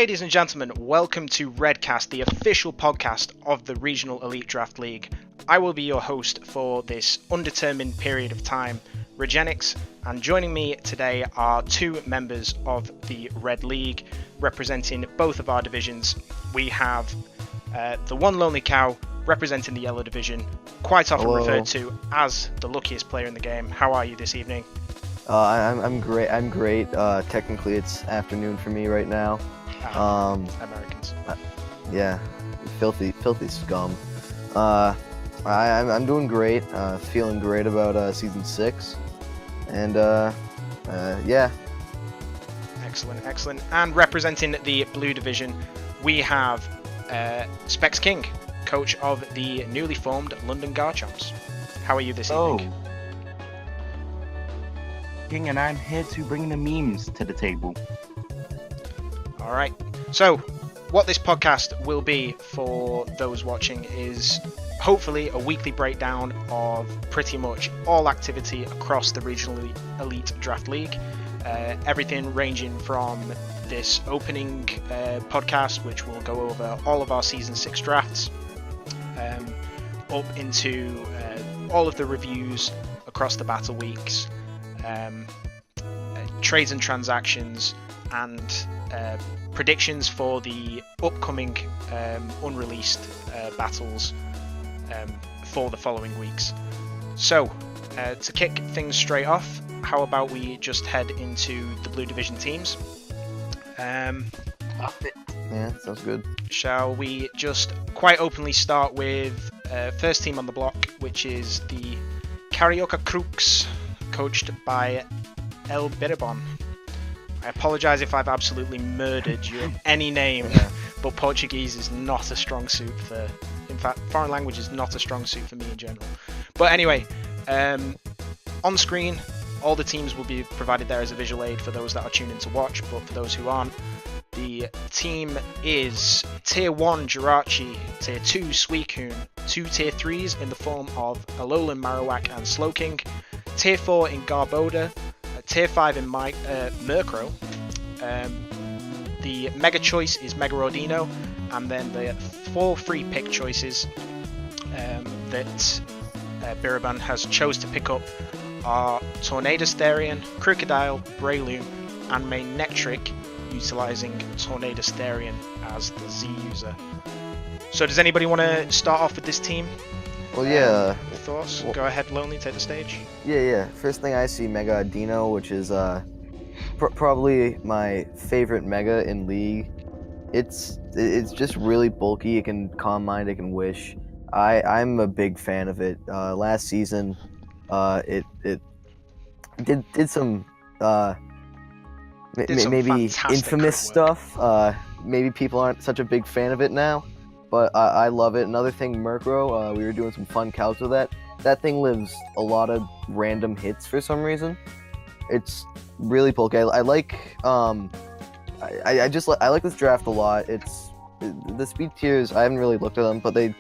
Ladies and gentlemen, welcome to REDCast, the official podcast of the Regional Elite Draft League. I will be your host for this undetermined period of time, Regenix, and joining me today are two members of the Red League representing both of our divisions. We have TheOneLonleyCow representing the Yellow Division, quite often referred to as the luckiest player in the game. How are you this evening? I'm great. Technically, it's afternoon for me right now. Americans. Yeah, filthy scum. I'm doing great. Feeling great about season 6, and yeah. Excellent. And representing the Blue Division, we have Specs King, coach of the newly formed London Garchomps. How are you this evening? King, and I'm here to bring the memes to the table. All right. So, what this podcast will be for those watching is hopefully a weekly breakdown of pretty much all activity across the Regional Elite Draft League. Everything ranging from this opening podcast, which will go over all of our Season 6 drafts, up into all of the reviews across the battle weeks, trades and transactions, and predictions for the upcoming unreleased battles for the following weeks. So, to kick things straight off, how about we just head into the Blue Division teams? Yeah, sounds good. Shall we just quite openly start with first team on the block, which is the Carioca Krooks, coached by El Biribon. I apologise if I've absolutely murdered your any name, but Portuguese is not a strong suit for... In fact, foreign language is not a strong suit for me in general. But anyway, on screen, all the teams will be provided there as a visual aid for those that are tuning to watch, but for those who aren't, the team is Tier 1 Jirachi, Tier 2 Suicune, 2 Tier 3s in the form of Alolan Marowak and Slowking, Tier 4 in Garbodor, Tier 5 in Murkrow, the Mega Choice is Mega Rodino, and then the 4 free pick choices that Biriban has chose to pick up are Tornadus Crocodile, Breloom, and Manectric, utilising Tornadus as the Z user. So does anybody want to start off with this team? Well, yeah. Thoughts? Go ahead, Lonely, take the stage. Yeah. First thing I see, Mega Dino, which is probably my favorite Mega in League. It's just really bulky. It can Calm Mind. It can Wish. I'm a big fan of it. Last season, it did some maybe infamous stuff. Maybe people aren't such a big fan of it now, but I love it. Another thing, Murkrow, we were doing some fun counts with that. That thing lives a lot of random hits for some reason. It's really bulky. I like I like this draft a lot. It's the speed tiers. I haven't really looked at them, but they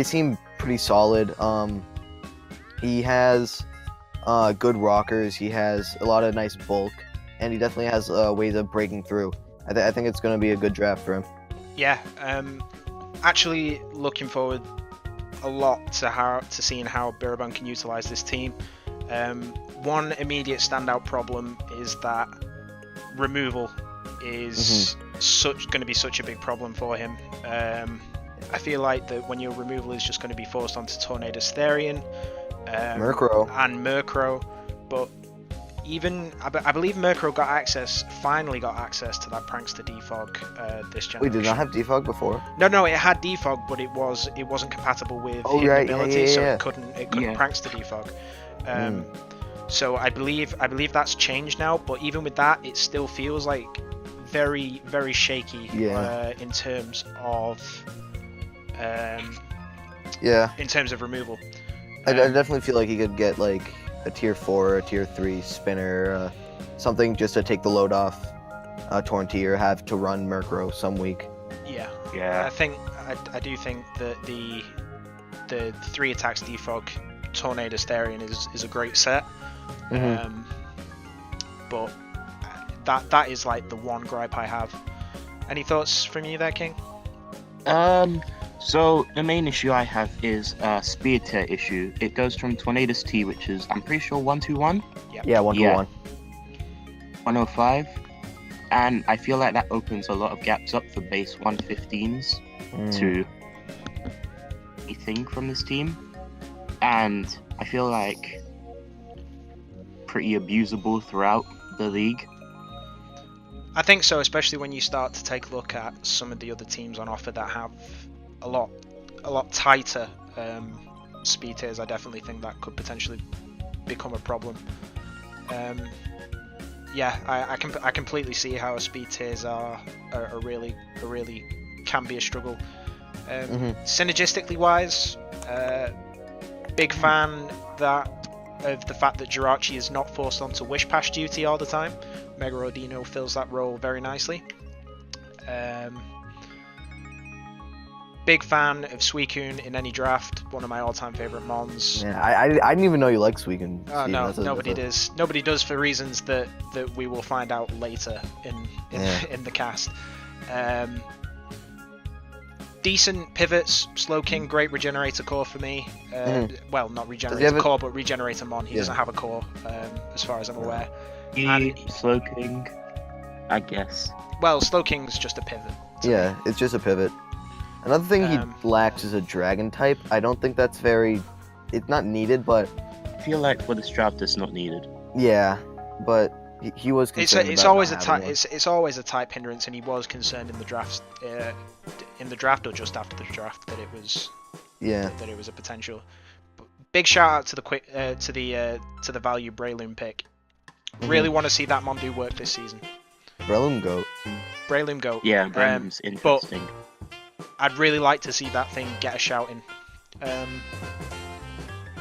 seem pretty solid. He has good rockers. He has a lot of nice bulk, and he definitely has ways of breaking through. I think it's going to be a good draft for him. Yeah, actually looking forward a lot to seeing how Biriban can utilise this team. One immediate standout problem is that removal is going to be such a big problem for him. I feel like that when your removal is just going to be forced onto Tornadus Murkrow, but even I believe Murkrow finally got access to that Prankster Defog this generation. Wait, did it not have Defog before? No, it had Defog, but it wasn't compatible with hidden ability, so it couldn't Prankster Defog. So I believe that's changed now, but even with that, it still feels like very, very shaky in terms of in terms of removal. I definitely feel like he could get like a Tier 4 or a Tier 3 spinner, something just to take the load off Tornti, or have to run Murkrow some week. Yeah. I do think that the 3 attacks Defog Tornadus is a great set. But that is like the one gripe I have. Any thoughts from you there, King? So the main issue I have is speed tier issue. It goes from Tornadus T, which is I'm pretty sure 121. Yeah, 121. 105, and I feel like that opens a lot of gaps up for base 115s to anything from this team, and I feel like pretty abusable throughout the league. I think so, especially when you start to take a look at some of the other teams on offer that have a lot tighter speed tiers. I definitely think that could potentially become a problem. Yeah, I completely see how speed tiers are really can be a struggle. Synergistically wise, big fan of the fact that Jirachi is not forced onto Wish Pass duty all the time. Mega Rodino fills that role very nicely. Big fan of Suicune in any draft. One of my all-time favorite mons. Yeah, I didn't even know you liked Suicune. Oh no, nobody does. Nobody does for reasons that we will find out later in the cast. Decent pivots. Slowking, great regenerator core for me. Well, not regenerator core, but regenerator mon. He doesn't have a core, as far as I'm aware. Slowking, I guess. Well, Slowking's just a pivot. Yeah, it's just a pivot. Another thing he lacks is a dragon type. I don't think that's it's not needed, but I feel like for this draft it's not needed. Yeah, but he was concerned. It's always a type hindrance, and he was concerned in the draft, or just after the draft that it was a potential. But big shout out to the value Breloom pick. Really want to see that mon do work this season. Breloom goat. Yeah, Breloom's interesting. But I'd really like to see that thing get a shout in.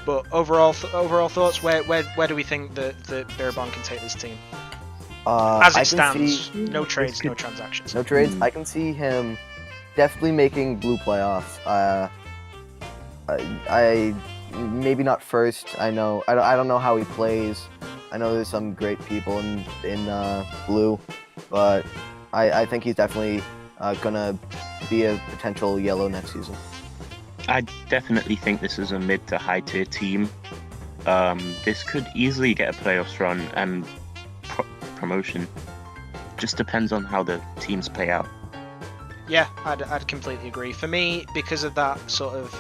But overall thoughts, where do we think that Birabon can take this team? As it stands, no trades, no transactions. No trades. I can see him definitely making blue playoffs. I maybe not first. I don't know how he plays. I know there's some great people in blue, but I think he's definitely gonna be a potential yellow next season. I definitely think this is a mid to high tier team. This could easily get a playoffs run and promotion. Just depends on how the teams play out. Yeah, I'd completely agree. For me, because of that sort of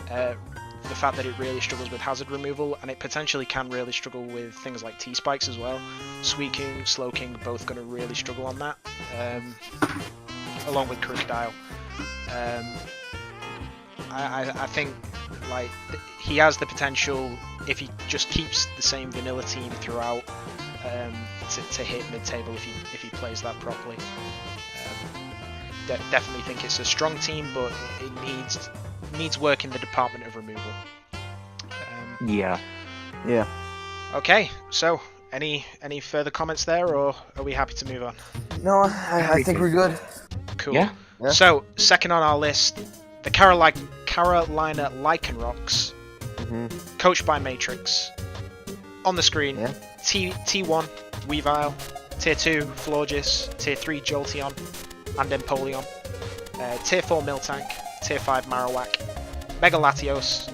the fact that it really struggles with hazard removal, and it potentially can really struggle with things like T-Spikes as well. Suicune, Slowking, both going to really struggle on that, along with Crocodile. I think like he has the potential, if he just keeps the same vanilla team throughout, to hit mid-table if he plays that properly. Definitely think it's a strong team, but it needs work in the department of removal. Yeah. Okay, so any further comments there, or are we happy to move on? No, I think we're good. Cool. Yeah. So second on our list, the Carolina Lycanrocs, coached by Matrix. On the screen, T1 Weavile, Tier 2 Florges, Tier 3 Jolteon and Empoleon, Tier 4 Miltank, Tier 5 Marowak, Mega Latios,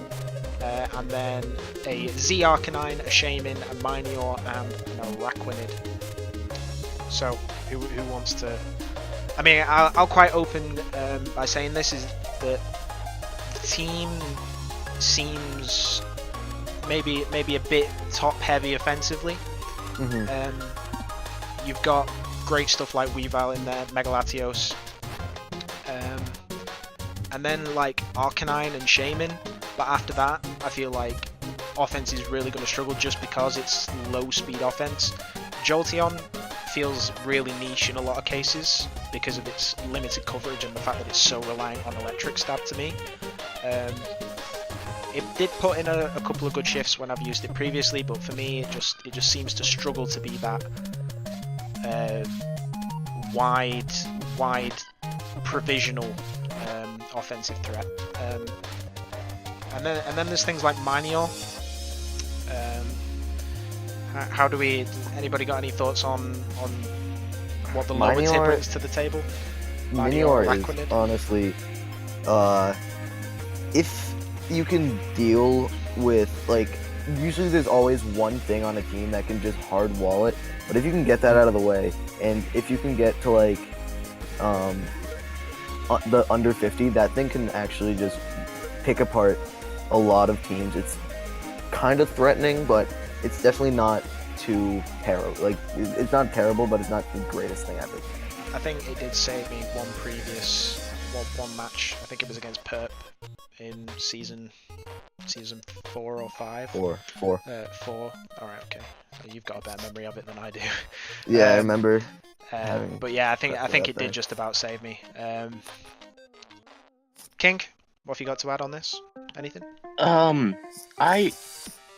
and then a Z Arcanine, a Shaman, a Minior, and an Araquanid. So, who wants to... I mean, I'll quite open by saying this is that the team seems maybe a bit top heavy offensively. You've got great stuff like Weavile in there, Mega Latios, and then like Arcanine and Shaman. But after that, I feel like offense is really going to struggle just because it's low speed offense. Jolteon feels really niche in a lot of cases because of its limited coverage and the fact that it's so reliant on electric stab to me. It did put in a couple of good shifts when I've used it previously, but for me it just seems to struggle to be that wide provisional offensive threat. And then there's things like Minior. How do we? Anybody got any thoughts on what the lower tier brings to the table? Minior Araquanid. is honestly, if you can deal with, like, usually there's always one thing on a team that can just hard wall it, but if you can get that out of the way, and if you can get to, like, the under 50, that thing can actually just pick apart a lot of teams. It's kind of threatening, but it's definitely not too terrible. Like, it's not terrible, but it's not the greatest thing ever. I think it did save me one match. I think it was against Perp in season 4 or 5. Four. 4. Alright, okay. You've got a better memory of it than I do. Yeah, I remember. But yeah, I think it did just about save me. King, what have you got to add on this? Anything? I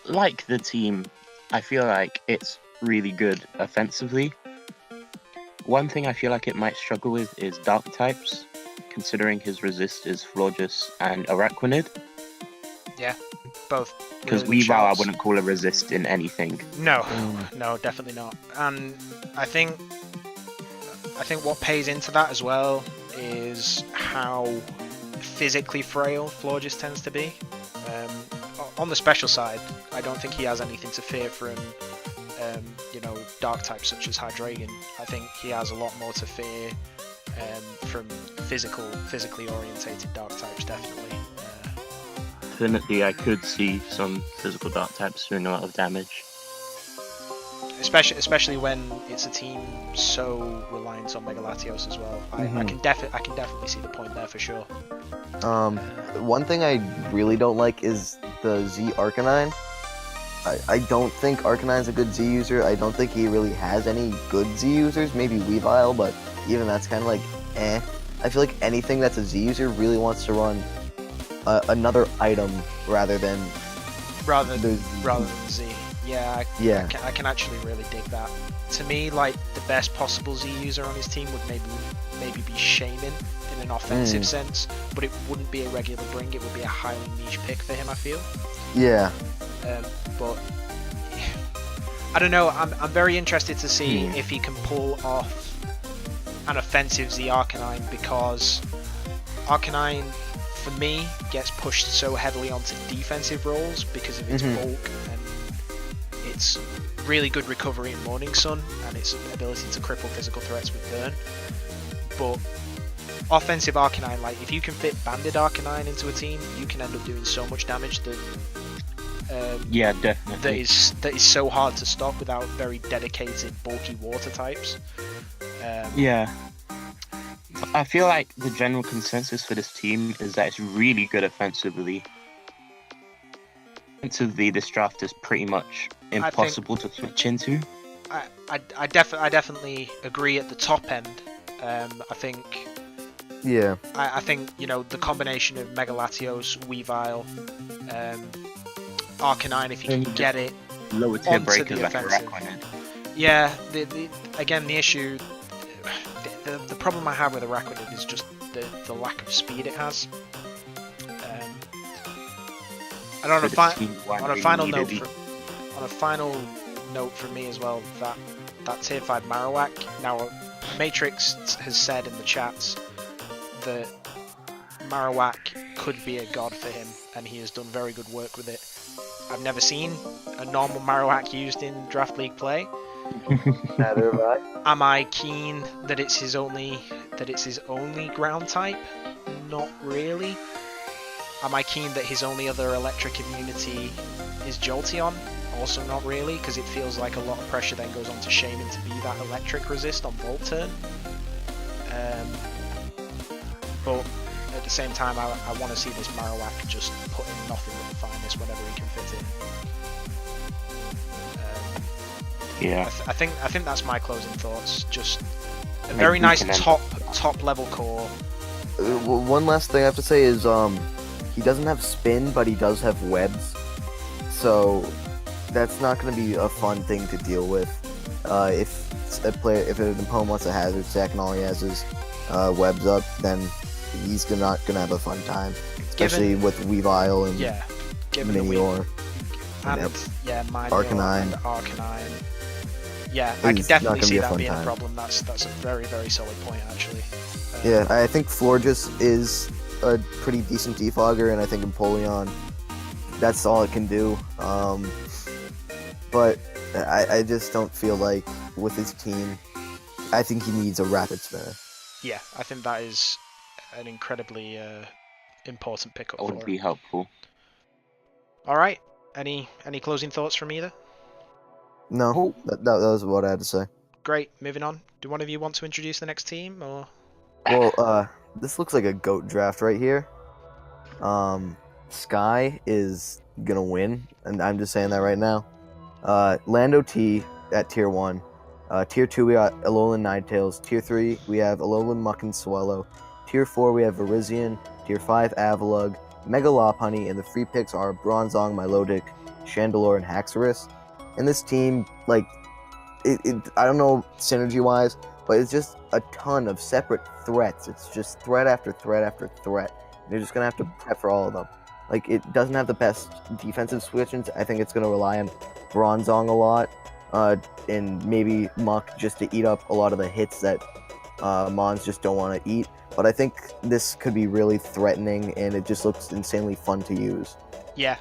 like the team. I feel like it's really good offensively. One thing I feel like it might struggle with is dark types, considering his resist is Florges and Araquanid. Yeah, both. Because really Weavile I wouldn't call a resist in anything. No, no, definitely not. And I think what pays into that as well is how physically frail Florges tends to be. On the special side, I don't think he has anything to fear from, dark types such as Hydreigon. I think he has a lot more to fear from physically orientated dark types, definitely. Definitely, I could see some physical dark types doing a lot of damage. Especially when it's a team so reliant on Mega Latios as well. I can definitely see the point there for sure. One thing I really don't like is the Z Arcanine. I don't think Arcanine's a good Z user. I don't think he really has any good Z users. Maybe Weavile, but even that's kind of like, eh. I feel like anything that's a Z user really wants to run another item rather than Z. Yeah, I can actually really dig that. To me, like, the best possible Z user on his team would maybe be Shaman in an offensive sense, but it wouldn't be a regular bring, it would be a highly niche pick for him, I feel. Yeah. But I don't know, I'm very interested to see if he can pull off an offensive Z Arcanine, because Arcanine, for me, gets pushed so heavily onto defensive roles because of its bulk and its really good recovery in Morning Sun and its ability to cripple physical threats with Burn. But offensive Arcanine, like, if you can fit Banded Arcanine into a team, you can end up doing so much damage that yeah, definitely. That is so hard to stop without very dedicated, bulky water types. Yeah. I feel like the general consensus for this team is that it's really good offensively. Offensively, this draft is pretty much impossible to switch into. I definitely agree at the top end. I think. Yeah. I think the combination of Mega Latios, Weavile, Arcanine, if you can get it lower tier onto breakers the like offensive. Yeah. The issue. The problem I have with Araquanid is just the lack of speed it has. And on a final note from me as well, that tier 5 Marowak. Now, Matrix has said in the chats that Marowak could be a god for him, and he has done very good work with it. I've never seen a normal Marowak used in Draft League play. Neither have I. Am I keen that it's his only ground type? Not really. Am I keen that his only other electric immunity is Jolteon? Also not really, because it feels like a lot of pressure then goes on to Shaman to be that electric resist on Volt Turn. But at the same time, I want to see this Marowak just put in nothing but the finest whenever he can fit in. Yeah. I think that's my closing thoughts. Just a very nice top level core. One last thing I have to say is he doesn't have spin, but he does have webs. So that's not going to be a fun thing to deal with. If an opponent wants a hazard sack and all he has is webs up, then he's not going to have a fun time. Especially with Weavile and Minior. And Arcanine. Yeah, I can It's definitely not gonna see be a that fun being a time. problem. That's a very, very solid point, actually. Yeah, I think Florges is a pretty decent defogger, and I think Empoleon, that's all it can do. But I just don't feel like with his team, I think he needs a rapid spinner. Yeah, I think that is an incredibly important pickup That for would him. be helpful. All right, any closing thoughts from either? No, that was what I had to say. Great, moving on. Do one of you want to introduce the next team, or? Well, this looks like a GOAT draft right here. Sky is gonna win, and I'm just saying that right now. Lando T at Tier 1. Tier 2, we got Alolan Ninetales. Tier 3, we have Alolan Muck and Swallow. Tier 4, we have Virizion. Tier 5, Avalugg. Mega Lopunny, and the free picks are Bronzong, Milotic, Chandelure, and Haxorus. And this team, like, I don't know synergy-wise, but it's just a ton of separate threats. It's just threat after threat after threat. You're just gonna have to prep for all of them. Like, it doesn't have the best defensive switches. I think it's gonna rely on Bronzong a lot, and maybe Muck just to eat up a lot of the hits that Mons just don't want to eat. But I think this could be really threatening, and it just looks insanely fun to use. Yeah,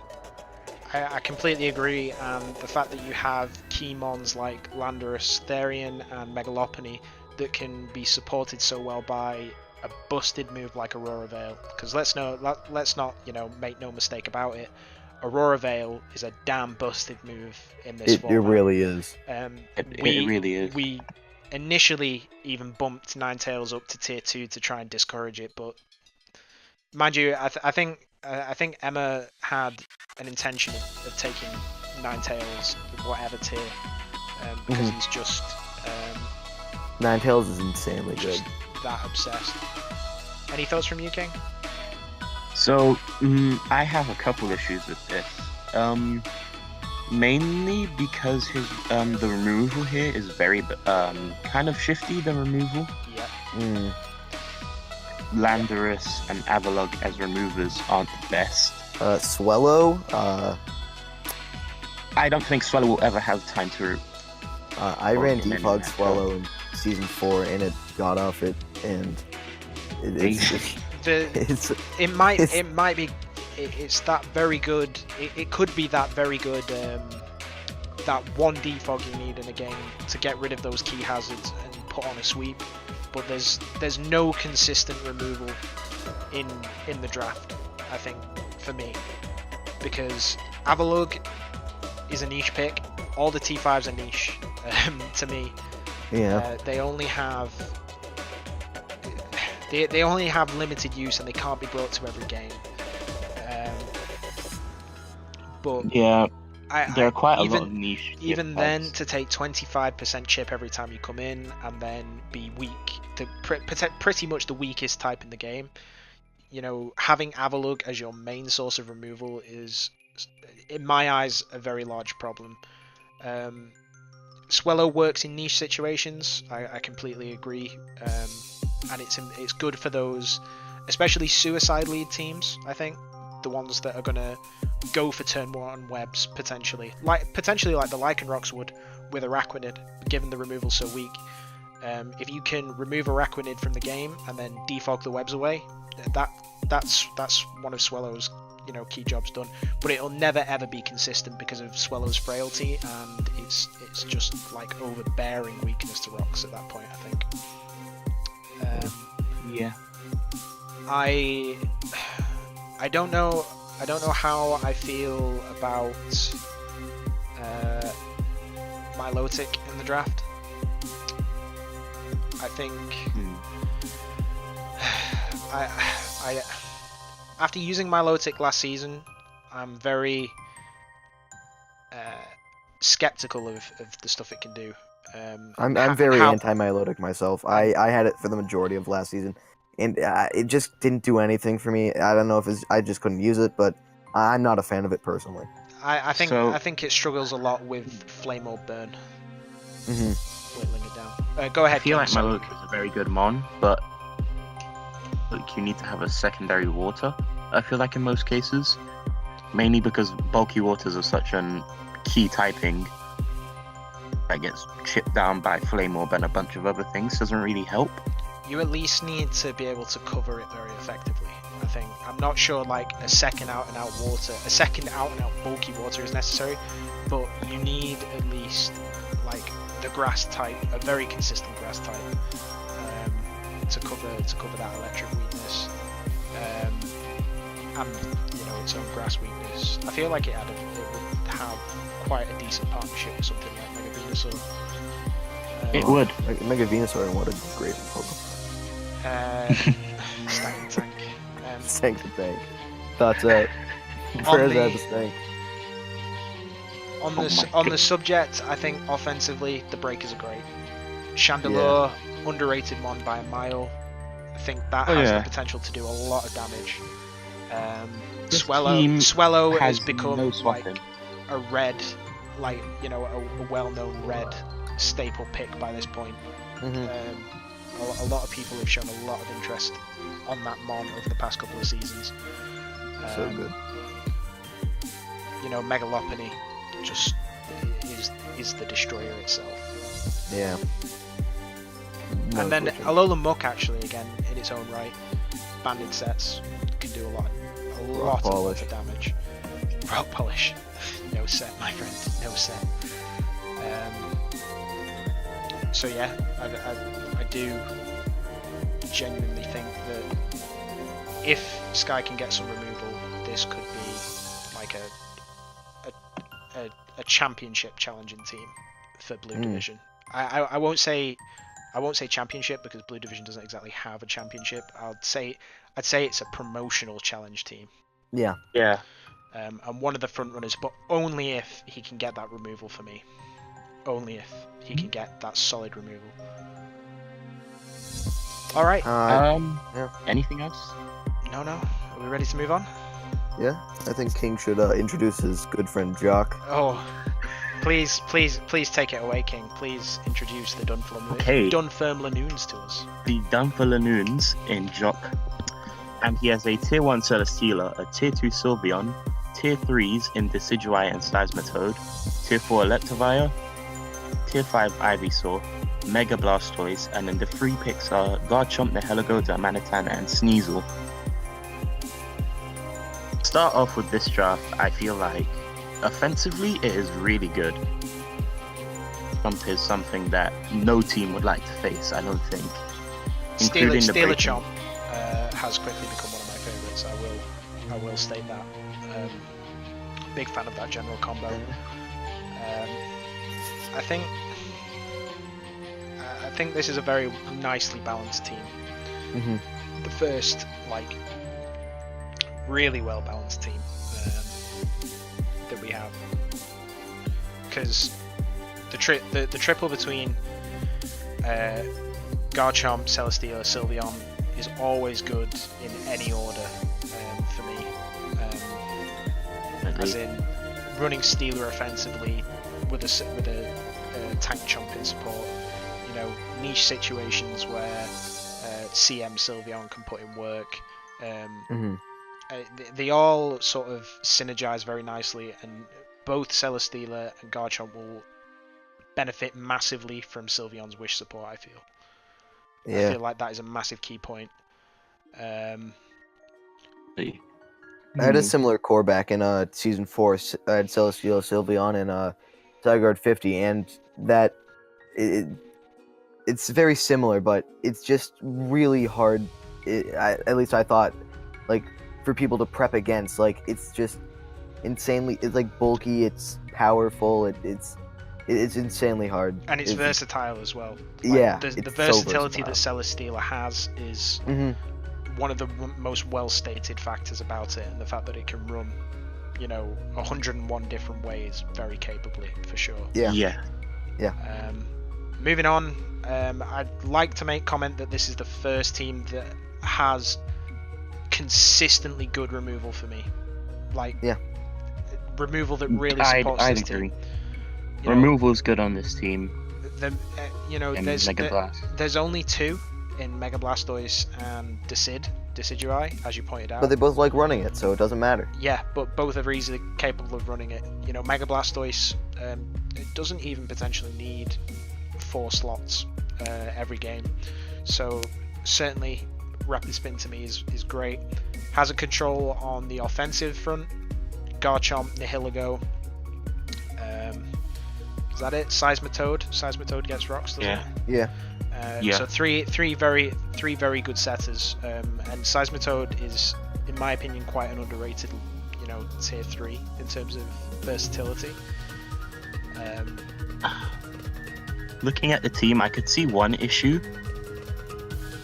I completely agree, and the fact that you have key mons like Landorus, Therian, and Megalophony that can be supported so well by a busted move like Aurora Veil, because let's not make no mistake about it, Aurora Veil is a damn busted move in this format. It really is. It really is. We initially even bumped Ninetales up to Tier 2 to try and discourage it, but mind you, I think Emma had an intention of taking Ninetales whatever tier, because he's just Ninetales is insanely good. just that obsessed. Any thoughts from you, King? So, I have a couple issues with this. Mainly because his the removal here is very kind of shifty. The removal. Yeah. Landorus and Avalugg as removers aren't the best. Swallow, I don't think Swallow will ever have time to. I ran him in Defog that Swallow in Season 4, and it got off it, and it's just... It's that very good. It could be that very good. That one defog you need in a game to get rid of those key hazards and put on a sweep. But there's no consistent removal in the draft, I think, for me, because Avalugg is a niche pick. All the T5s are niche to me. Yeah. They only have limited use, and they can't be brought to every game. But Yeah, there are quite a even, lot of niche. even then, to take 25% chip every time you come in, and then be weak, to pretty much the weakest type in the game. You know, having Avalugg as your main source of removal is, in my eyes, a very large problem. Swallow works in niche situations. I completely agree, and it's good for those, especially suicide lead teams. I think the ones that are gonna go for turn 1 webs potentially like the Lycanrocs would with Araquanid, given the removal so weak. If you can remove Araquanid from the game and then defog the webs away, that's one of Swallow's key jobs done. But it'll never ever be consistent because of Swallow's frailty, and it's just like overbearing weakness to rocks at that point, I think. Yeah. I don't know how I feel about Milotic in the draft. I think I after using Milotic last season, I'm very skeptical of the stuff it can do. I'm very anti-Milotic myself. I had it for the majority of last season, and it just didn't do anything for me. I don't know if I just couldn't use it, but I'm not a fan of it personally. I think it struggles a lot with Flame Orb Burn. Whittling it down. Go ahead. I feel like Milotic is a very good mon, but you need to have a secondary water. I feel like in most cases, mainly because bulky waters are such a key typing. that gets chipped down by Flame Orb and a bunch of other things doesn't really help. You at least need to be able to cover it very effectively. I think. I'm not sure like a second out and out bulky water is necessary, but you need at least like the grass type, a very consistent grass type, to cover that electric weakness, and its own grass weakness. I feel like it would have quite a decent partnership with something like Mega Venusaur. It would. Mega Venusaur, what a great Pokemon. Stank Tank. Stank the Tank. Thoughts out. Prayers out the Stank. On the subject, I think offensively the breakers are great. Chandelure, underrated mon by a mile. I think that has the potential to do a lot of damage. Swellow has become like a red, like a well-known red staple pick by this point. A lot of people have shown a lot of interest on that mon over the past couple of seasons. So good. Mega Lopunny just is the destroyer itself. Yeah. And then Alola Muck actually, again, in its own right, banded sets can do a lot of damage. Rock Polish, no set, my friend, no set. So yeah, I do genuinely think that if Sky can get some removal, this could be like a championship challenging team for Blue Division. I won't say championship because Blue Division doesn't exactly have a championship. I'd say it's a promotional challenge team. Yeah. Yeah. And one of the front runners, but only if he can get that removal for me. Only if he can get that solid removal. All right. Anything else? No. Are we ready to move on? Yeah. I think King should introduce his good friend Jock. Oh, please take it away, King. Please introduce the Dunfermlinoones to us. The Dunfermlinoones in Jock, and he has a Tier 1 Celesteela, a Tier 2 Sylveon, Tier 3s in Decidueye and Seismitoad, Tier 4 Electivire, Tier 5 Ivysaur, Mega Blastoise, and then the 3 picks are Garchomp, Nihilego, Manatana, and Sneasel. Start off with this draft, I feel like offensively it is really good. Chomp is something that no team would like to face, I don't think. Steeler Chomp has quickly become one of my favourites. I will state that. Big fan of that general combo. I think this is a very nicely balanced team. The first really well balanced team that we have, because the triple between Garchomp, Celesteela, Sylveon is always good in any order for me. As in running Steeler offensively with a tank Chomp in support. Niche situations where CM Sylveon can put in work. They all sort of synergize very nicely, and both Celesteela and Garchomp will benefit massively from Sylveon's wish support, I feel. I feel like that is a massive key point. I had a similar core back in Season 4. I had Celesteela, Sylveon, and Zygarde 50, and that... It's very similar, but it's just really hard. At least I thought, for people to prep against. It's just insanely. It's bulky. It's powerful. It's insanely hard. And it's versatile as well. The versatility that Celesteela has is one of the most well-stated factors about it, and the fact that it can run, 101 different ways very capably, for sure. Yeah. Moving on, I'd like to make comment that this is the first team that has consistently good removal for me. Removal that really supports this team. Removal's good on this team. There's only 2 in Mega Blastoise and Decid Decidueye, as you pointed out. But they both like running it, so it doesn't matter. Yeah, but both are easily capable of running it. You know, Mega Blastoise, it doesn't even potentially need 4 slots every game. So certainly Rapid Spin to me is great. Has a control on the offensive front. Garchomp, Nihilego. Is that it? Seismitoad. Seismitoad gets rocks, doesn't it? Yeah. So three very good setters, and Seismitoad is, in my opinion, quite an underrated, tier 3 in terms of versatility. Looking at the team, I could see one issue.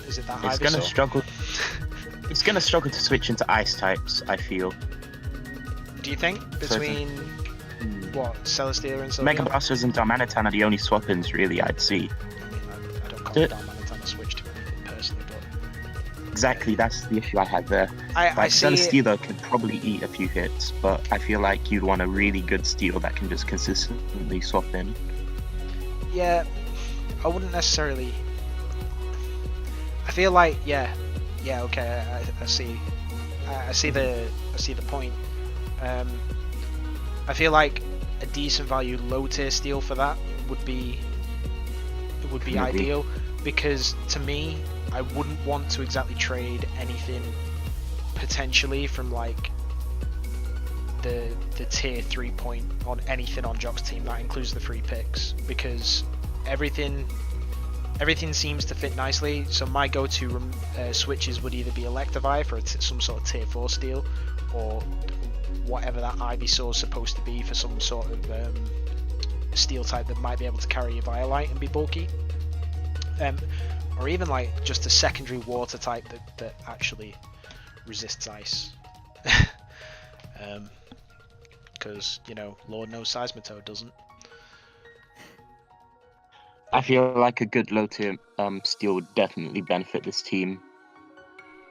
Is it that It's Ivysaur? gonna struggle. It's gonna struggle to switch into ice types, I feel. Do you think between what Celesteela and Sylveon? Mega Blasters and Darmanitan are the only swap-ins really I'd see. I mean, I don't call Darmanitan a switch to anything personally, but Exactly, that's the issue I had there. I see it. Celesteela could probably eat a few hits, but I feel like you'd want a really good steel that can just consistently swap in. Yeah, I wouldn't necessarily. I feel like okay, I see. I see the point. I feel like a decent value low tier steel for that would be ideal, because to me, I wouldn't want to exactly trade anything potentially from like the tier 3 point on anything on Jock's team. That includes the free picks, because everything seems to fit nicely. So my go-to switches would either be Electivire for some sort of tier 4 steel, or whatever that Ivysaur is supposed to be for some sort of steel type that might be able to carry a Violite and be bulky, or even like just a secondary water type that actually resists ice. Because Lord knows Seismitoad doesn't. I feel like a good low tier steel would definitely benefit this team,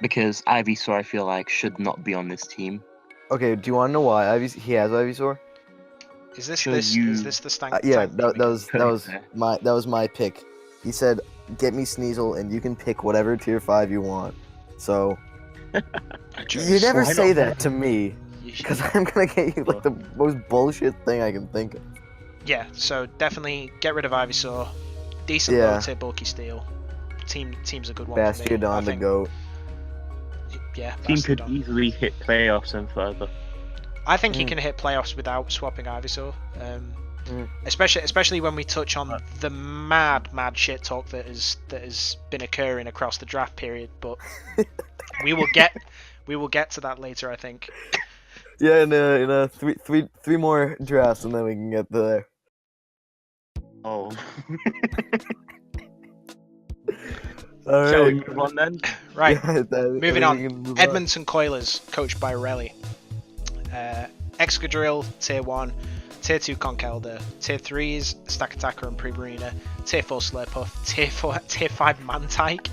because Ivysaur I feel like should not be on this team. Okay, do you want to know why he has Ivysaur? Is this Sure, the stank? Yeah, tank that was my pick. He said, "Get me Sneasel, and you can pick whatever tier 5 you want." So you never Why say not? that to me, because I'm gonna get you like the most bullshit thing I can think of. Yeah, so definitely get rid of Ivysaur. Decent low tier bulky steel. Team's a good one for me. Bastiodon the goat. Yeah, Team could Bastiodon. easily hit playoffs and further. I think he can hit playoffs without swapping Ivysaur. Especially when we touch on the mad shit talk that has been occurring across the draft period. But we will get to that later, I think. Yeah, in a three more drafts, and then we can get there. Oh. All Shall we right. move on then? Right. Yeah, Moving we on. can move Edmonton Coilers, coached by Relly. Excadrill, tier 1. Tier 2 Conkeldurr. Tier 3s Stakataka and Primarina. Tier 4 Slurpuff. Tier 5 Mantike.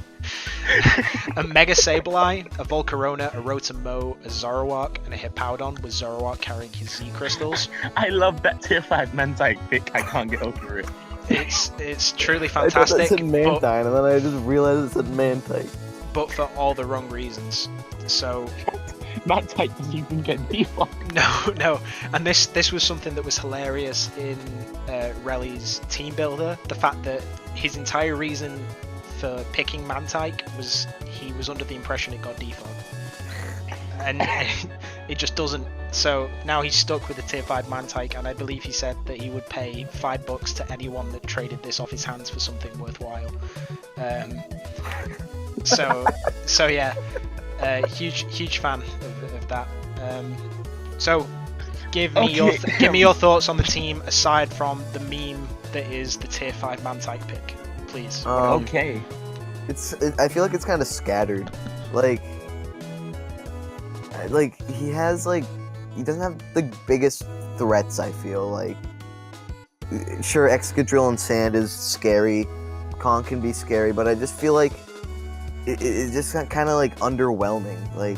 A Mega Sableye, a Volcarona, a Rotom-Mow, a Zoroark, and a Hippowdon, with Zoroark carrying his Z Crystals. I love that tier 5 Mantike pick, I can't get over it. It's truly I thought fantastic, that said Mantine, and then I just realized it said Mantike. but for all the wrong reasons. So Mantike doesn't even get debuffed. no, and this was something that was hilarious in Relly's team builder. The fact that his entire reason for picking Mantike was he was under the impression it got default, and it just doesn't. So now he's stuck with the tier 5 Mantike, and I believe he said that he would pay $5 to anyone that traded this off his hands for something worthwhile. So yeah, huge fan of that. So give me your thoughts on the team aside from the meme that is the tier 5 Mantike pick, please. Okay. I feel like it's kind of scattered. Like he doesn't have the biggest threats. I feel like, sure, Excadrill and Sand is scary. Kong can be scary, but I just feel like it's just kind of like underwhelming. Like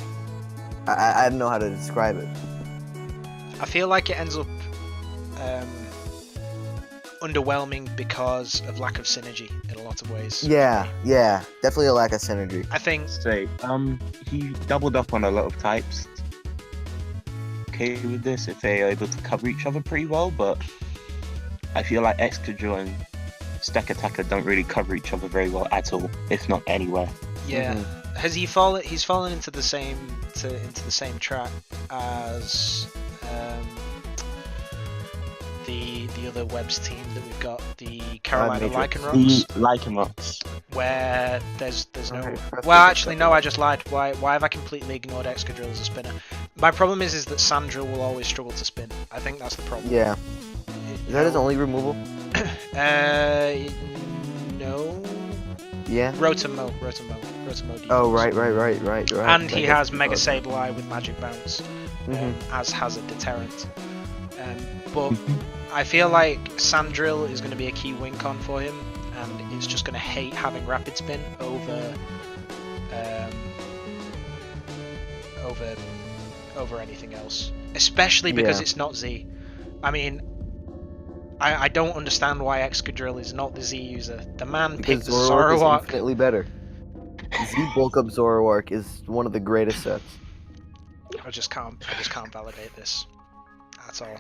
I don't know how to describe it. I feel like it ends up underwhelming because of lack of synergy in a lot of ways. Yeah, definitely a lack of synergy. I think. He doubled up on a lot of types. Okay with this if they are able to cover each other pretty well, but I feel like Excadrill and Stack Attacker don't really cover each other very well at all, if not anywhere. Yeah. Has he fallen? He's fallen into the same trap as the other Webs team that we've got, the Carolina Lycanrocs. Where there's no. Well, actually, no. I just lied. Why have I completely ignored Excadrill as a spinner? My problem is that Sandrill will always struggle to spin. I think that's the problem. Yeah. Is that his only removal? No. Yeah. Rotomo. Oh, right. And he has Mega Sableye with Magic Bounce, as has a deterrent. But I feel like Sandrill is going to be a key win con for him, and it's just going to hate having Rapid Spin over anything else, especially because it's not Z. I mean, I don't understand why Excadrill is not the Z user. The man picked Zoroark. Is infinitely better. Z Bulk Up Zoroark is one of the greatest sets. I just can't validate this at all.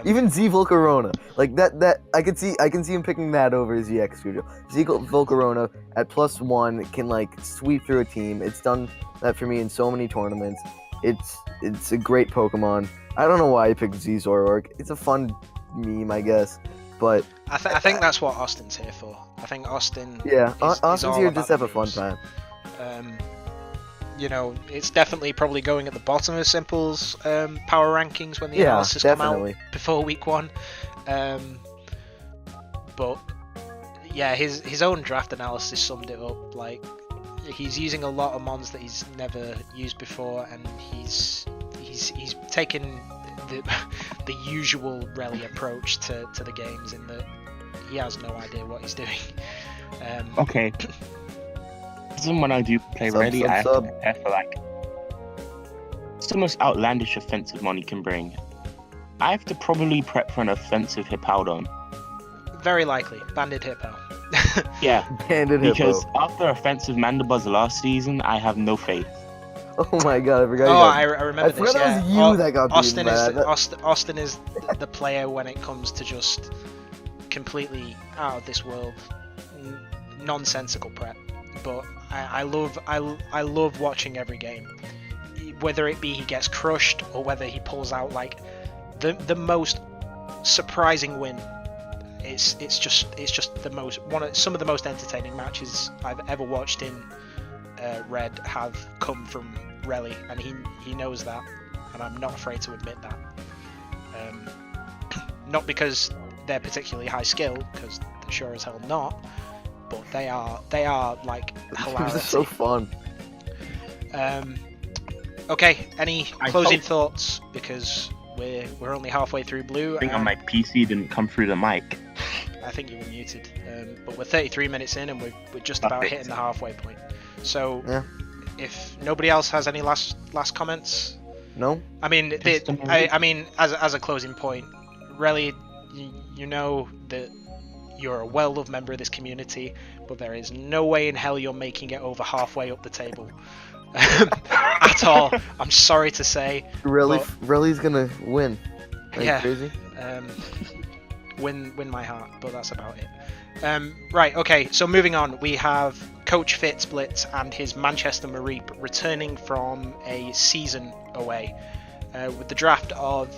Even Z Volcarona, like that I can see him picking that over Z Excadrill. Z Volcarona at +1 can like sweep through a team. It's done that for me in so many tournaments. It's a great Pokemon. I don't know why I picked Z Zoroark. It's a fun meme, I guess, but I think that's what Austin's here for. I think Austin. Yeah, Austin's is here just to have a fun time. You know, it's definitely probably going at the bottom of Simple's power rankings when the analysis come out before week 1. But yeah, his own draft analysis summed it up. Like, he's using a lot of mons that he's never used before, and he's taken the usual rally approach to the games in that he has no idea what he's doing. Okay. When I do play rally, I feel like it's the most outlandish offensive mon you can bring. I have to probably prep for an offensive Hippowdon. Very likely. Banded Hippo. Yeah. Banded Hippo. Because after offensive Mandibuzz last season, I have no faith. Oh my god, I forgot. I remember this. That was you that got Austin beaten by Austin is the player when it comes to just completely out of this world, nonsensical prep. But I love watching every game, whether it be he gets crushed or whether he pulls out like the most surprising win. It's just some of the most entertaining matches I've ever watched in Red have come from Relly, and he knows that, and I'm not afraid to admit that. Not because they're particularly high skill, because they're sure as hell not, but they are like hilarious. This is so fun. Okay, any closing thoughts, because we're only halfway through Blue. I think on my PC didn't come through the mic. I think you were muted, but we're 33 minutes in and we're just about hitting the halfway point. So if nobody else has any last comments, no. I mean, I mean, as a closing point, really, you know that you're a well-loved member of this community, but there is no way in hell you're making it over halfway up the table at all. I'm sorry to say. Relly's gonna win. Are you crazy? Win my heart, but that's about it. Right, okay, so moving on, we have Coach Fitzblitz and his Manchester Mareep returning from a season away with the draft of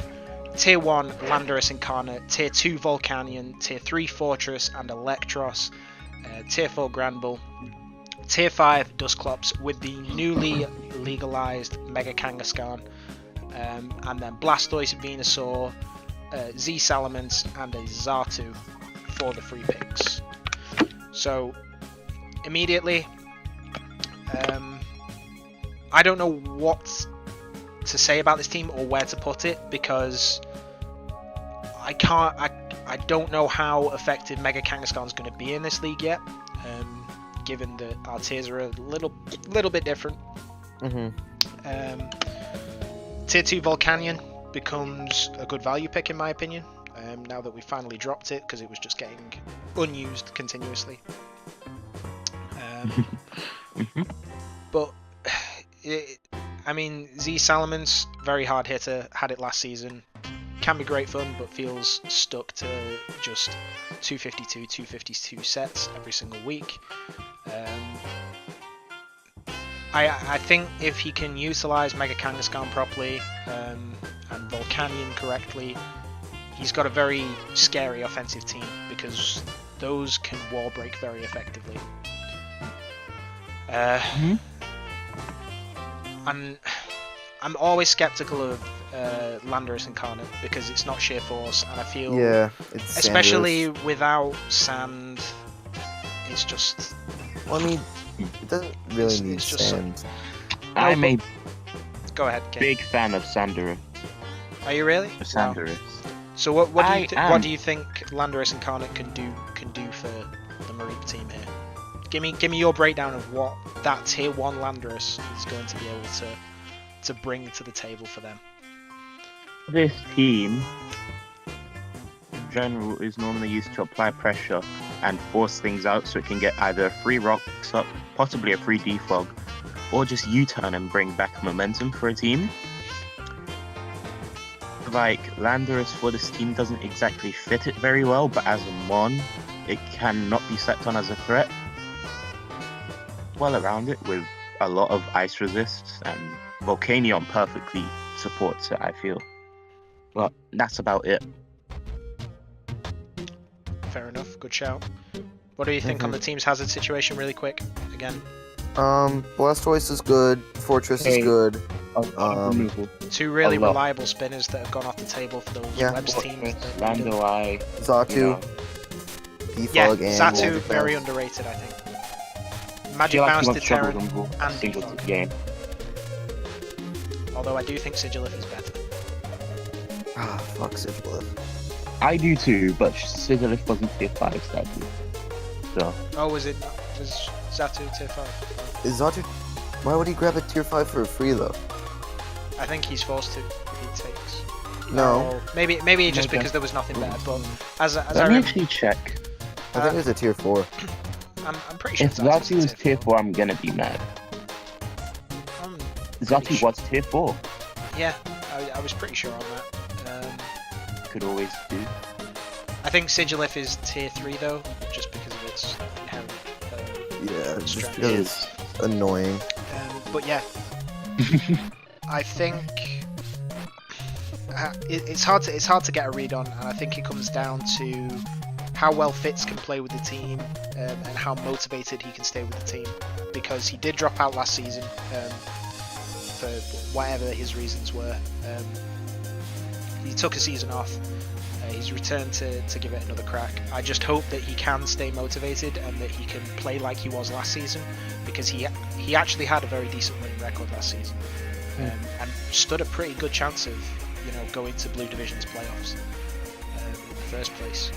Tier 1 Landorus Incarnate, Tier 2 Volcanion, Tier 3 Fortress and Electros, Tier 4 Granbull, Tier 5 Dusclops with the newly legalized Mega Kangaskhan, and then Blastoise, Venusaur, Z Salamence and a Xatu for the free picks. So immediately, I don't know what to say about this team or where to put it, because I don't know how effective Mega Kangaskhan's going to be in this league yet, given that our tiers are a little bit different. Tier 2 Volcanion becomes a good value pick in my opinion. now that we finally dropped it because it was just getting unused continuously. But I mean, Z Salamence, very hard hitter, had it last season. Can be great fun, but feels stuck to just 252, 252 sets every single week. I think if he can utilize Mega Kangaskhan properly and Volcanion correctly, he's got a very scary offensive team because those can wall break very effectively. I'm always skeptical of Landorus Incarnate because it's not sheer force, and I feel, it's especially Sandorus. without sand, it's just. Well, I mean, it doesn't really need it's just sand. I'm a Go ahead, Kate. big fan of Sandorus. Are you really? Sandorus. Wow. So what do you am. what do you think Landorus Incarnate can do for the Mareep team here? Give me your breakdown of what that tier 1 Landorus is going to be able to bring to the table for them. This team, in general, is normally used to apply pressure and force things out so it can get either a free rocks up, possibly a free defog, or just U-turn and bring back momentum for a team. Like, Landorus for this team doesn't exactly fit it very well, but as a mon, it cannot be slept on as a threat. Well around it with a lot of ice resists, and Volcanion perfectly supports it, I feel. But that's about it. Fair enough, good shout. What do you think on the team's hazard situation really quick? Again, Blastoise is good, Fortress is good. two really a lot. reliable spinners that have gone off the table for those Webs teams. Landoi, Zatu, Defog, Yeah, and Zatu, Magic very Bounce. underrated, I think. I Magic feel like Bounce he to wants trouble Terran, rumble and single Defog. game. Although I do think Sigilif is better. Ah, fuck Sigilif. I do too, but Sigilif wasn't tier 5 sadly. So, Oh, was Zatu tier 5? Is Zatu... Why would he grab a tier 5 for free, though? I think he's forced to if he takes. No. Or maybe just Maybe. because there was nothing better. But as I let me rem- actually check. I think it's a tier 4. I'm pretty sure If Zatu's Zatu was a tier 4, I'm gonna be mad. I'm Zatu pretty sure- was tier 4. Yeah, I was pretty sure on that. Could always do. I think Sigilif is tier 3 though, just because of its inherent. Yeah, just Strength. because it's annoying. But yeah, I think it's hard to get a read on, and I think it comes down to how well Fitz can play with the team and how motivated he can stay with the team, because he did drop out last season for whatever his reasons were. He took a season off. He's returned to give it another crack. I just hope that he can stay motivated and that he can play like he was last season, because he actually had a very decent winning record last season and stood a pretty good chance of going to Blue Division's playoffs in the first place.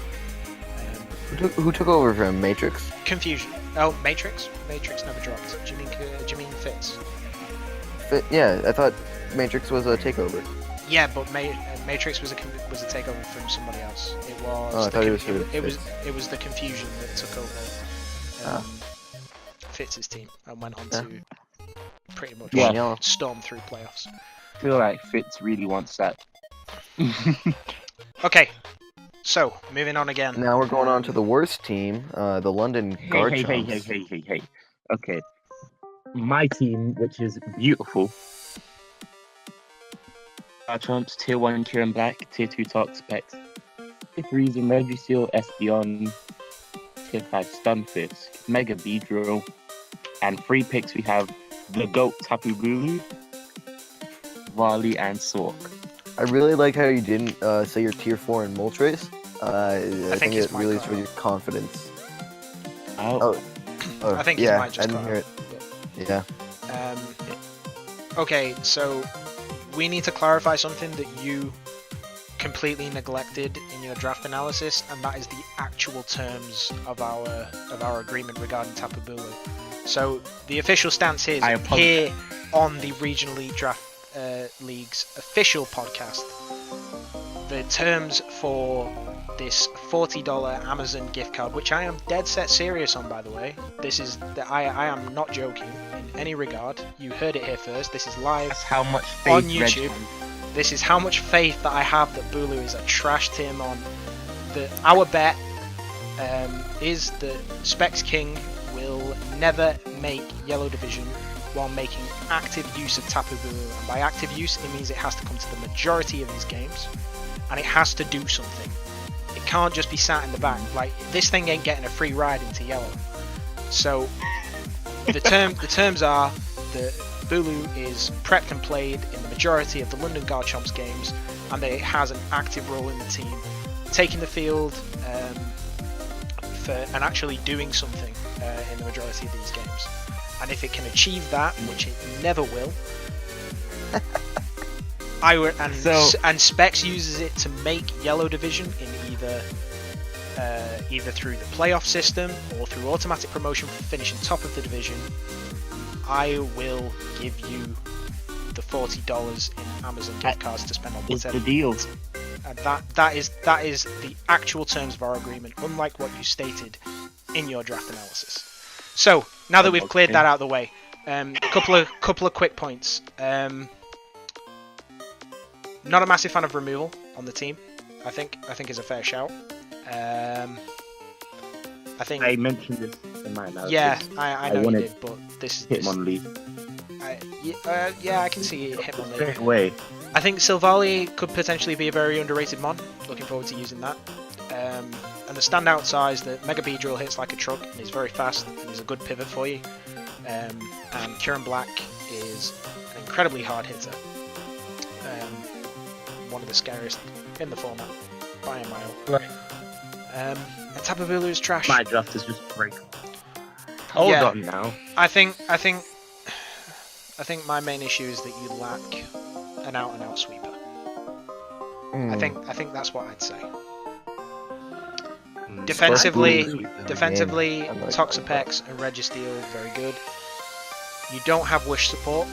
Who took over for him? Matrix? Confusion. Oh, Matrix? Matrix never dropped. Do you mean Fitz? Yeah, I thought Matrix was a takeover. Yeah, but Matrix was a takeover from somebody else. It was. Oh, I thought it was the Confusion that took over Fitz's team and went on to pretty much storm through playoffs. I feel like Fitz really wants that. Okay, so moving on again. Now we're going on to the worst team, the London Garchomps. Hey. Okay. My team, which is beautiful. Garchomps, tier 1 Kieran Black, tier 2 Talk Specs, tier 3 Registeel, Espeon, tier 5 Stunfisk, Mega Beedrill, and 3 picks we have the GOAT Tapu Bulu, Wally, and Sork. I really like how you didn't say your tier 4 in Moltres. I think it really showed your confidence. Oh. I think he yeah, might just I didn't hear it. Yeah. Okay, so we need to clarify something that you completely neglected in your draft analysis, and that is the actual terms of our agreement regarding Tapu Bulu. So the official stance is here on the Regional League Draft League's official podcast. the terms for this $40 Amazon gift card, which I am dead set serious on, by the way. I am not joking in any regard. You heard it here first. This is live. That's how much faith on YouTube. This is how much faith that I have that Bulu is a trash team on. Our bet is that Specs King will never make Yellow Division while making active use of Tapu Bulu. And by active use, it means it has to come to the majority of his games, and it has to do something. It can't just be sat in the back. Like, this thing ain't getting a free ride into Yellow. So the terms are that Bulu is prepped and played in the majority of the London Garchomp's games, and that it has an active role in the team, taking the field and actually doing something in the majority of these games. And if it can achieve that, which it never will, and Specs uses it to make Yellow Division in either through the playoff system or through automatic promotion for finishing top of the division, I will give you the $40 in Amazon gift cards to spend on whatever. It's the deal. And that is the actual terms of our agreement, unlike what you stated in your draft analysis. So now that we've cleared that out of the way, couple of quick points. Not a massive fan of removal on the team. I think is a fair shout. I think I mentioned this in my analysis. Yeah, I know you did, but this Hitmonlee. Yeah, I can see Hitmonlee. Straight away. I think Silvally could potentially be a very underrated mon. Looking forward to using that. And the standout size that Mega Beedrill hits like a truck and is very fast and is a good pivot for you. And Kieran Black is an incredibly hard hitter. One of the scariest in the format by a mile. Right. And Tapu Bulu is trash. My draft is just break. Hold on now. I think my main issue is that you lack an out-and-out sweeper. I think that's what I'd say. Defensively, Toxapex and Registeel very good. You don't have Wish support,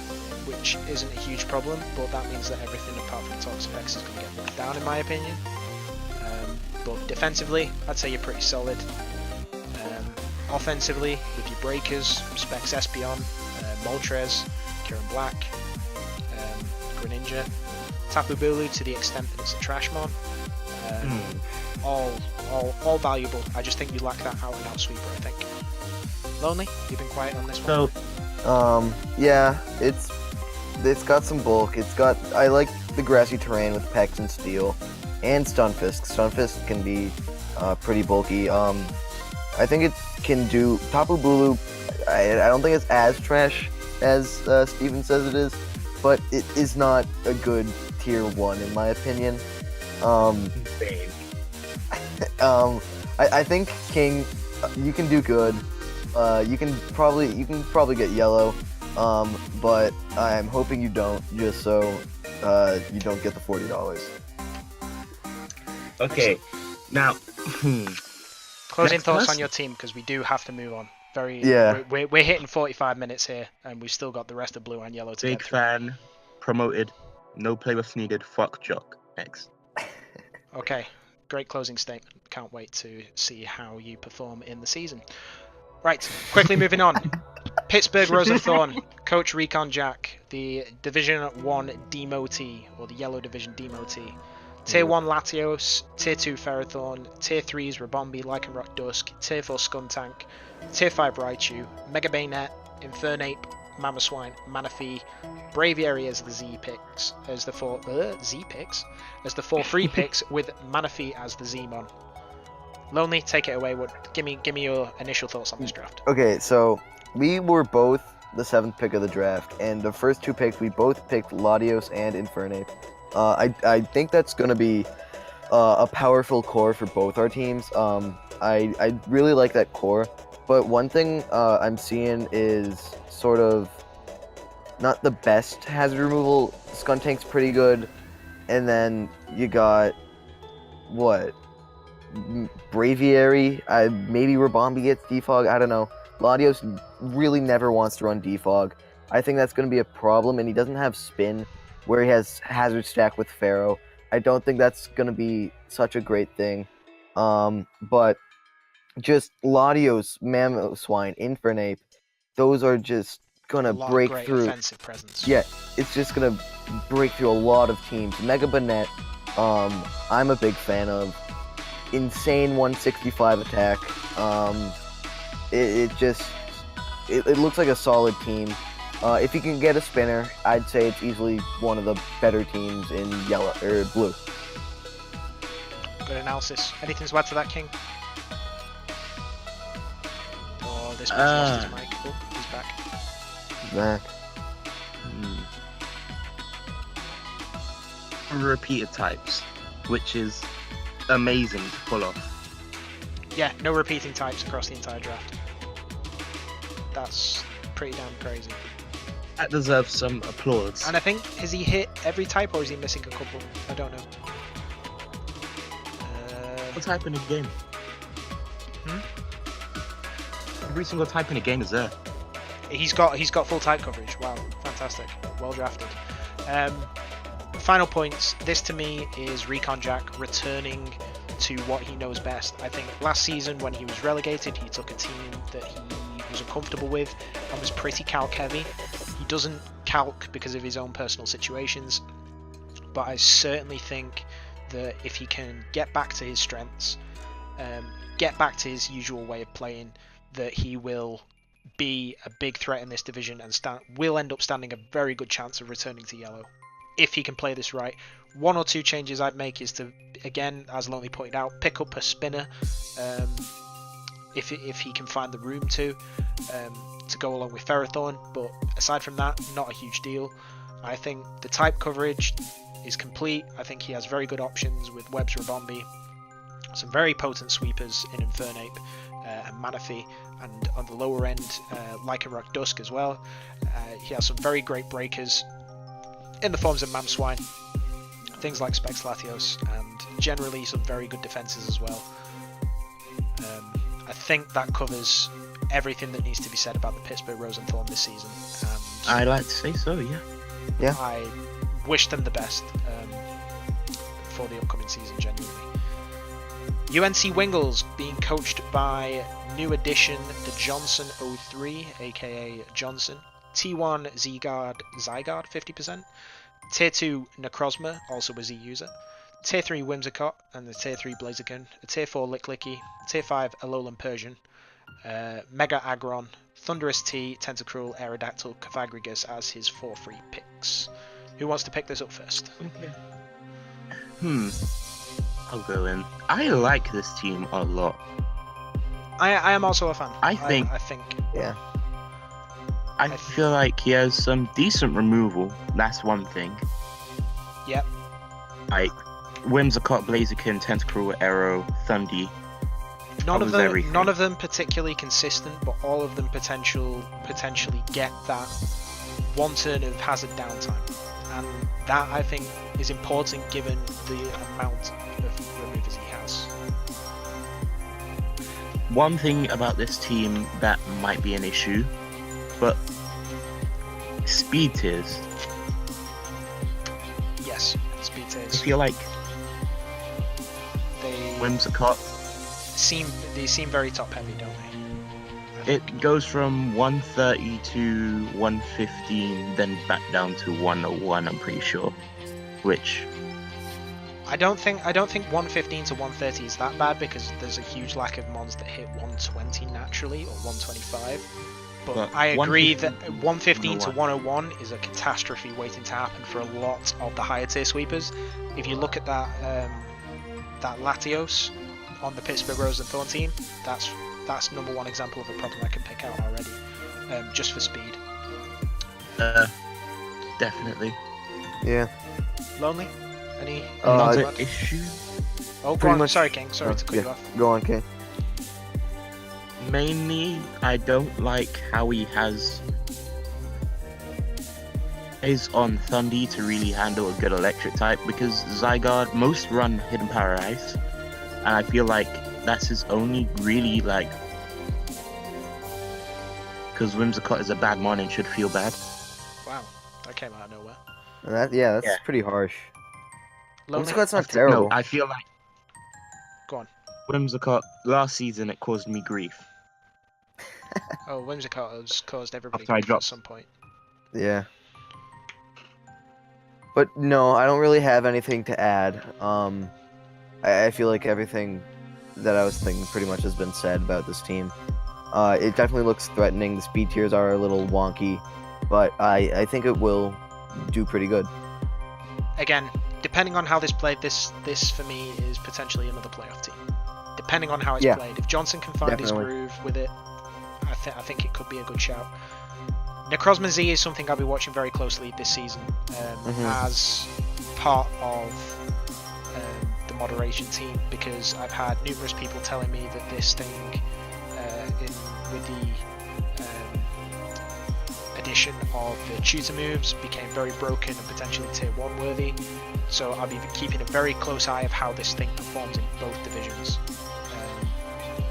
which isn't a huge problem, but that means that everything apart from Toxapex is going to get knocked down, in my opinion. But defensively, I'd say you're pretty solid. Offensively, with your breakers, Specs Espeon, Moltres, Kieran Black, Greninja, Tapu Bulu to the extent that it's a trash mon. All valuable. I just think you lack that out and out sweeper, I think. Lonely, you've been quiet on this one. Yeah, it's got some bulk. I like the grassy terrain with Pex and Steel, and Stunfisk. Stunfisk can be pretty bulky. I think it can do Tapu Bulu. I don't think it's as trash as Steven says it is, but it is not a good tier 1 in my opinion. I think King, you can do good. You can probably get yellow, but I'm hoping you don't, just so you don't get the $40. Okay, now closing thoughts on your team, because we do have to move on. We're hitting 45 minutes here, and we've still got the rest of blue and yellow to big get through. fan, promoted, no playoffs needed. Fuck Jock. Next. Okay, great closing statement. Can't wait to see how you perform in the season. Right, quickly moving on. Pittsburgh Rose&Thorn, Coach Recon Jack, the Division 1 Demotee, or the Yellow Division Demotee. Tier 1 Latios, Tier 2 Ferrothorn, Tier 3's Rabombi, Lycanroc Dusk, Tier 4 Skuntank, Tier 5 Raichu, Mega Bayonet, Infernape, Mamoswine, Manaphy, Braviary as the Z-picks, as the 4 free picks with Manaphy as the Z-mon. Lonely, take it away. Give me your initial thoughts on this draft. Okay, so we were both the 7th pick of the draft, and the first 2 picks we both picked Latios and Infernape. I think that's going to be a powerful core for both our teams. I really like that core, but one thing I'm seeing is sort of not the best hazard removal. Skuntank's pretty good, and then you got what? Braviary, maybe Rabombi gets defog, I don't know. Latios really never wants to run defog. I think that's going to be a problem, and he doesn't have spin, where he has hazard stack with Pharaoh. I don't think that's going to be such a great thing. But just Latios, Mamoswine, Infernape, those are just going to A lot of break great through. offensive presence. Yeah, it's just going to break through a lot of teams. Mega Banette, I'm a big fan of. Insane 165 attack. It looks like a solid team. If you can get a spinner, I'd say it's easily one of the better teams in yellow or blue. Good analysis. Anything to add to that, King? Oh, this one's lost his mic. Oh, he's back. Back. Repeated types, which is amazing to pull off. Yeah, no repeating types across the entire draft. That's pretty damn crazy. That deserves some applause. And I think, has he hit every type or is he missing a couple? I don't know. What type in a game? Every single type in a game is there. He's got full type coverage. Wow, fantastic. Well drafted. Final points. This to me is Recon Jack returning to what he knows best. I think last season when he was relegated, he took a team that he was uncomfortable with and was pretty calc heavy. He doesn't calc because of his own personal situations, but I certainly think that if he can get back to his strengths, get back to his usual way of playing, that he will be a big threat in this division and will end up standing a very good chance of returning to yellow if he can play this right. One or two changes I'd make is to, again, as Lonely pointed out, pick up a spinner if he can find the room to go along with Ferrothorn, but aside from that, not a huge deal. I think the type coverage is complete. I think he has very good options with Webb's Rabombi, some very potent sweepers in Infernape and Manaphy, and on the lower end, Lycanroc Dusk as well. He has some very great breakers in the forms of Mamswine, things like Specs Latios, and generally some very good defenses as well. I think that covers everything that needs to be said about the Pittsburgh Rose&Thorn this season. And I'd like to say so, yeah. I wish them the best for the upcoming season, genuinely. UNC Wingulls being coached by new addition, the Johnson 03, aka Johnson. T1 Zygarde 50%. Tier 2 Necrozma, also a Z user. Tier 3 Whimsicott and the Tier 3 Blaziken. A Tier 4 Licklicky. Tier 5 Alolan Persian. Mega Aggron. Thunderous T, Tentacruel, Aerodactyl, Cavagrigus as his 4 free picks. Who wants to pick this up first? I'll go in. I like this team a lot. I am also a fan. I think. Yeah. I feel like he has some decent removal. That's one thing. Yep. Like Whimsicott, Blaziken, Tentacruel, Arrow, Thundy. None of them particularly consistent, but all of them potentially get that one turn of hazard downtime, and that I think is important given the amount of removers he has. One thing about this team that might be an issue, but speed tiers. Yes, speed I tiers. feel like They Whimsicott, seem very top heavy, don't they? it goes from 130 to 115, then back down to 101. I'm pretty sure, which I don't think 115 to 130 is that bad because there's a huge lack of mons that hit 120 naturally or 125. But I agree that 115 to 101 is a catastrophe waiting to happen for a lot of the higher tier sweepers. If you look at that Latios on the Pittsburgh Rose&Thorn team, that's number one example of a problem I can pick out already, just for speed. definitely. Yeah. Lonely? Any Another issue? Oh, go pretty on. much- Sorry, King. Sorry to cut you off. Go on, King. Mainly, I don't like how he has is on Thundy to really handle a good electric type, because Zygarde most run Hidden Power Ice, and I feel like that's his only really because Whimsicott is a bad mon and should feel bad. Wow, that came out of nowhere. That's pretty harsh. Lonely? Whimsicott's not terrible. No, I feel like Go on. Whimsicott, last season it caused me grief. Oh, Whimsicott has caused everybody After I grief at dropped. some point. Yeah. But no, I don't really have anything to add. I feel like everything that I was thinking pretty much has been said about this team. It definitely looks threatening. The speed tiers are a little wonky, but I think it will do pretty good. Again, depending on how this played, this for me is potentially another playoff team. Depending on how it's played. If Johnson can find his groove with it, I think it could be a good shout. Necrozma Z is something I'll be watching very closely this season as part of the moderation team, because I've had numerous people telling me that this thing with the addition of the tutor moves became very broken and potentially tier 1 worthy, so I'll be keeping a very close eye of how this thing performs in both divisions,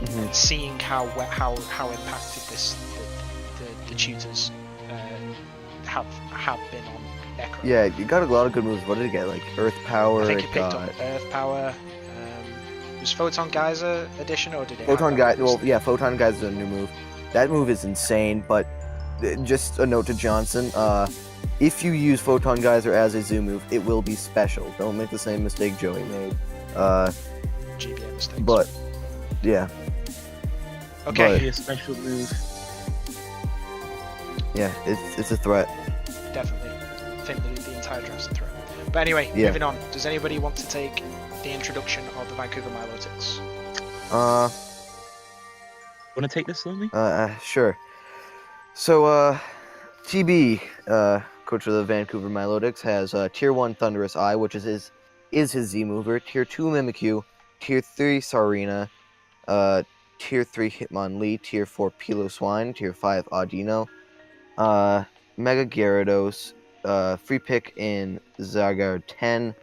and seeing how impacted the tutors have been on Necro. Yeah, you got a lot of good moves. What did it get? Like Earth Power? I think it picked up Earth Power. Was Photon Geyser addition, or did it? Photon Geyser. Well, yeah, Photon Geyser is a new move. That move is insane. But just a note to Johnson: if you use Photon Geyser as a zoo move, it will be special. Don't make the same mistake Joey made. GBA mistakes. But yeah. Okay. It'll be a special move. Yeah, it's a threat. Definitely. I think the entire draft's a threat. But anyway, moving on. Does anybody want to take the introduction of the Vancouver Milotics? Want to take this, Lonely? Sure. So, TB, coach of the Vancouver Milotics, has Tier 1 Thunderous Eye, which is his Z mover. Tier 2 Mimikyu. Tier 3 Sarina. Tier 3 Hitmonlee. Tier 4 Piloswine. Tier 5 Audino. Mega Gyarados. Free pick in Zygarde 10.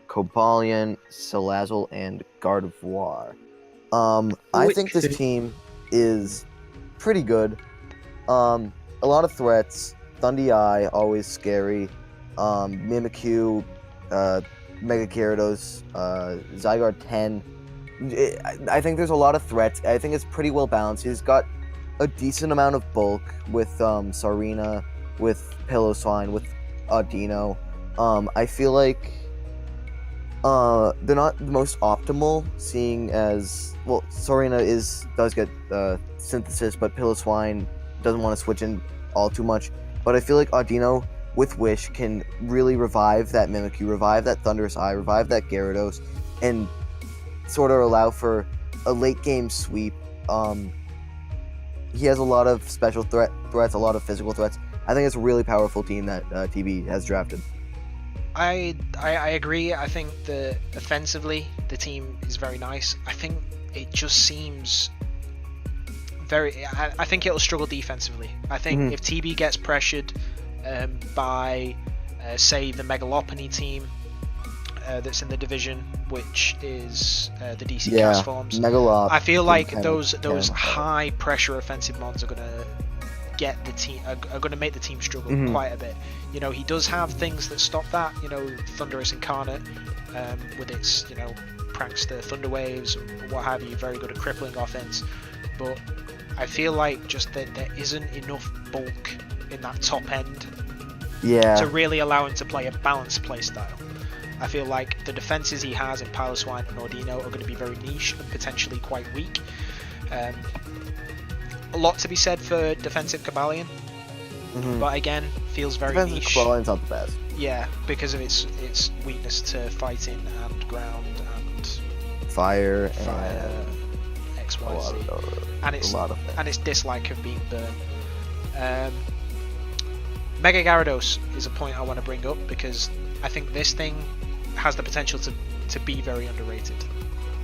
Cobalion, Salazzle, and Gardevoir. I think this team is pretty good. A lot of threats. Thundy Eye, always scary. Mimikyu, Mega Gyarados, Zygarde 10. I think there's a lot of threats. I think it's pretty well balanced. He's got a decent amount of bulk with Sarina, with Piloswine, with Audino. I feel like they're not the most optimal, seeing as, well, Sarina does get synthesis, but Piloswine doesn't want to switch in all too much. But I feel like Audino with Wish can really revive that Mimikyu, revive that Thunderous Eye, revive that Gyarados, and sort of allow for a late game sweep. He has a lot of special threats, a lot of physical threats. I think it's a really powerful team that TB has drafted. I agree. I think that offensively the team is very nice. I think it just seems very. I think it'll struggle defensively. I think if TB gets pressured by, say, the Lopunny team that's in the division, which is the DC Castforms, I feel like those high pressure offensive mons are gonna get the team are going to make the team struggle quite a bit. You know, he does have things that stop that. You know, Thunderous Incarnate with its prankster Thunder Waves and what have you, very good at crippling offense. But I feel like just that there isn't enough bulk in that top end to really allow him to play a balanced play style. I feel like the defenses he has in Piloswine and Audino are going to be very niche and potentially quite weak. A lot to be said for defensive Cobalion, but again, feels very defensive niche. Cobalion's not the best. Yeah, because of its weakness to fighting and ground and fire X, Y, Z, and its dislike of being burned. Mega Gyarados is a point I want to bring up because I think this thing has the potential to be very underrated.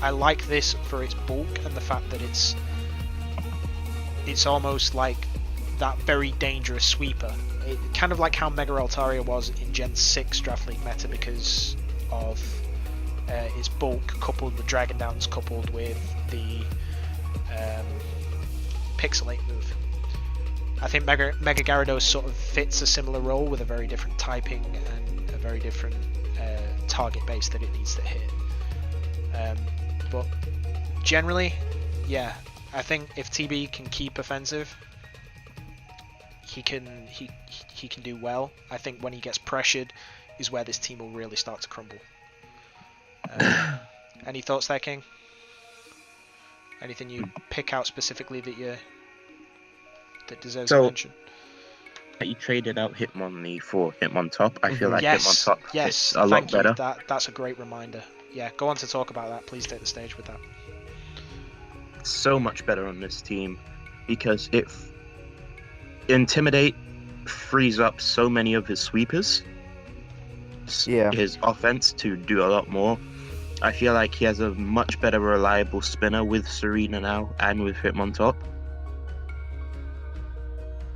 I like this for its bulk and the fact that it's almost like that very dangerous sweeper. It, kind of like how Mega Altaria was in Gen 6 Draft League meta because of its bulk coupled with Dragon Dance coupled with the Pixelate move. I think Mega Gyarados sort of fits a similar role with a very different typing and a very different target base that it needs to hit. But generally, yeah, I think if TB can keep offensive, he can do well. I think when he gets pressured is where this team will really start to crumble. Any thoughts there, King? Anything you pick out specifically that deserves a mention? You traded out Hitmonlee for Hitmontop. I feel like Hitmontop yes, a lot better. That's a great reminder. Yeah, go on to talk about that. Please take the stage with that. So much better on this team because it Intimidate frees up so many of his sweepers. Yeah. His offense to do a lot more. I feel like he has a much better reliable spinner with Serena now and with Hitmontop.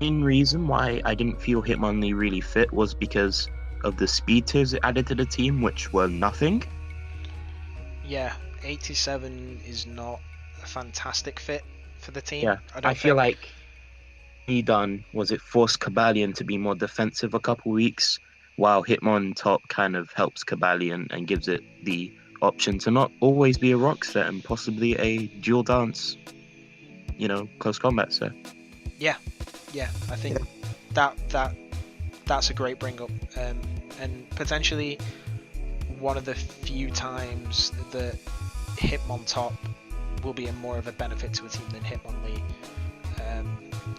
Main reason why I didn't feel Hitmonlee really fit was because of the speed tiers it added to the team, which were nothing. Yeah, 87 is not a fantastic fit for the team. Yeah, I feel like he forced Cobalion to be more defensive a couple weeks, while Hitmontop kind of helps Cobalion and gives it the option to not always be a rock set and possibly a dual dance, close combat set. Yeah, I think that's a great bring up, and potentially one of the few times that Hitmontop will be more of a benefit to a team than Hitmonlee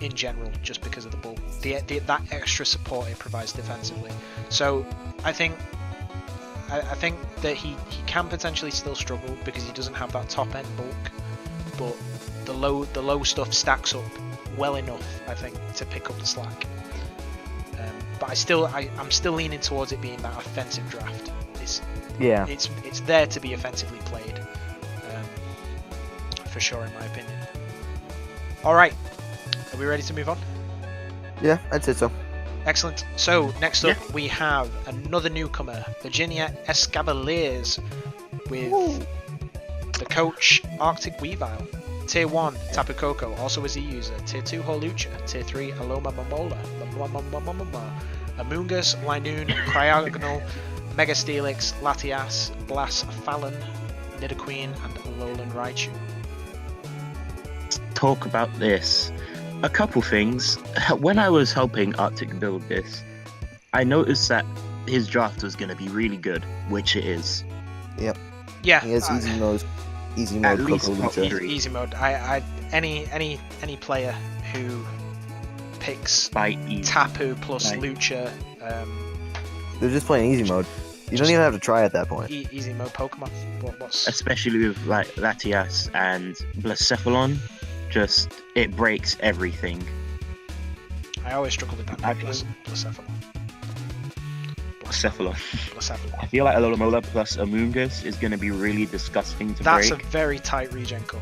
in general, just because of the bull, that extra support it provides defensively. So I think that he can potentially still struggle because he doesn't have that top end bulk, but the low stuff stacks up well enough, I think, to pick up the slack. But I'm still leaning towards it being that offensive draft. It's there to be offensively played, for sure, in my opinion. All right, are we ready to move on? Yeah, I'd say so. Excellent. So next up we have another newcomer, Virginia Escaviliers, with the coach Arctic Weavile. Tier 1, Tapu Koko, also as a user. Tier 2, Holucha. Tier 3, Aloma Mamola. Amoonguss, Linoon, Cryogonal, Mega Steelix, Latias, Blas Fallon, Nidoqueen, and Alolan Raichu. Talk about this. A couple things. When I was helping Arctic build this, I noticed that his draft was going to be really good, which it is. Yep. Yeah. He has easy mode. Easy mode. Any player who picks Tapu plus Lucha. They're just playing easy mode. You don't even have to try at that point. Easy mode Pokemon. Especially with like Latias and Blacephalon, just it breaks everything. I always struggle with that. Blacephalon. I feel like Alomola plus Amoonguss is going to be really disgusting to break. That's a very tight regen core.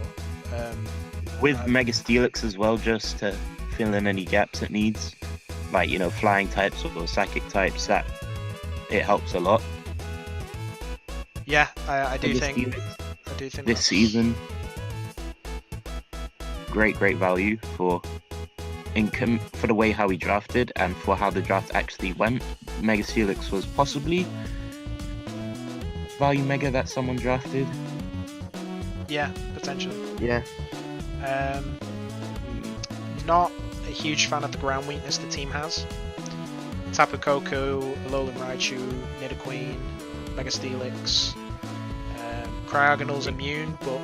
With Mega Steelix as well, just to fill in any gaps it needs. Like, flying types or psychic types, that it helps a lot. Yeah, I do think this season, great value for the way how he drafted and for how the draft actually went. Mega Steelix was possibly value mega that someone drafted. Yeah, potentially. Yeah. Not a huge fan of the ground weakness the team has. Tapu Koko, Alolan Raichu, Nidoqueen, Mega Steelix, Cryogonal's immune, but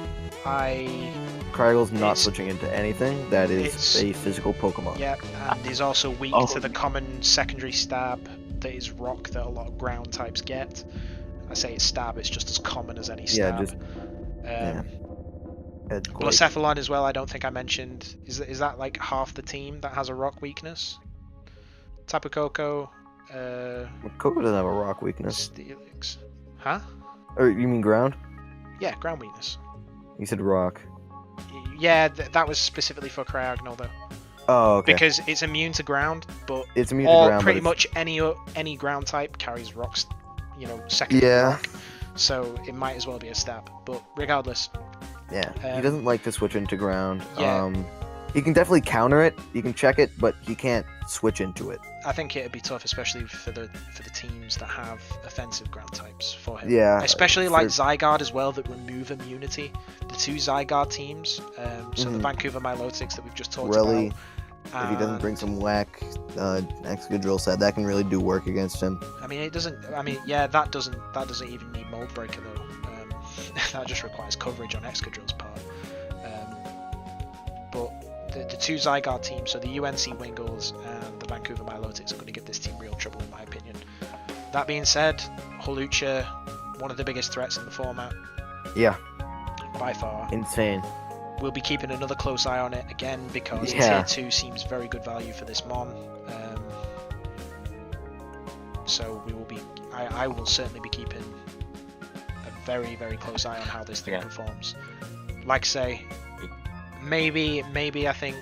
Cryogonal's not switching into anything. That is a physical Pokemon. Yeah, and he's also weak to the common secondary stab that is rock that a lot of ground types get. I say it's stab, it's just as common as any stab. Blacephalon as well, I don't think I mentioned. Is that like half the team that has a rock weakness? Tapu Koko. Koko doesn't have a rock weakness. Steelix. Huh? Or you mean ground? Yeah, ground weakness. You said rock. Yeah, that was specifically for Cryogonal though. Oh, okay. Because it's immune to ground, but it's immune to ground, pretty much any ground type carries rocks, secondary rock. So it might as well be a stab. But regardless. Yeah, he doesn't like to switch into ground. Yeah. He can definitely counter it. He can check it, but he can't switch into it. I think it'd be tough, especially for the teams that have offensive ground types for him. Yeah. Especially like Zygarde as well, that remove immunity. The two Zygarde teams, so the Vancouver Milotics that we've just talked really, about. If he doesn't bring some whack Excadrill set, that can really do work against him. I mean, it doesn't. I mean, yeah, that doesn't even need Mold Breaker though. That just requires coverage on Excadrill's part. But the two Zygarde teams, so the UNC Wingulls and the Vancouver Milotics, are going to give this team real trouble, in my opinion. That being said, Hawlucha, one of the biggest threats in the format. Yeah. By far. Insane. We'll be keeping another close eye on it again because Tier 2 seems very good value for this Mon. So we will be. I will certainly be keeping a very, very close eye on how this thing performs. Like I say, maybe I think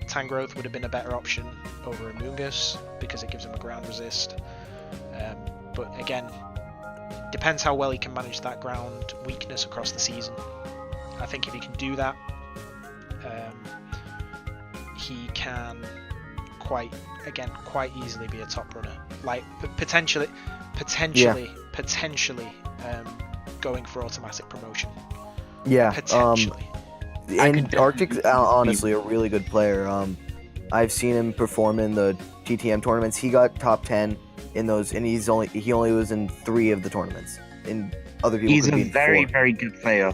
Tangrowth would have been a better option over Amoonguss because it gives him a ground resist. But again, depends how well he can manage that ground weakness across the season. I think if he can do that, he can quite easily be a top runner. Like potentially going for automatic promotion. Yeah. Potentially. And Arctic's honestly a really good player. I've seen him perform in the TTM tournaments. He got top 10 in those, and he only was in 3 of the tournaments. In other people, he's could be a in very 4. very good player.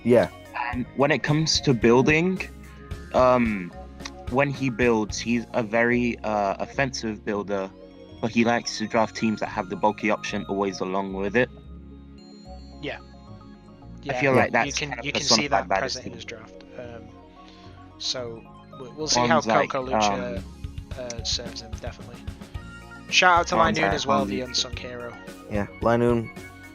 Yeah. And when it comes to building, when he builds, he's a very offensive builder, but he likes to draft teams that have the bulky option always along with it. Yeah. I feel like that's you can see that present in his draft. So we'll see how Coco Lucha serves him, definitely. Shout out to Linoon as well, the unsung hero. Yeah, Linoon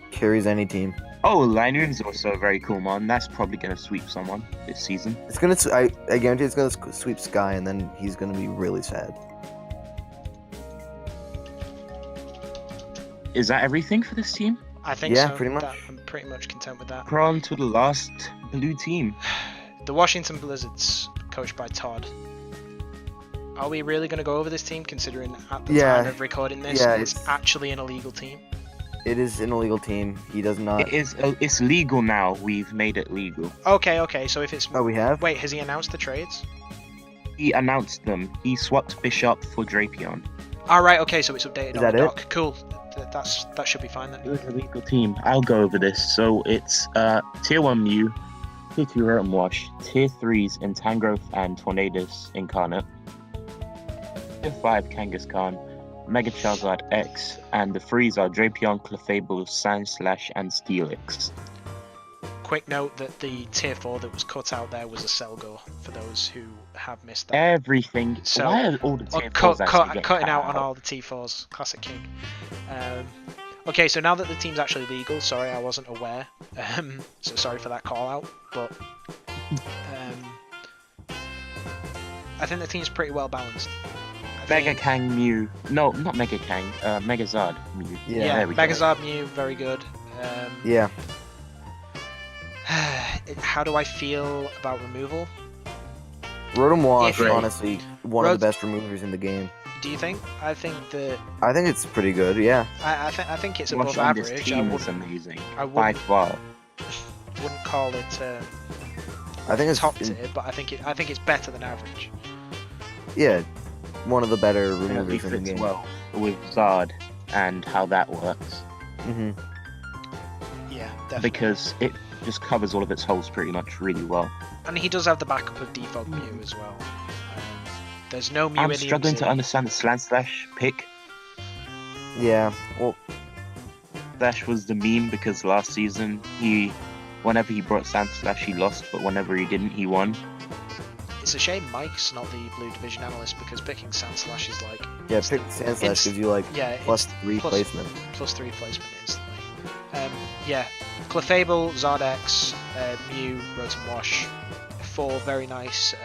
carries any team. Oh, Linoon's also a very cool mon. That's probably going to sweep someone this season. It's gonna. I guarantee it's gonna sweep Sky, and then he's gonna be really sad. Is that everything for this team? I think so. Yeah, pretty much. I'm pretty much content with that. We're on to the last blue team. The Washington Blizzards, coached by Todd. Are we really going to go over this team, considering at the time of recording this, it's actually an illegal team? It is an illegal team. He does not. It's legal now. We've made it legal. Okay. So if it's... Oh, we have? Wait, has he announced the trades? He announced them. He swapped Bishop for Drapion. Alright, okay, so it's updated on the dock. It? Cool. That should be fine then. It was a legal team. I'll go over this. So it's Tier 1 Mew, Tier 2 Rotom Wash, Tier 3s Tangrowth and Tornadus Incarnate, Tier 5 Kangaskhan, Mega Charizard X, and the frees are Drapion, Clefable, Sandslash, and Steelix. Quick note that the Tier 4 that was cut out there was a Selgor, for those who have missed that. Everything. So, why are all the Tier 4s cutting out on all the T4s. Classic King. Okay, so now that the team's actually legal, sorry, I wasn't aware. So sorry for that call out, but I think the team's pretty well balanced. Mega Kang Mew. No, not Mega Kang. Megazard Mew. Yeah, Megazard Mew, very good. Yeah. How do I feel about removal? Rotom Wash, honestly, one of the best removers in the game. Do you think? I think it's pretty good. Yeah. I think it's above average. This team is amazing. By far. Wouldn't call it. I think it's top tier, but I think it's better than average. Yeah, one of the better removers in the game. Well with Zard and how that works. Yeah, definitely. Because it just covers all of its holes pretty much really well. And he does have the backup of Defog Mew as well. There's no Mew in the I'm struggling to understand the Sandslash pick. Yeah, well... Slash was the meme because last season, whenever he brought Sandslash, he lost, but whenever he didn't, he won. It's a shame Mike's not the Blue Division analyst, because picking Sandslash is like... Yeah, pick Sandslash gives you like +3 placement. +3 placement instantly. Yeah, Clefable, Zardex, Mew, Rotom Wash, four very nice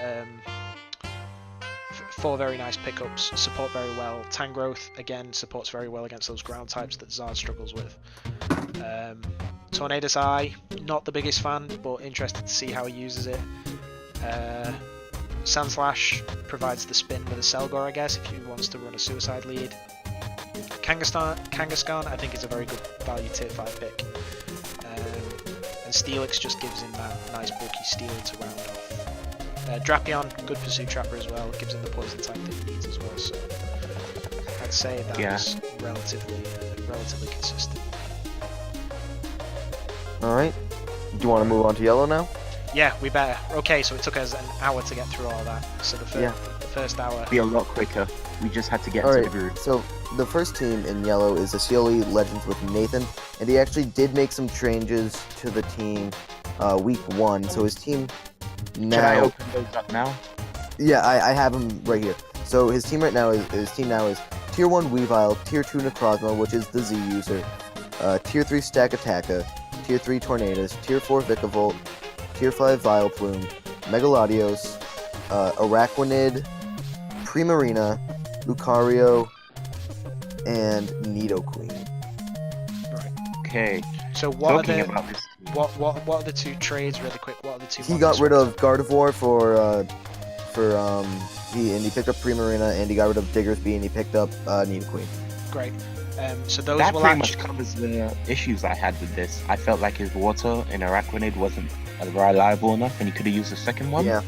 pickups, support very well. Tangrowth, again, supports very well against those ground types that Zard struggles with. Tornadus Eye, not the biggest fan, but interested to see how he uses it. Sandslash provides the spin with a Selgor, I guess, if he wants to run a suicide lead. Kangaskhan, I think, is a very good value tier 5 pick. And Steelix just gives him that nice bulky steel to round off. Drapion, good pursuit trapper as well, gives him the poison type that he needs as well, so I'd say that's relatively consistent. Alright. Do you want to move on to yellow now? Yeah, we better. Okay, so it took us an hour to get through all that. So the first hour... Be a lot quicker. We just had to get into the group. So the first team in yellow is the CLE Legends with Nathan, and he actually did make some changes to the team week 1. So his team now... Should I open those up now? Yeah, I have him right here. So his team now is Tier 1 Weavile, Tier 2 Necrozma, which is the Z user, Tier 3 Stakataka, Tier 3 Tornadus, Tier 4 Vikavolt, Tier 5 Vileplume, Megalodios, Araquanid, Primarina, Lucario, and Nidoqueen. Right. Okay. So what are the two trades really quick? What are the two? He got rid of Gardevoir he picked up Primarina, and he got rid of Diggersby, and he picked up Nidoqueen. Great. So those that will pretty much covers the issues I had with this. I felt like his water in Araquanid wasn't reliable enough, and he could have used the second one. Yeah.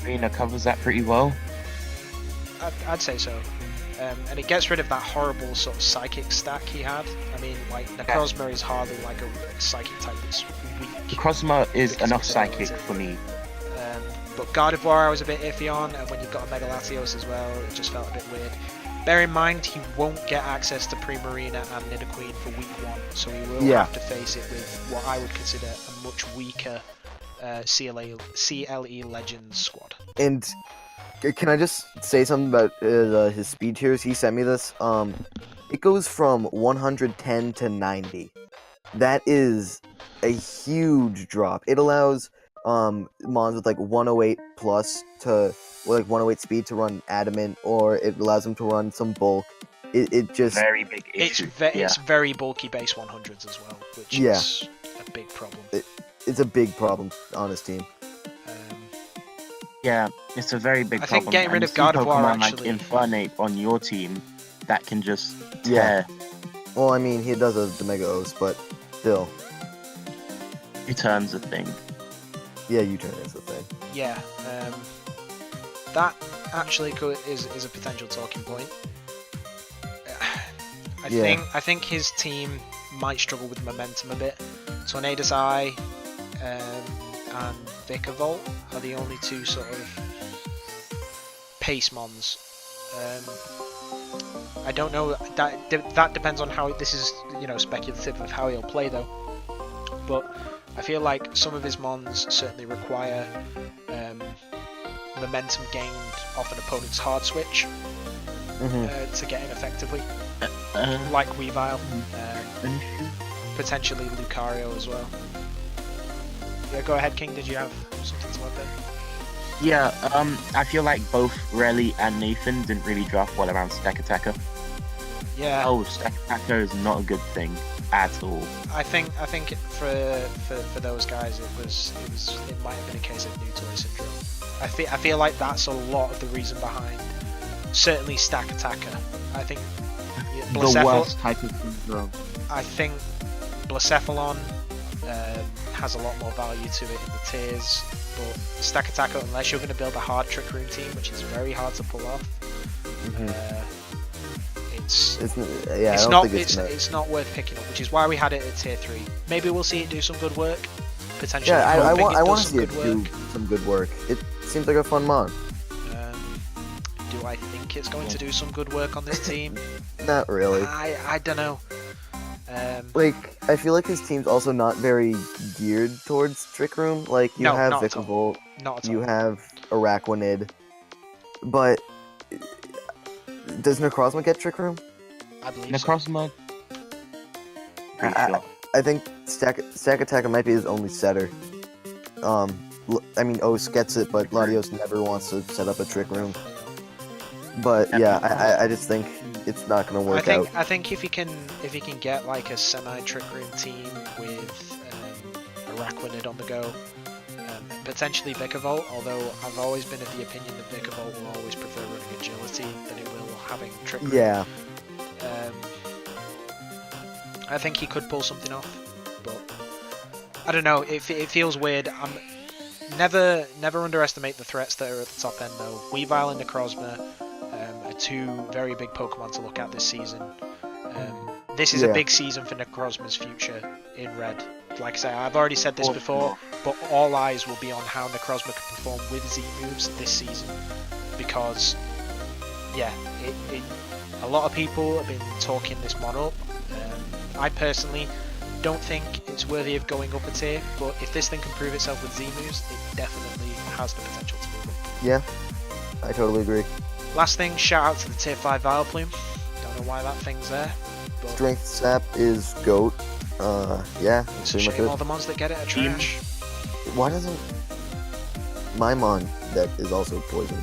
Arena covers that pretty well. I'd say so. And it gets rid of that horrible sort of psychic stack he had. I mean, like, Necrozma is hardly like a psychic type that's weak. Necrozma is enough psychic for me. But Gardevoir I was a bit iffy on, and when you've got a Megalatios as well, it just felt a bit weird. Bear in mind, he won't get access to Primarina and Nidoqueen for week 1, so he will have to face it with what I would consider a much weaker CLE Legends squad. And can I just say something about his speed tiers? He sent me this. It goes from 110 to 90. That is a huge drop. It allows mons with like 108 plus to like 108 speed to run adamant, or it allows them to run some bulk. It just very big issue. It's very bulky base 100s as well, which is a big problem. It's a big problem on his team. Yeah, it's a very big problem. I think getting rid of Gardevoir actually... like Infernape on your team, that can just tear. Well, I mean, he does have the Mega O's, but still. U-turn's a thing. Yeah, U-turn is a thing. Yeah, that actually is a potential talking point. I think his team might struggle with momentum a bit. Tornadus Eye and Vikavolt are the only two sort of pace mons. I don't know, that depends on how this is, speculative of how he'll play though. But I feel like some of his mons certainly require momentum gained off an opponent's hard switch to get in effectively, like Weavile, potentially Lucario as well. Yeah, go ahead, King. Did you have something to add there? Yeah, I feel like both Relly and Nathan didn't really draft well around Stakataka. Yeah. Oh, Stakataka is not a good thing at all. I think for those guys it might have been a case of new toy syndrome. I feel like that's a lot of the reason behind certainly Stakataka. I think the worst type of syndrome. I think Blacephalon has a lot more value to it in the tiers, but Stakataka, unless you're going to build a hard Trick Room team, which is very hard to pull off, it's not worth picking up, which is why we had it at tier 3. Maybe we'll see it do some good work, potentially. Yeah, I want to see it do some good work. It seems like a fun mon. Do I think it's going to do some good work on this team? Not really. I don't know. I feel like his team's also not very geared towards Trick Room. Like, you have Vikavolt, you have Araquanid, but does Necrozma get Trick Room? I believe Necrozma. I think Stakataka might be his only setter. I mean, O's gets it, but Latios never wants to set up a Trick Room. But yeah, I just think it's not going to work out. I think if he can get like a semi Trick Room team with Araquanid on the go, potentially Vikavolt, although I've always been of the opinion that Vikavolt will always prefer running agility than it will having trick room. Yeah. I think he could pull something off, but I don't know. It feels weird. Never underestimate the threats that are at the top end though. Weavile and Necrozma are two very big Pokemon to look at this season. This is a big season for Necrozma's future in Red. Like I say, I've already said this before, but all eyes will be on how Necrozma can perform with Z moves this season, because a lot of people have been talking this mon up. I personally don't think it's worthy of going up a tier, but if this thing can prove itself with Z moves, it definitely has the potential to move up. Yeah, I totally agree. Last thing, shout out to the tier 5 Vileplume. Don't know why that thing's there. But Strength Sap is GOAT. Yeah, it's a shame all the mons that get it are trash. Why doesn't my mon that is also poison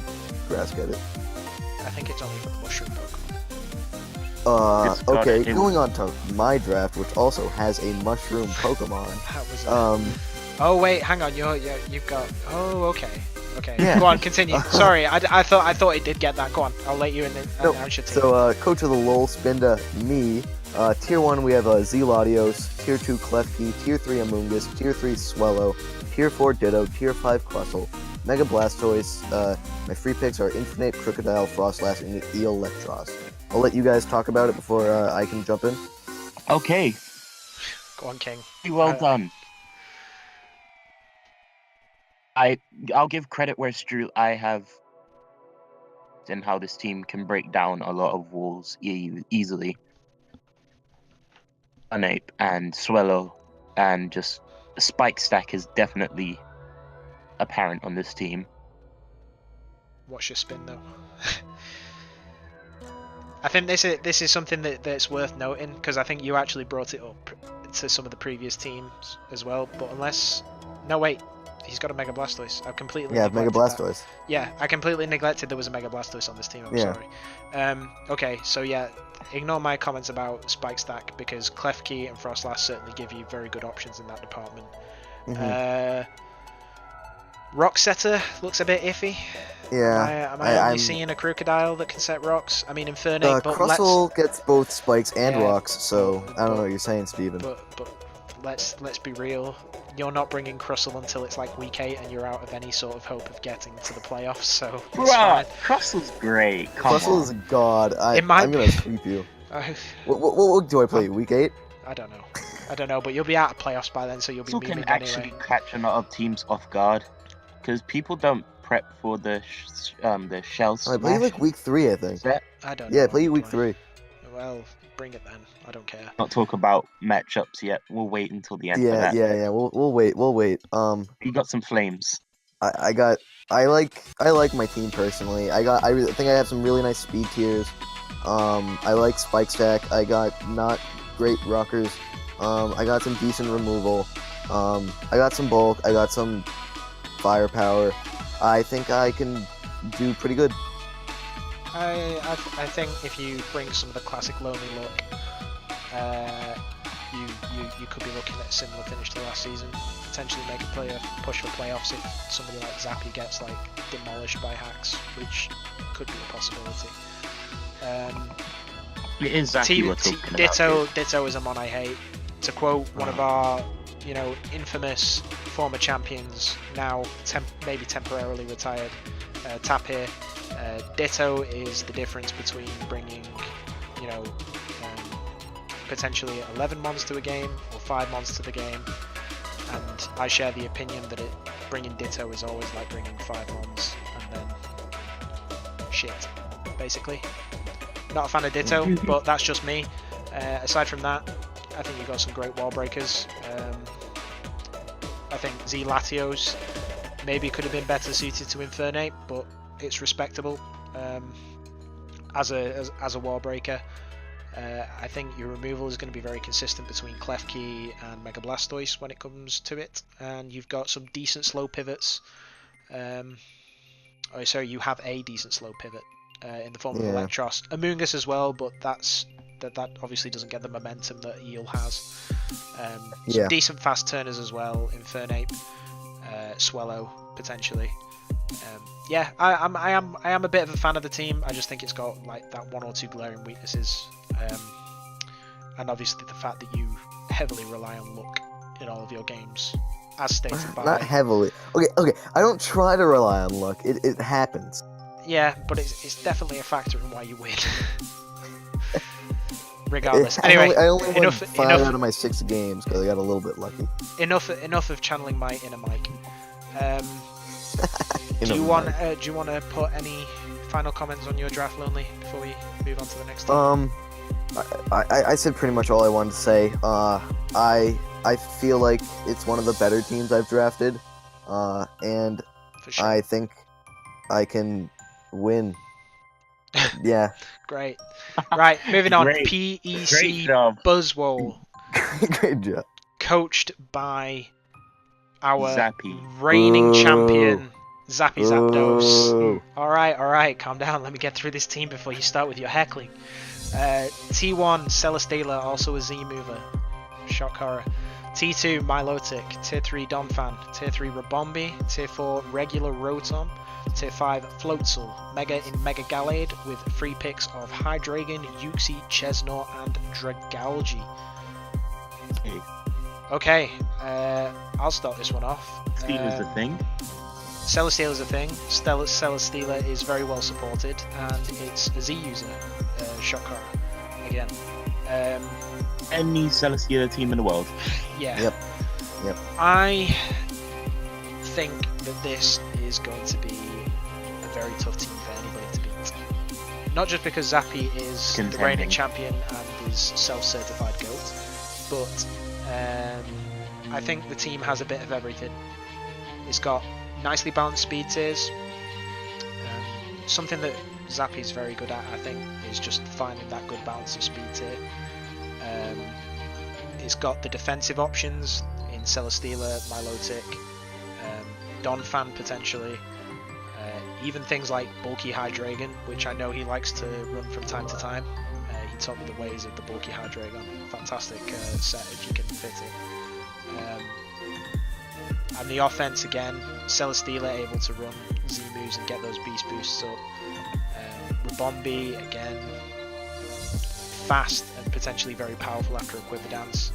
grass get it? I think it's only for the mushroom Pokemon. Okay, going on to my draft, which also has a mushroom Pokemon. That was oh wait, hang on, you've got. Oh, okay. Yeah. Go on, continue. Sorry, I thought it did get that. Go on, I'll let you announce your team. So, coach of the Lowell Spinda, me. Tier 1 we have Zeladios, Tier 2 Klefki, Tier 3 Amoonguss, Tier 3 Swellow, Tier 4 Ditto, Tier 5 Crustle, Mega Blastoise. My free picks are Infinite, Crocodile, Frostlass, and Electros. I'll let you guys talk about it before I can jump in. Okay. Go on, King. Well done. I'll give credit where it's due. I have in how this team can break down a lot of walls easily. Anape and Swellow and just the spike stack is definitely apparent on this team. What's your spin though? I think this is something that's worth noting, because I think you actually brought it up to some of the previous teams as well. But no wait, he's got a Mega Blastoise. I've completely Mega Blastoise. That. Yeah, I completely neglected there was a Mega Blastoise on this team. I'm sorry. Okay, so yeah, ignore my comments about Spike Stack, because Klefki and Frostlass certainly give you very good options in that department. Rock Setter looks a bit iffy. Yeah. Am I only seeing a Crocodile that can set rocks? I mean, Infernape, but Crustle gets both spikes and rocks, so I don't know what you're saying, Steven. But let's be real. You're not bringing Crustle until it's like week 8, and you're out of any sort of hope of getting to the playoffs. So bruh, Crustle's great. Crustle is god. I'm gonna sweep you. What do I play? Week 8? I don't know, but you'll be out of playoffs by then, so you'll be Crustle moving can actually anyway. catch a lot of teams off guard, because people don't prep for the shells. I play like week 3, I think. I don't know. Yeah, play week 3. Well, bring it then. I don't care. Not talk about matchups yet. We'll wait until the end. For that. Yeah. We'll wait. You got some flames. I like my team personally. I think I have some really nice speed tiers. I like Spike Stack. I got not great rockers. I got some decent removal. I got some bulk. I got some firepower. I think I can do pretty good. I think if you bring some of the classic lonely look, you could be looking at a similar finish to last season. Potentially make a push for playoffs if somebody like Zappy gets like demolished by hacks, which could be a possibility. It is Zappy we're talking about. Ditto is a mon I hate. To quote one of our, infamous former champions, now maybe temporarily retired, Tapir. Ditto is the difference between bringing, potentially 11 mons to a game or 5 mons to the game, and I share the opinion that bringing Ditto is always like bringing 5 mons and then shit, basically. Not a fan of Ditto, but that's just me. Aside from that, I think you've got some great wall breakers. I think Zelatios maybe could have been better suited to Infernape, but it's respectable as a wall breaker. I think your removal is going to be very consistent between Klefki and Mega Blastoise when it comes to it, and you've got some decent slow pivots. You have a decent slow pivot in the form of Electros. Amoonguss as well, but that obviously doesn't get the momentum that Eel has. Some decent fast turners as well, Infernape. Swallow potentially. Yeah, I am a bit of a fan of the team. I just think it's got like that one or two glaring weaknesses, and obviously the fact that you heavily rely on luck in all of your games, as stated by. Not heavily. Okay. I don't try to rely on luck. It happens. Yeah, but it's definitely a factor in why you win. Regardless. Anyway, I only won enough 5 out of my 6 games because I got a little bit lucky. Enough of channeling my inner Mike. Do you want to put any final comments on your draft, Lonely, before we move on to the next team? I said pretty much all I wanted to say. I feel like it's one of the better teams I've drafted, and For sure. I think I can win. Yeah. Great. Right, moving on. Great. PEC job. Buzzwole, Great job. coached by our Zappy. reigning Ooh. champion, Zappy Zapdos. Ooh. Alright, calm down. Let me get through this team before you start with your heckling. T1, Celesteela, also a Z mover. Shock horror. T2, Milotic. Tier 3, Donphan. Tier 3, Rabombi. Tier 4, regular Rotom. Tier 5, Floatzel. Mega in Mega Gallade with free picks of Hydreigon, Uxie, Chesnaught, and Dragalge. Okay, I'll start this one off. Steelers a thing. Celesteela is a thing. Celesteela is very well supported, and it's a Z user. Shock horror again. Any Celesteela team in the world. Yeah. Yep. I think that this is going to be a very tough team for anybody to beat. Not just because Zappy is the reigning champion and is self-certified GOAT, but I think the team has a bit of everything. It's got nicely balanced speed tiers. Something that Zappy's very good at, I think, is just finding that good balance of speed tier. It's got the defensive options in Celesteela, Milotic, Donphan potentially, even things like bulky Hydreigon, which I know he likes to run from time to time. He taught me the ways of the bulky Hydreigon. Fantastic set if you can fit it. And the offense again, Celesteela able to run Z moves and get those beast boosts up. Rabombi again, fast and potentially very powerful after a Quiver Dance.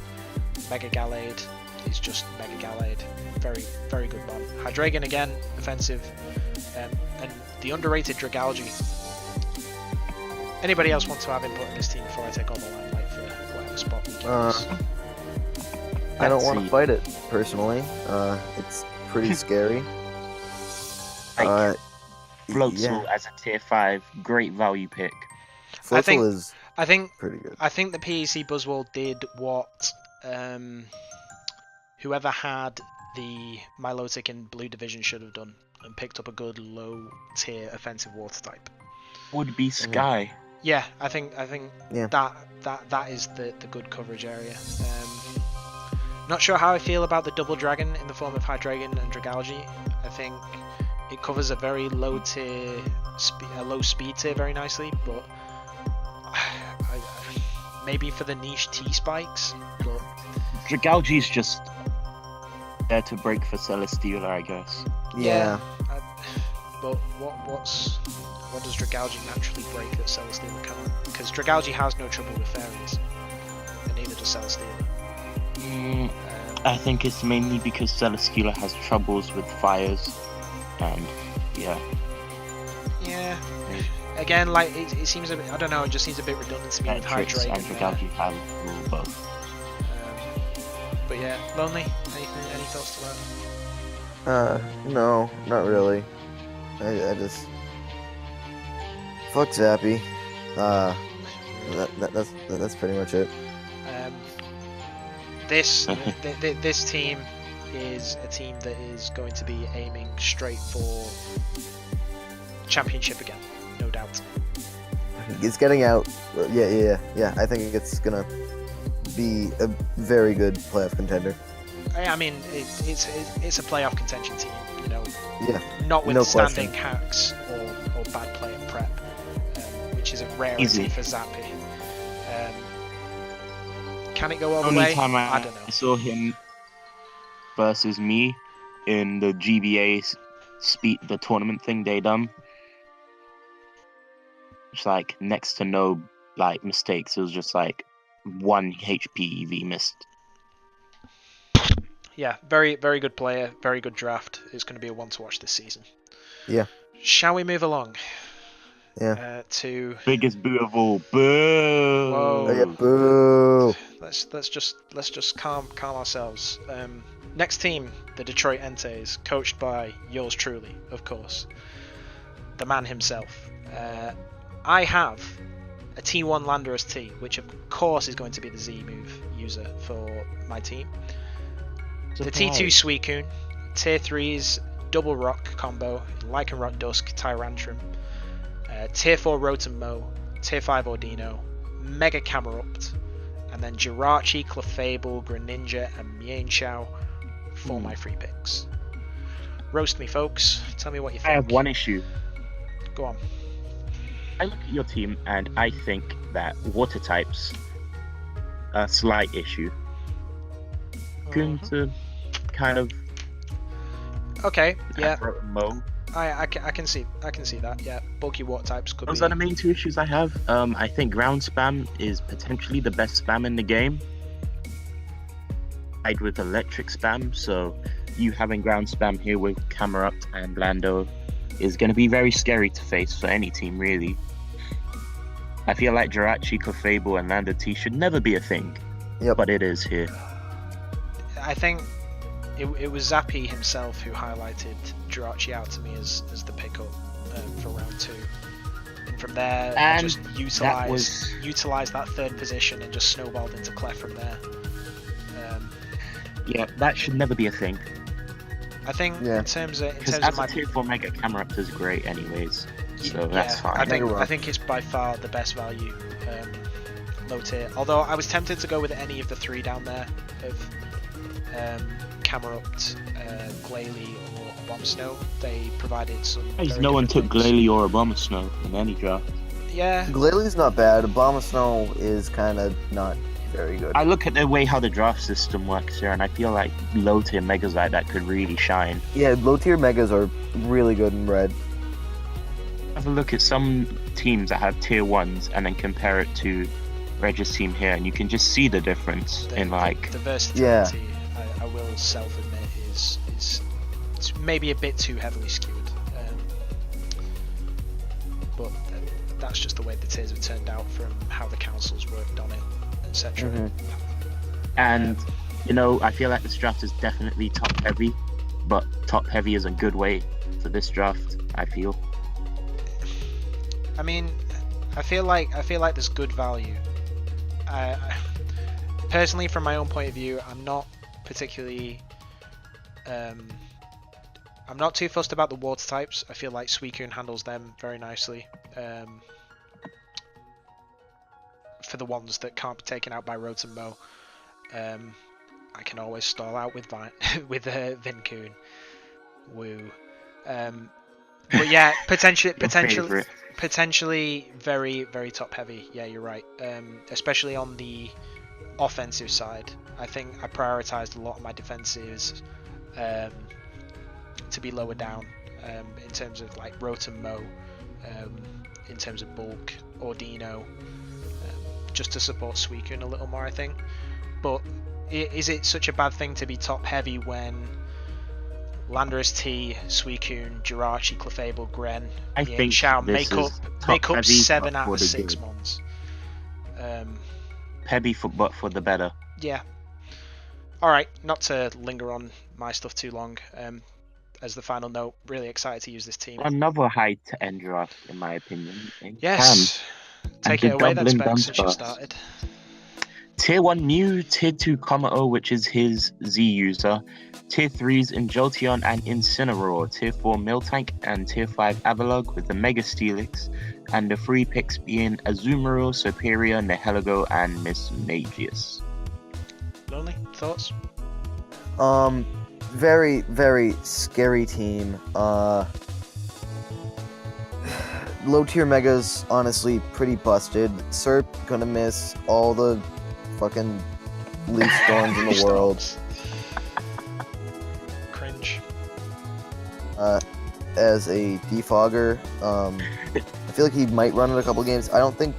Mega Gallade is just Mega Gallade, very very good mon. Hydreigon again, offensive, and the underrated Dragalge. Anybody else want to have input in this team before I take all the limelight for whatever spot we get? I don't want to fight it personally. It's pretty scary. Floatzel as a tier 5, great value pick. Floatzel is I think pretty good. I think the PEC Buzzwole did what whoever had the Milotic and Blue Division should have done, and picked up a good low tier offensive water type. Would be Sky. Yeah, I think Yeah. that is the good coverage area. Not sure how I feel about the double dragon in the form of Hydreigon and Dragalge. I think it covers a very low tier, low speed tier very nicely, but maybe for the niche T spikes. But Dragalge is just there to break for Celesteela, I guess. Yeah. But what does Dragalge naturally break that Celesteela can't? Because Dragalge has no trouble with fairies, and neither does Celesteela. I think it's mainly because Celesteela has troubles with fires, and yeah. Again, like it seems a bit. I don't know. It just seems a bit redundant to me with Hydreigon. And Dragalge have both. But yeah, Lonely. Any thoughts to that? No, not really. I just fuck Zappy. That's pretty much it. This team is a team that is going to be aiming straight for championship again, no doubt. It's getting out. Yeah. I think it's gonna be a very good playoff contender. I mean, it's a playoff contention team, you know. Yeah. Notwithstanding hacks or bad play and prep, which is a rarity for Zappy. Can it go all the way? Only time I don't know. I saw him versus me in the GBA the tournament thing they done. It's like next to no like mistakes. It was just like 1 HP EV missed. Yeah, very, very good player, very good draft. It's going to be a one to watch this season. Yeah. Shall we move along? Yeah. To Biggest boo of all. Boo. Whoa. Oh, yeah, boo. Let's just calm ourselves. Next team, the Detroit Enteis, coached by yours truly, of course, the man himself. I have a T1 Landorus T, which of course is going to be the Z move user for my team. The T2 Suicune, Tier 3's Double Rock combo, Lycanroc Dusk, Tyrantrum, Tier 4 Rotom-Mow, Tier 5 Ordino, Mega Camerupt, and then Jirachi, Clefable, Greninja, and Mienshao for my free picks. Roast me, folks. Tell me what you think. I have one issue. Go on. I look at your team and I think that water types are a slight issue. Going to kind of okay, yeah. Mow. I can see that. Yeah, bulky water types could Those be. are the main two issues I have. I think ground spam is potentially the best spam in the game. Tied with electric spam, so you having ground spam here with Camerupt and Lando is going to be very scary to face for any team, really. I feel like Jirachi, Clefable, and Lando T should never be a thing. Yep. But it is here. I think it was Zappi himself who highlighted Jirachi out to me as the pickup for round 2. And from there, I just utilised that third position and just snowballed into Clef from there. Yeah, that should never be a thing. I think in terms of my Tier 4 Mega Camerupt is great anyways, so that's fine. I think it's by far the best value low tier. Although I was tempted to go with any of the 3 down there of Camerupt, Glalie, or Abomasnow. They provided some. No one took Glalie or Abomasnow in any draft. Yeah. Glalie not bad. Abomasnow is kind of not very good. I look at the way how the draft system works here, and I feel like low tier megas like that could really shine. Yeah, low tier megas are really good in red. Have a look at some teams that have tier 1s and then compare it to Reg's team here, and you can just see the difference in like the versatility. I will self-admit is it's maybe a bit too heavily skewed, but that's just the way the tiers have turned out from how the councils worked on it, etc. And you know, I feel like this draft is definitely top heavy, but top heavy is a good way for this draft, I feel. I mean, I feel like there's good value. Personally, from my own point of view, I'm not particularly I'm not too fussed about the water types. I feel like Suicune handles them very nicely. For the ones that can't be taken out by Rotom-Mow, I can always stall out with Vincoon. Woo. But yeah, potentially very, very top heavy. Yeah, you're right. Especially on the offensive side, I think I prioritized a lot of my defensives to be lower down in terms of like Rotom-Mow, in terms of bulk, Ordino, just to support Suicune a little more, I think. But is it such a bad thing to be top heavy when Landorus T, Suicune, Jirachi, Clefable, Gren, Mienshao make up 7 out of 6 mons? Heavy but for the better. Yeah. Alright, not to linger on my stuff too long. As the final note, really excited to use this team. Another high to end draft, in my opinion. Yes. Take it away then, Specs, since you started. Tier 1 Mew, Tier 2 Kommo, which is his Z user. Tier 3's Jolteon and Incineroar. Tier 4 Miltank and Tier 5 Avalugg with the Mega Steelix. And the free picks being Azumarill, Superior, Nihilego, and Miss Magius. Lonely, thoughts? Very, very scary team. Low tier megas, honestly, pretty busted. Serp gonna miss all the fucking leaf storms in the world. Cringe. as a defogger. I feel like he might run in a couple games. I don't think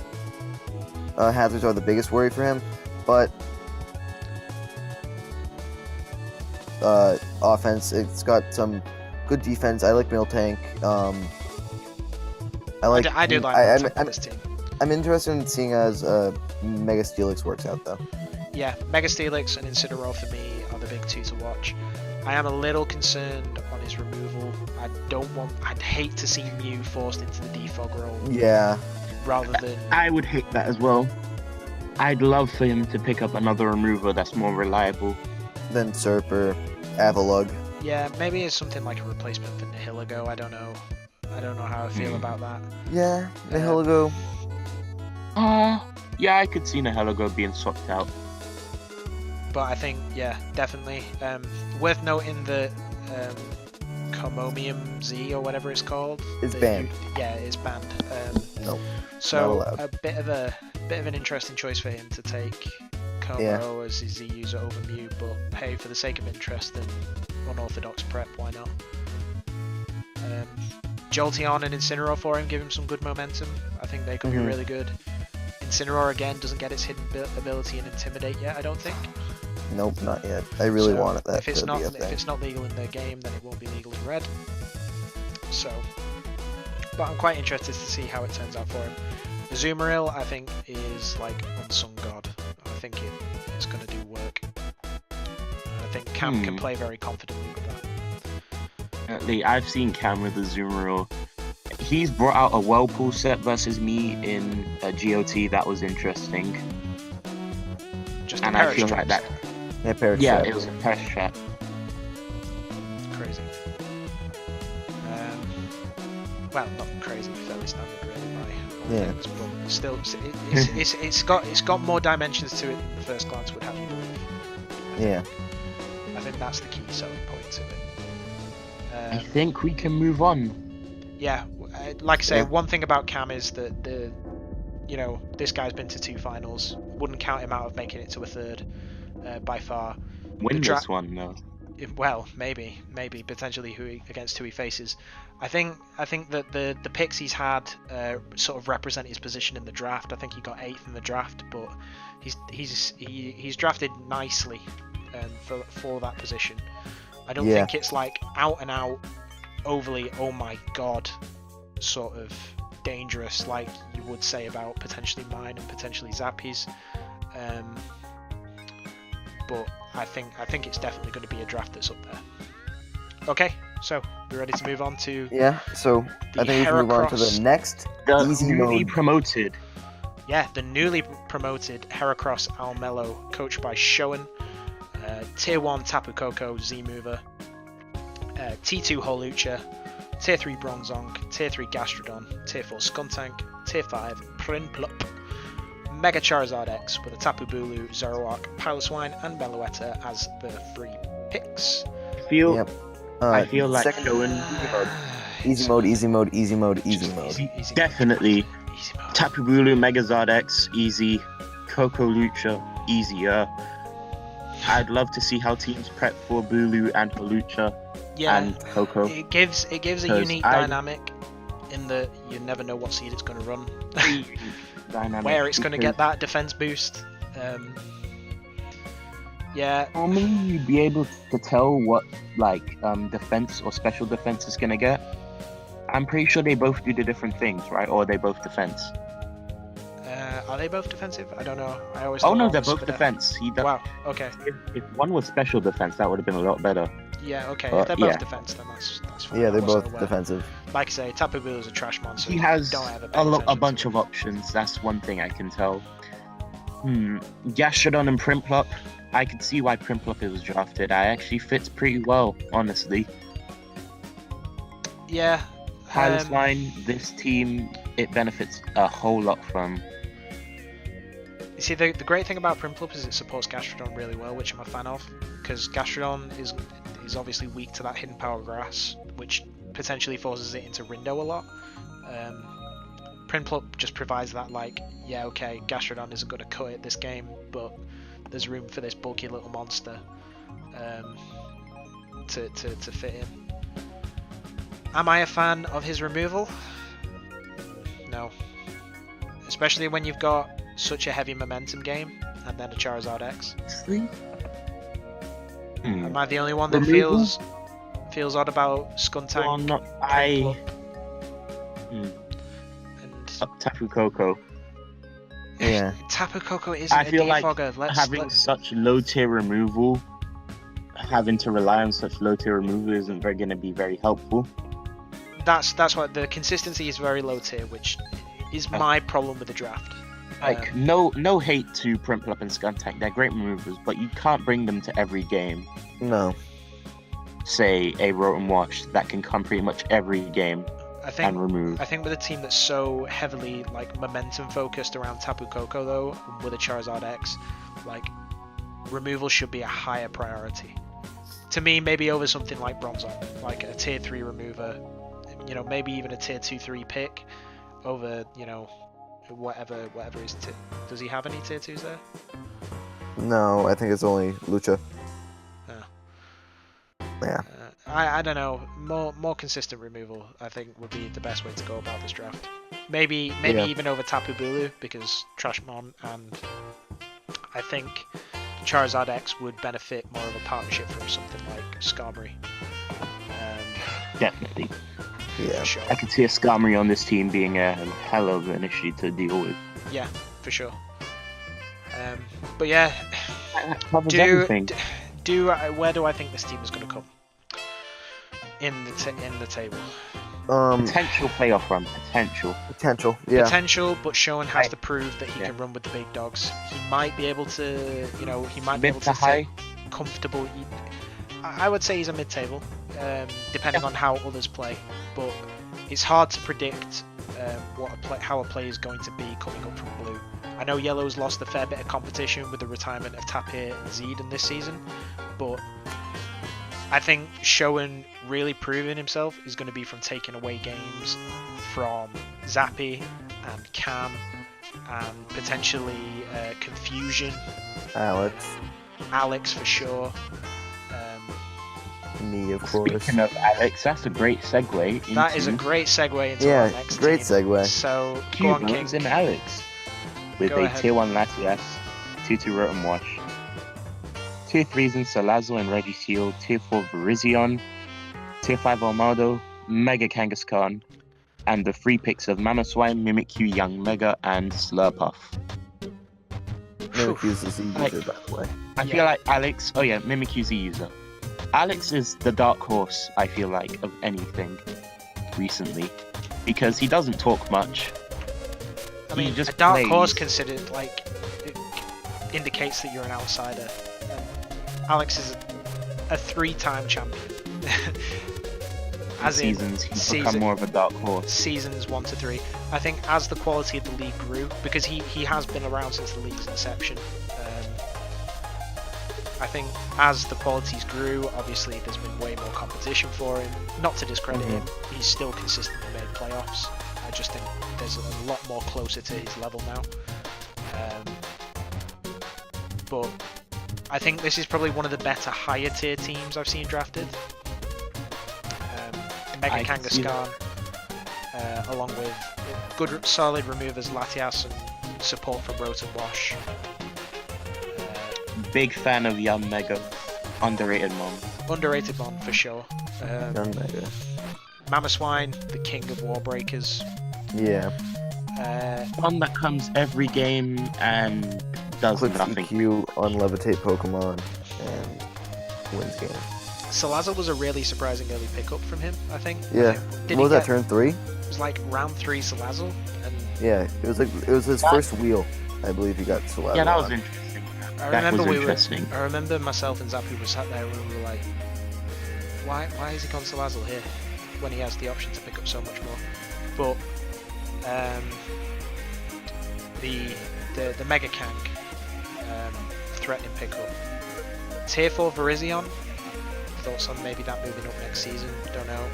hazards are the biggest worry for him, but offense, it's got some good defense. I like Miltank. I do like Miltank on this team. I'm interested in seeing as Mega Steelix works out, though. Yeah, Mega Steelix and Incineroar for me are the big two to watch. I am a little concerned on his removal. I'd hate to see Mew forced into the defog role. Yeah. Rather than... I would hate that as well. I'd love for him to pick up another remover that's more reliable. Then Serper, Avalugg. Yeah, maybe it's something like a replacement for Nihilego. I don't know how I feel about that. Yeah, Nihilego. Yeah, I could see Nihilego being swapped out. But I think, yeah, definitely. Worth noting that Comomium Z or whatever it's called. It's banned. Yeah, it's banned. No. So a bit of an interesting choice for him to take Como as his Z user over Mew, but hey, for the sake of interest and unorthodox prep, why not? Jolteon and Incineroar for him, give him some good momentum. I think they could be really good. Incineroar again doesn't get its hidden ability and Intimidate yet, I don't think. Nope, not yet. I really want that. If it's not legal in the game, then it won't be legal in Red. So, but I'm quite interested to see how it turns out for him. Azumarill, I think, is like unsung god. I think it's going to do work. I think Cam can play very confidently with that. I've seen Cam with Azumarill. He's brought out a Whirlpool set versus me in a GOT. That was interesting. Just and I feel like that. Yeah, it was a Perish Trap. Crazy. Well, not crazy, fairly standard really by all things, but still, it's got more dimensions to it than the first glance would have you believe. I think that's the key selling point to it. I think we can move on. Yeah, like I say, one thing about Cam is that this guy's been to 2 finals. Wouldn't count him out of making it to a 3rd by far. Win this one, though. Well, maybe potentially against who he faces. I think that the picks he's had sort of represent his position in the draft. I think he got 8th in the draft, but he's drafted nicely for that position. I don't think it's like out and out overly oh my god sort of dangerous like you would say about potentially mine and potentially Zappy's. But I think it's definitely going to be a draft that's up there. Okay, so we're ready to move on to so I think we can move on to the next newly promoted. Yeah, the newly promoted Heracross Almelo, coached by Shoen. Tier 1 Tapu Koko Z Mover, T2 Holucha, Tier 3 Bronzong, Tier 3 Gastrodon, Tier 4 Skuntank, Tier 5 Prinplup, Mega Charizard X with a Tapu Bulu, Zoroark, Piloswine and Meloetta as the 3 picks. I feel like Shoen easy mode. Definitely. Easy mode. Tapu Bulu, Megazord X, easy. Coco Lucha, easier. I'd love to see how teams prep for Bulu and Holucha and Coco. It gives a unique dynamic in that you never know what seed it's going to run, where it's going to get that defense boost. Normally you'd be able to tell what defense or special defense is going to get. I'm pretty sure they both do the different things, right? Or are they both defense? Are they both defensive? I don't know. I always. Oh no, they're both defense. Wow. Okay. If one was special defense, that would have been a lot better. Yeah. Okay. If they're both defense, then that's fine. Yeah, they're both defensive. Like I say, Tapu Bulu is a trash monster. He has a bunch of options. That's one thing I can tell. Gastrodon and Prinplup. I could see why Prinplup was drafted. I actually fits pretty well, honestly. Yeah. Piloswine, this team, it benefits a whole lot from. You see, the great thing about Prinplup is it supports Gastrodon really well, which I'm a fan of, because Gastrodon is obviously weak to that hidden power grass, which potentially forces it into Rindo a lot. Prinplup just provides that, Gastrodon isn't going to cut it this game, but there's room for this bulky little monster to fit in. Am I a fan of his removal? No. Especially when you've got such a heavy momentum game and then a Charizard X. Am I the only one that feels odd about Skuntank? Well, not And Tapu Koko. Yeah. Tapu Koko is I a feel like defogger. having such low tier removal, having to rely on such low tier removal isn't going to be very helpful. That's what the consistency is very low tier, which is my problem with the draft. Like no hate to Prinplup and Skuntank, they're great removers, but you can't bring them to every game. No. Say a Rotom Wash that can come pretty much every game and remove. I think with a team that's so heavily like momentum focused around Tapu Koko though, with a Charizard X, like removal should be a higher priority. To me, maybe over something like Bronzong, like a tier 3 remover, you know, maybe even a tier 2-3 pick over, you know, whatever his tier. Does he have any tier 2s there? No, I think it's only Lucha. Yeah. I don't know. More consistent removal, I think, would be the best way to go about this draft. Maybe even over Tapu Bulu, because Trashmon and I think Charizard X would benefit more of a partnership from something like Skarmory. Definitely. Yeah. Sure. I can see a Skarmory on this team being a hell of an issue to deal with. Yeah, for sure. But yeah, where do I think this team is going to come in the table? Potential playoff run. Potential. Yeah. Potential, but Showan has to prove that he can run with the big dogs. He might be able to, you know, high. Comfortable. I would say he's a mid-table, depending on how others play. But it's hard to predict how a play is going to be coming up from blue. I know Yellow's lost a fair bit of competition with the retirement of Tapir and Zeden this season, but I think Showan really proving himself is going to be from taking away games from Zappy and Cam and potentially Confusion. Alex for sure. Me, of course. Speaking of Alex, that's a great segue. That is a great segue into our next great team. segue. So, go on, King. Cubones and Alex. With Go a ahead. tier 1 Latias, tier 2 Rotom Wash, tier 3s in Salazzle and Registeel, tier 4 Virizion, tier 5 Almado, Mega Kangaskhan, and the 3 picks of Mamoswine, Mimikyu, Young Mega, and Slurpuff. Mimikyu's is a user, by the way. I feel like Alex, Mimikyu's a user. Alex is the dark horse, I feel like, of anything recently, because he doesn't talk much. I mean, just a dark plays. horse considered, like, it indicates that you're an outsider. Alex is a 3-time champion. As seasons, he's become more of a dark horse. Seasons 1 to 3. I think as the quality of the league grew, because he has been around since the league's inception. I think as the qualities grew, obviously there's been way more competition for him. Not to discredit him, he's still consistently made playoffs. I just think there's a lot more closer to his level now. But I think this is probably one of the better higher tier teams I've seen drafted. Mega Kangaskhan, along with good solid removers Latias and support from Rotom Wash. Big fan of Young Mega. Underrated Mon. Underrated Mon for sure. Young Mega. Mamoswine, the king of Warbreakers. Yeah. One that comes every game and does Clicks nothing. EQ on Levitate Pokemon and wins game. Salazzle was a really surprising early pickup from him, I think. Yeah. What was that, turn 3? It was like round 3 Salazzle. And Yeah, it was his first wheel, I believe he got Salazzle. Yeah, that was on. interesting. I remember myself and Zappy were sat there and we were like, why has he gone Salazzle here when he has the option to pick up so much more? But the Mega Kang threatening pickup. Tier 4 Virizion. Thoughts on maybe that moving up next season? Don't know.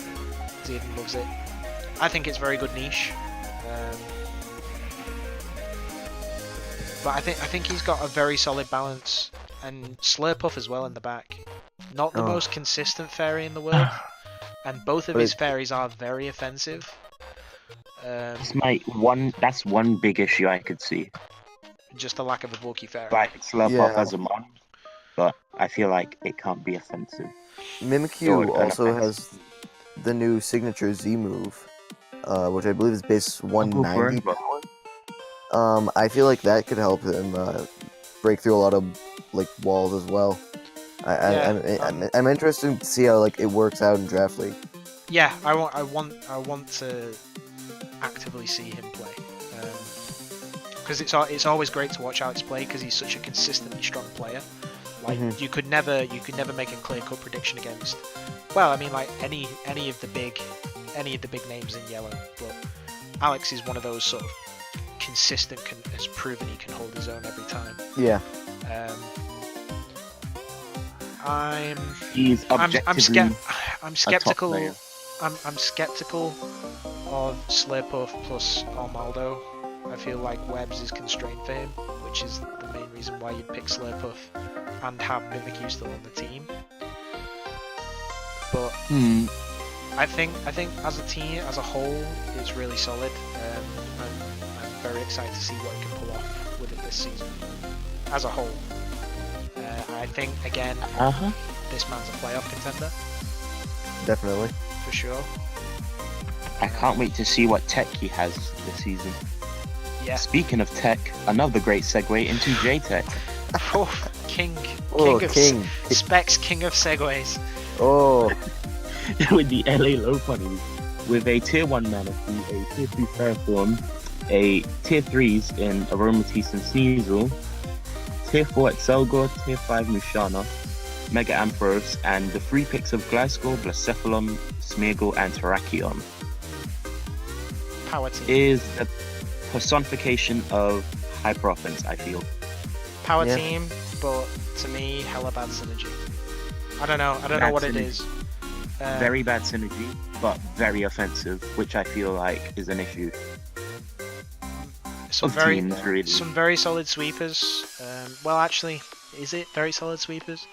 Zeden loves it. I think it's very good niche. But I think he's got a very solid balance, and Slurpuff as well in the back. Not the most consistent fairy in the world. and both of But his fairies are very offensive. That's one big issue I could see. Just the lack of a bulky fairy. Like Slurpuff Yeah. as a mon, but I feel like it can't be offensive. Mimikyu Or also unoffensive. has the new signature Z move, which I believe is base I'll go for 190 it, but- power. I feel like that could help him break through a lot of like walls as well. I'm interested to see how like it works out in Draft League. Yeah, I want to actively see him play. Because it's always great to watch Alex play because he's such a consistently strong player. Like you could never make a clear-cut prediction against. Well, I mean, like any of the big names in yellow, but Alex is one of those sort of consistent. Has proven he can hold his own every time. Yeah. He's objectively I'm skeptical. player. I'm skeptical of Slurpuff plus Armaldo. I feel like Webbs is constrained for him, which is the main reason why you'd pick Slurpuff and have Mimikyu still on the team. But I think as a team, as a whole, it's really solid. I'm very excited to see what he can pull off with it this season. As a whole, I think again, this man's a playoff contender Definitely. for sure. I can't wait to see what tech he has this season. Yeah. Speaking of tech, another great segue into J-Tech. Oh, king Oh, of king. Specs, king of segways. Oh, With the LA Lopunny, with a tier 1 Manaphy, a tier 2 Ferrothorn, a tier 3s in Aromatisse and Sneasel, tier 4 Excelgor, tier 5 Mushana, Mega Ampharos, and the 3 picks of Gliscor, Blacephalon, Smeargle, and Terrakion. Power team. Is the personification of hyper offense, I feel. Power Yeah. team, but to me, hella bad synergy. I don't know Bad what it synergy. is. Very bad synergy, but very offensive, which I feel like is an issue. Some of very teams, really. some very solid sweepers. Well, actually, is it very solid sweepers?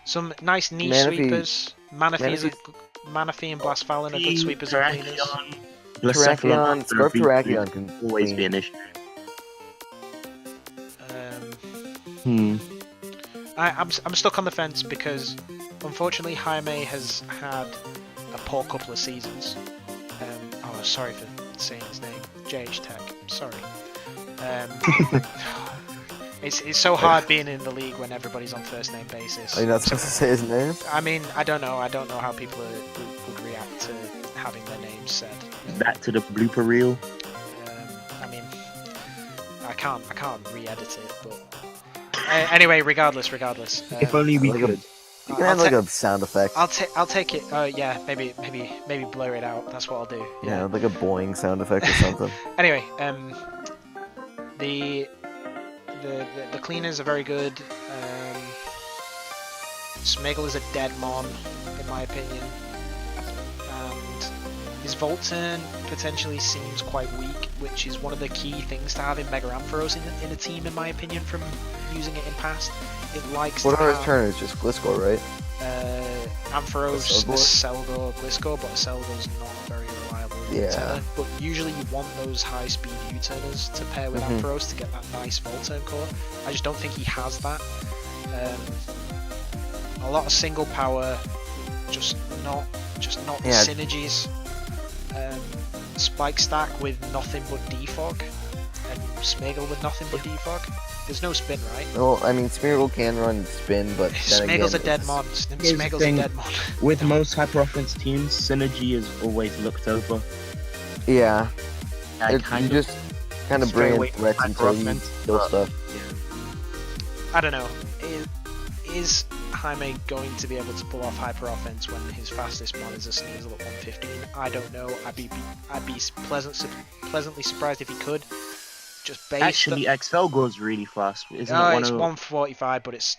Some nice niche Manaphy- sweepers. Manaphy and Blastfallen are good sweepers and cleaners. Terrakion, Scarf Terrakion can always clean. be an issue. Um, I'm stuck on the fence because unfortunately Jaime has had a poor couple of seasons. Sorry for saying his name, JH Tech. Sorry. It's so hard being in the league when everybody's on first name basis. Are you not supposed to say his name? I mean, I don't know how people would react to having their names said. Back to the blooper reel. I mean, I can't re-edit it, but anyway, regardless. If only we like a- could. You can have like a sound effect. I'll take it. Yeah, maybe blur it out. That's what I'll do. Yeah, like a boing sound effect or something. Anyway, the cleaners are very good. Smeagol is a dead mon, in my opinion, and his Volt turn potentially seems quite weak, which is one of the key things to have in Mega Ampharos in a team, in my opinion, from using it in past. It likes What to are have his turners? Just Gliscor, right? Ampharos, Accelgor? Accelgor, Gliscor, but Accelgor's not a very reliable Yeah. turner. But usually you want those high speed U-turners to pair with Ampharos to get that nice Volt turn core. I just don't think he has that. A lot of single power, just not the Yeah. synergies. Spike stack with nothing but defog, and Smeagol with nothing but defog. There's no spin, right? Well, I mean, Smeargle can run spin, but then Smeagol's again, a dead it's- mon. the Smeagol's a thing. dead mon. With most hyper offense teams, synergy is always looked over. Yeah, I you just kind of stray bring away in from threats hyper until you offense, kill but- stuff. I don't know. Is Jaime going to be able to pull off hyper offense when his fastest mon is a Sneasel at 115? I don't know. I'd be pleasantly surprised if he could. Just based. Actually, Excelgor's really fast. Isn't No, it one it's of 145, but it's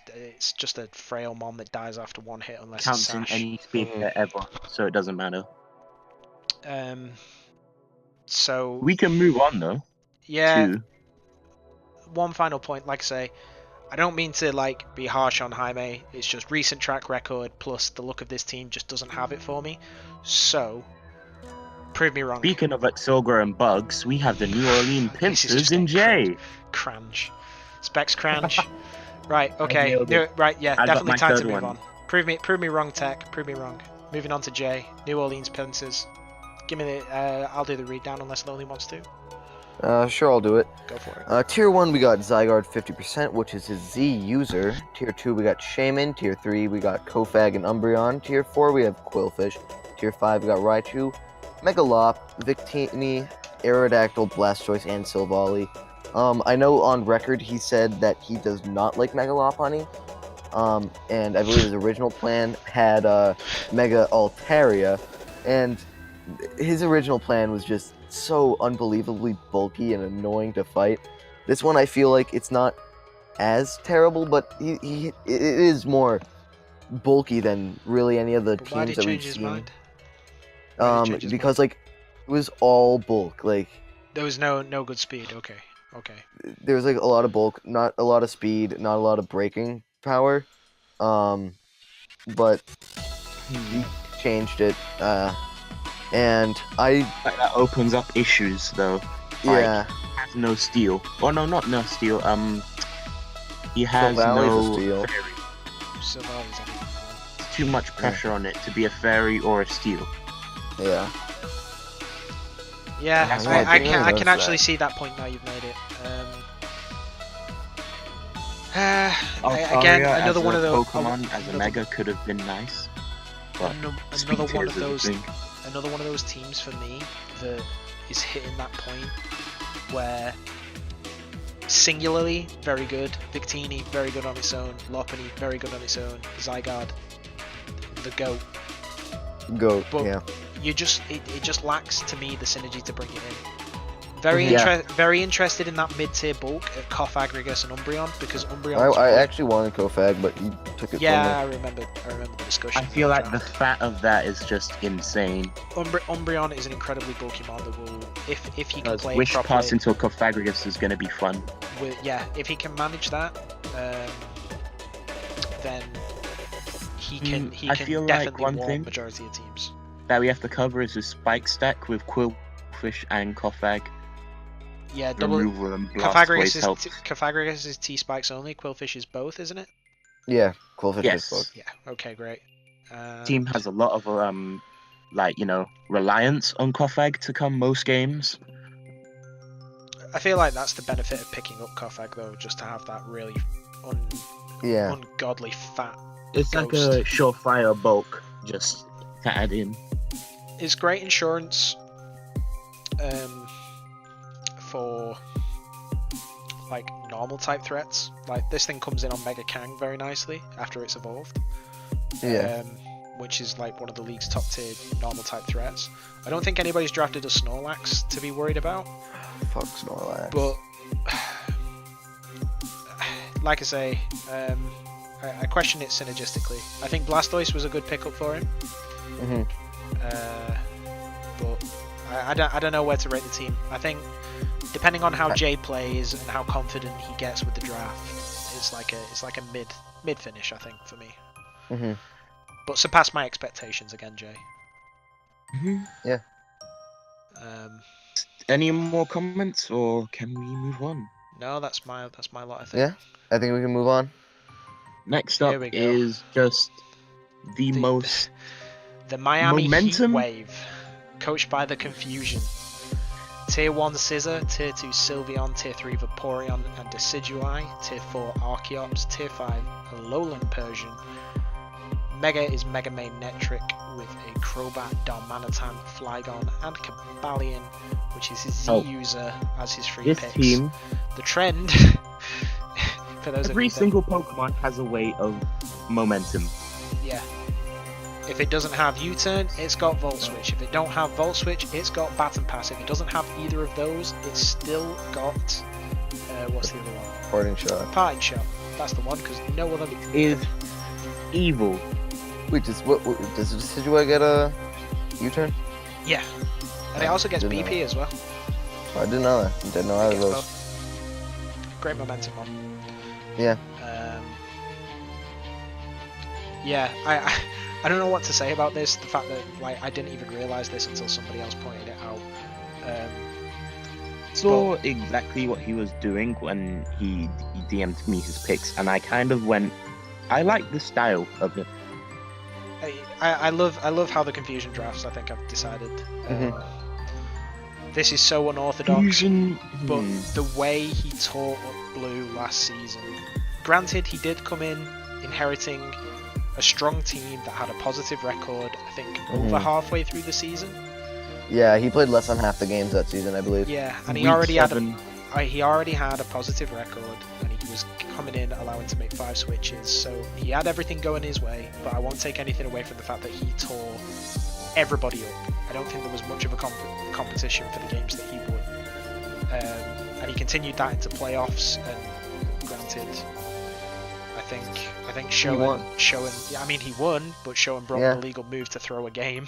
just a frail mon that dies after one hit unless it's counts in sash. any speed ever, so it doesn't matter. So We can move on though. yeah, To one final point. Like I say, I don't mean to like be harsh on Jaime. It's just recent track record plus the look of this team just doesn't have it for me. So, prove me wrong. Speaking of Exilgra and bugs, we have the New Orleans This is Pinsirs just in getting J. Cranch. Specs Cranch. Right, okay. nailed it. Right, yeah, I got definitely my time to third move one. on. Prove me wrong, Tech. Prove me wrong. Moving on to J. New Orleans Pinsirs. Give me the. I'll do the read down unless Lonely wants to. Sure, I'll do it. Go for it. Tier 1, we got Zygarde 50%, which is his Z user. Tier 2, we got Shaman. Tier 3, we got Kofag and Umbreon. Tier 4, we have Quillfish. Tier 5, we got Raichu, Megalop, Victini, Aerodactyl, Blastoise, and Silvally. I know on record he said that he does not like Megalopunny. And I believe his original plan had Mega Altaria. And his original plan was just so unbelievably bulky and annoying to fight. This one I feel like it's not as terrible, but it is more bulky than really any of the But why teams did that he we've change his seen. mind? Why did he change his Because like it was all bulk. Like There was no good speed. Okay. there was like a lot of bulk, not a lot of speed, not a lot of braking power. But he changed it. And That opens up issues though. yeah. He has no steel. Oh no, not no steel. He has Valley's a no steel. fairy. Silvalley's anything. Too much pressure on it to be a fairy or a steel. Yeah. Yeah, That's why I I can noticed actually that. see that point now. You've made it. Altaria Again, as another a one of those. Pokemon as a Mega could have been nice. But Another one of Speedtails is a those. thing. Another one of those teams for me that is hitting that point where singularly very good, Victini very good on its own, Lopunny very good on its own, Zygarde the GOAT. Go. But Yeah. you just it just lacks to me the synergy to bring it in. Very Yeah. very interested in that mid-tier bulk at Cofagrigus and Umbreon because Umbreon. I actually wanted Kofag, but you took it yeah, I from remember the discussion. I feel like the fat of that is just insane. Umbreon is an incredibly bulky mon that will, if he can Because play Wish properly, Pass into a Cofagrigus is going to be fun. if he can manage that, then he can I feel like definitely one warm thing- majority of teams. That we have to cover is the Spike stack with Quillfish and Kofag. Yeah, double Removal and Blastoise helps. Cofagrigus is T spikes only. Quillfish is both, isn't it? Yeah, Quillfish Yes. is both. Yeah. Okay, great. Team has a lot of reliance on Kofag to come most games. I feel like that's the benefit of picking up Kofag though, just to have that really Yeah. ungodly fat. It's like Ghost. a surefire bulk just to add in. It's great insurance for like normal type threats. Like this thing comes in on Mega Kang very nicely after it's evolved. Yeah. Which is like one of the league's top tier normal type threats. I don't think anybody's drafted a Snorlax to be worried about, Fuck Snorlax. but like I say, I question it synergistically. I think Blastoise was a good pickup for him. hmm But I don't know where to rate the team. I think depending on how Jay plays and how confident he gets with the draft, it's like a mid finish. I think for me, hmm but surpassed my expectations again, Jay. Yeah. Any more comments, or can we move on? No, that's my lot. I think. Yeah. I think we can move on. Next Here up we go. is just the most The Miami Momentum? Heatwave, coached by the Confusion. Tier 1 Scissor, Tier 2 Sylveon, Tier 3 Vaporeon and Decidueye, Tier 4 Archeops, Tier 5 Alolan Persian. Mega is Mega Main Netric with a Crobat, Darmanitan, Flygon and Cobalion, which is his Z user as his free this picks. team. The trend, for those Every of you single Pokemon has a way of momentum. yeah. If it doesn't have U-turn, it's got Volt Switch. If it don't have Volt Switch, it's got Baton Pass. If it doesn't have either of those, it's still got what's the other one? Parting shot. Parting Shot. That's the one because no other. Is evil. Wait, does Decidueye get a U-turn? Yeah, and it also gets Didn't know. BP as well. I didn't know that. Didn't know either of Gets those. both. Great momentum on. Yeah. Yeah, I don't know what to say about this. The fact that like I didn't even realize this until somebody else pointed it out. Saw exactly what he was doing when he DM'd me his picks, and I kind of went, I like the style of it. I love how the confusion drafts. I think I've decided. This is so unorthodox, but the way he tore up Blue last season. Granted, he did come in inheriting a strong team that had a positive record. I think over halfway through the season. Yeah, he played less than half the games that season, I believe. Yeah, and he already had a positive record, and he was coming in allowing to make 5 switches, so he had everything going his way. But I won't take anything away from the fact that he tore everybody up. I don't think there was much of a competition for the games that he won, and he continued that into playoffs. And granted, I think Showen. Yeah, I mean he won, but Showen broke the legal move to throw a game.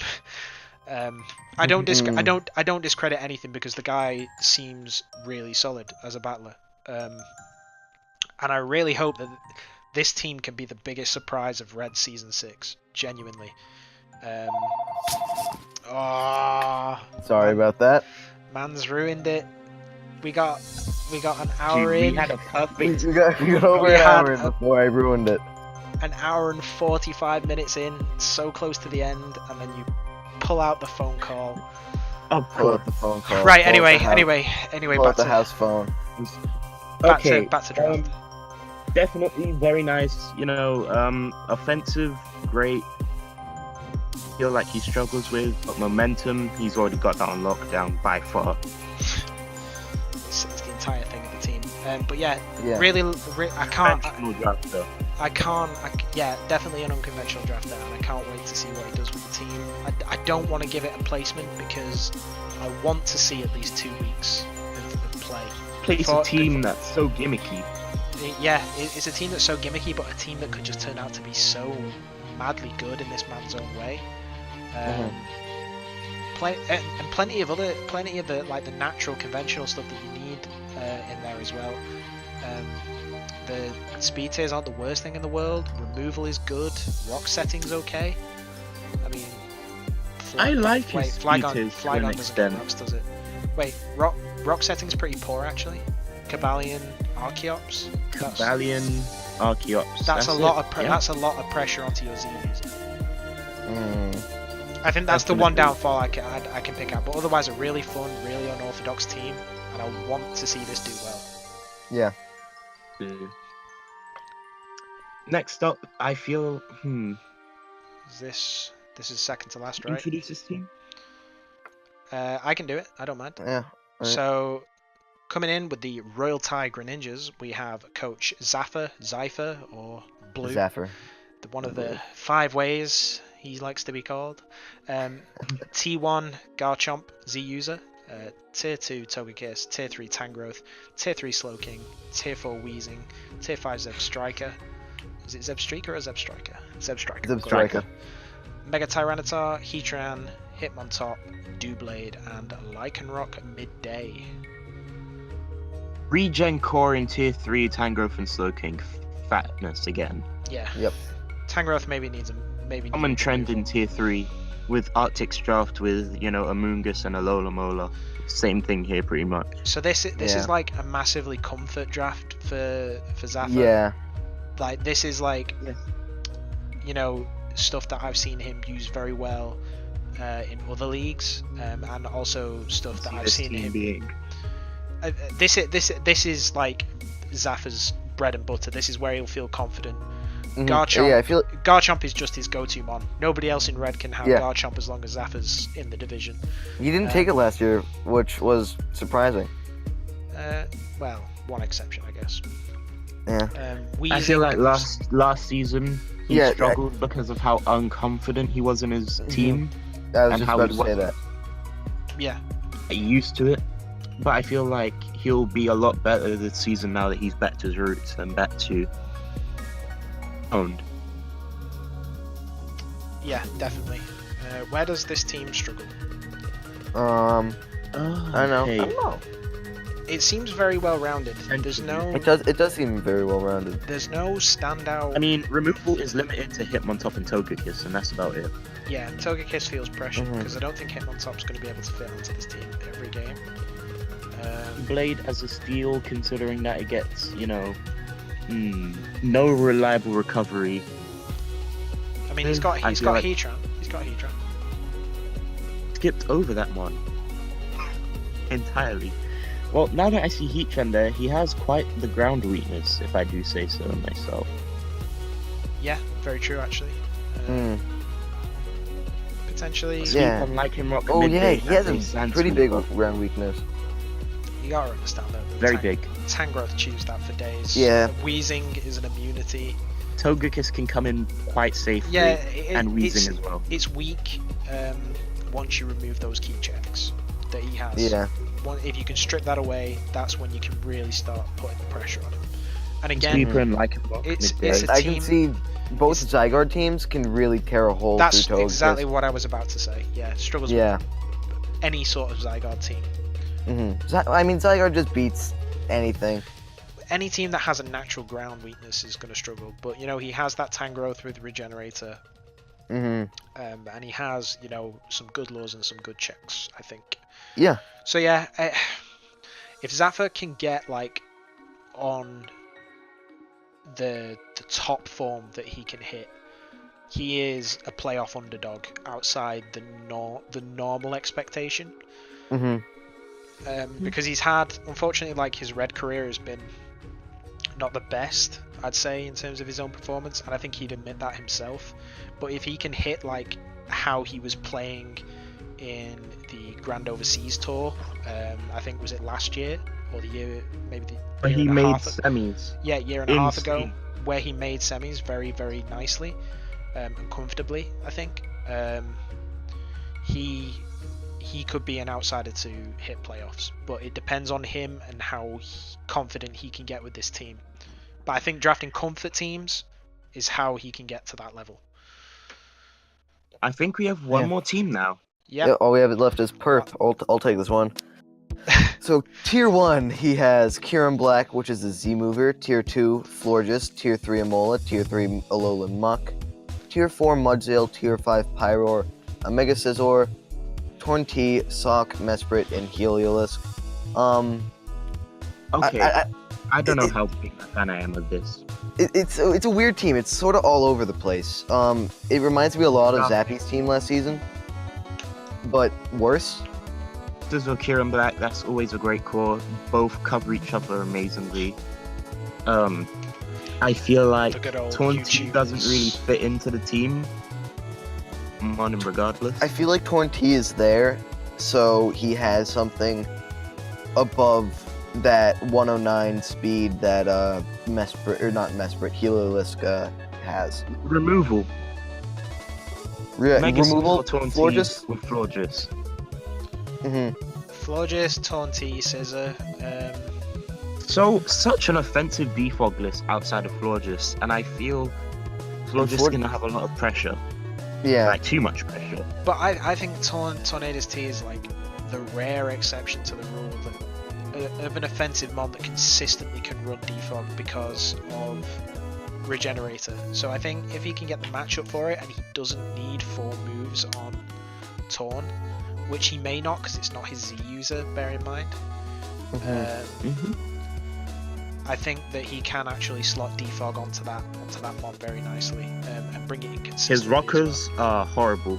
I don't discredit anything because the guy seems really solid as a battler, and I really hope that this team can be the biggest surprise of Red Season 6. Genuinely. Sorry about that. Man's ruined it. We got an hour in. We had a perfect. We got over an hour in before I ruined it. An hour and 45 minutes in, so close to the end, and then you pull out the phone call. Pull out the phone call. Right. Anyway. Pull out the house phone. Back to draft. Definitely very nice. Offensive, great. Feel like he struggles with, but momentum, he's already got that on lockdown by far. It's the entire thing of the team. But yeah. Really, I can't. Definitely an unconventional draft there, and I can't wait to see what he does with the team. I don't want to give it a placement because I want to see at least 2 weeks of play. Plays a team that's so gimmicky. Yeah, it's a team that's so gimmicky, but a team that could just turn out to be so madly good in this man's own way. Plenty of the like the natural conventional stuff that you need in there as well. The speed tiers aren't the worst thing in the world. Removal is good. Rock setting's okay. I mean, I like his speed tiers to an extent. Rocks, does it? Wait, rock setting's pretty poor actually. Cobalion, Archeops. Archeops. That's a lot of pressure onto your Z user. I think that's the one downfall I can pick out. But otherwise, a really fun, really unorthodox team, and I want to see this do well. Yeah. Next up, I feel This is second to last, right? Introduce this team. I can do it. I don't mind. Yeah. Right. So, coming in with the Royal Thai Greninjas, we have Coach Zaffer, or Blue. Zaffer. One of the 5 ways he likes to be called. T1 Garchomp Z user. Tier 2 Togekiss, Tier 3 Tangrowth, Tier 3 Slowking, Tier 4 Weezing, Tier 5 Zebstrika. Is it Zebstrika or Zebstrika? Zebstrika. Mega Tyranitar, Heatran, Hitmontop, Doublade, and Lycanroc Midday. Regen Core in Tier 3 Tangrowth and Slowking. Fatness again. Yeah. Yep. Tangrowth maybe needs him. Common trend in Tier 3. With Arctic's draft with, a Mungus and a Alola. Same thing here pretty much. So this is like a massively comfort draft for Zaffer. Yeah. Like this is like stuff that I've seen him use very well in other leagues, and also stuff that I've seen him. This is like Zaffer's bread and butter. This is where he'll feel confident. Garchomp, Garchomp is just his go-to mon. Nobody else in Red can have Garchomp as long as Zaffer's in the division. He didn't take it last year, which was surprising. Well, one exception, I guess. Yeah. I feel like last season he struggled because of how unconfident he was in his team. I was just about to say that. Yeah. Used to it, but I feel like he'll be a lot better this season now that he's back to his roots and back to owned. Yeah, definitely. Where does this team struggle? I don't know. it seems very well rounded. There's no It does seem very well rounded. there's no standout. I mean, removal is limited to Hitmontop and Togekiss, and that's about it. Yeah, Togekiss feels pressured because I don't think Hitmontop's going to be able to fit onto this team every game. Blade as a steal, considering that it gets, no reliable recovery. I mean, he's got I feel like- Heatran. He's got Heatran. Skipped over that one entirely. Well, now that I see Heatran there, he has quite the ground weakness, if I do say so myself. Yeah, very true actually. Potentially, Yeah. On Lycanroc Oh yeah, midday, he has that a makes sense pretty with big buff. ground weakness. you gotta understand that. Very big. Tangrowth chews that for days. Yeah. Wheezing is an immunity. Togekiss can come in quite safely, Yeah, and Weezing as well. It's weak once you remove those key checks that he has. Yeah. If you can strip that away, that's when you can really start putting the pressure on him. And again, Sweeper and Lycanroc it's midday. a I team. can see both Zygarde teams can really tear a hole That's through Togekiss. exactly what I was about to say. Yeah, struggles Yeah. with any sort of Zygarde team. I mean, Zygarde just beats anything. Any team that has a natural ground weakness is going to struggle. But he has that Tangrowth with Regenerator, and he has some good laws and some good checks, I think. Yeah. So yeah, if Zaffa can get on the top form that he can hit, he is a playoff underdog outside the normal expectation. Because he's had, unfortunately, his red career has been not the best, I'd say, in terms of his own performance, and I think he'd admit that himself. But if he can hit how he was playing in the Grand Overseas Tour, I think was it last year or the year, maybe the But year he and a made half semis. Yeah, year and a half ago, Insane. where he made semis very, very nicely and comfortably, I think. He could be an outsider to hit playoffs, but it depends on him and how confident he can get with this team. But I think drafting comfort teams is how he can get to that level. I think we have one Yeah. more team now. Yeah. All we have left is Perp. I'll take this one. So tier 1, he has Kieran Black, which is a Z mover. Tier 2, Florges. Tier 3, Amola. Tier 3, Alolan Muck. Tier 4, Mudsdale. Tier 5, Pyroar. Mega Scizor. Torntea, Sock, Mesprit, and Heliolisk. Okay, I don't know how big a fan I am of this. It's a weird team. It's sort of all over the place. It reminds me a lot of Yeah. Zappy's team last season, but worse. Scizor, Kieran Black, that's always a great core. Both cover each other amazingly. I feel like The good old Torntea YouTubers. doesn't really fit into the team. I'm on him regardless. I feel like Torntea is there, so he has something above that 109 speed that Mesprit, or not Mesprit, Heliolisk has. Removal. Mega Removal, Scizor, Florges. Torntea with Florges. Florges, Torntea, Scizor. So, such an offensive defog list outside of Florges, and I feel Florges is going to have a lot of pressure. Yeah. Like, too much pressure. But I think Tornado's T is the rare exception to the rule of an offensive mod that consistently can run defog because of Regenerator. So I think if he can get the matchup for it and he doesn't need 4 moves on Torn, which he may not because it's not his Z user, bear in mind. I think that he can actually slot defog onto that mod very nicely and bring it in consistently. His rockers are horrible.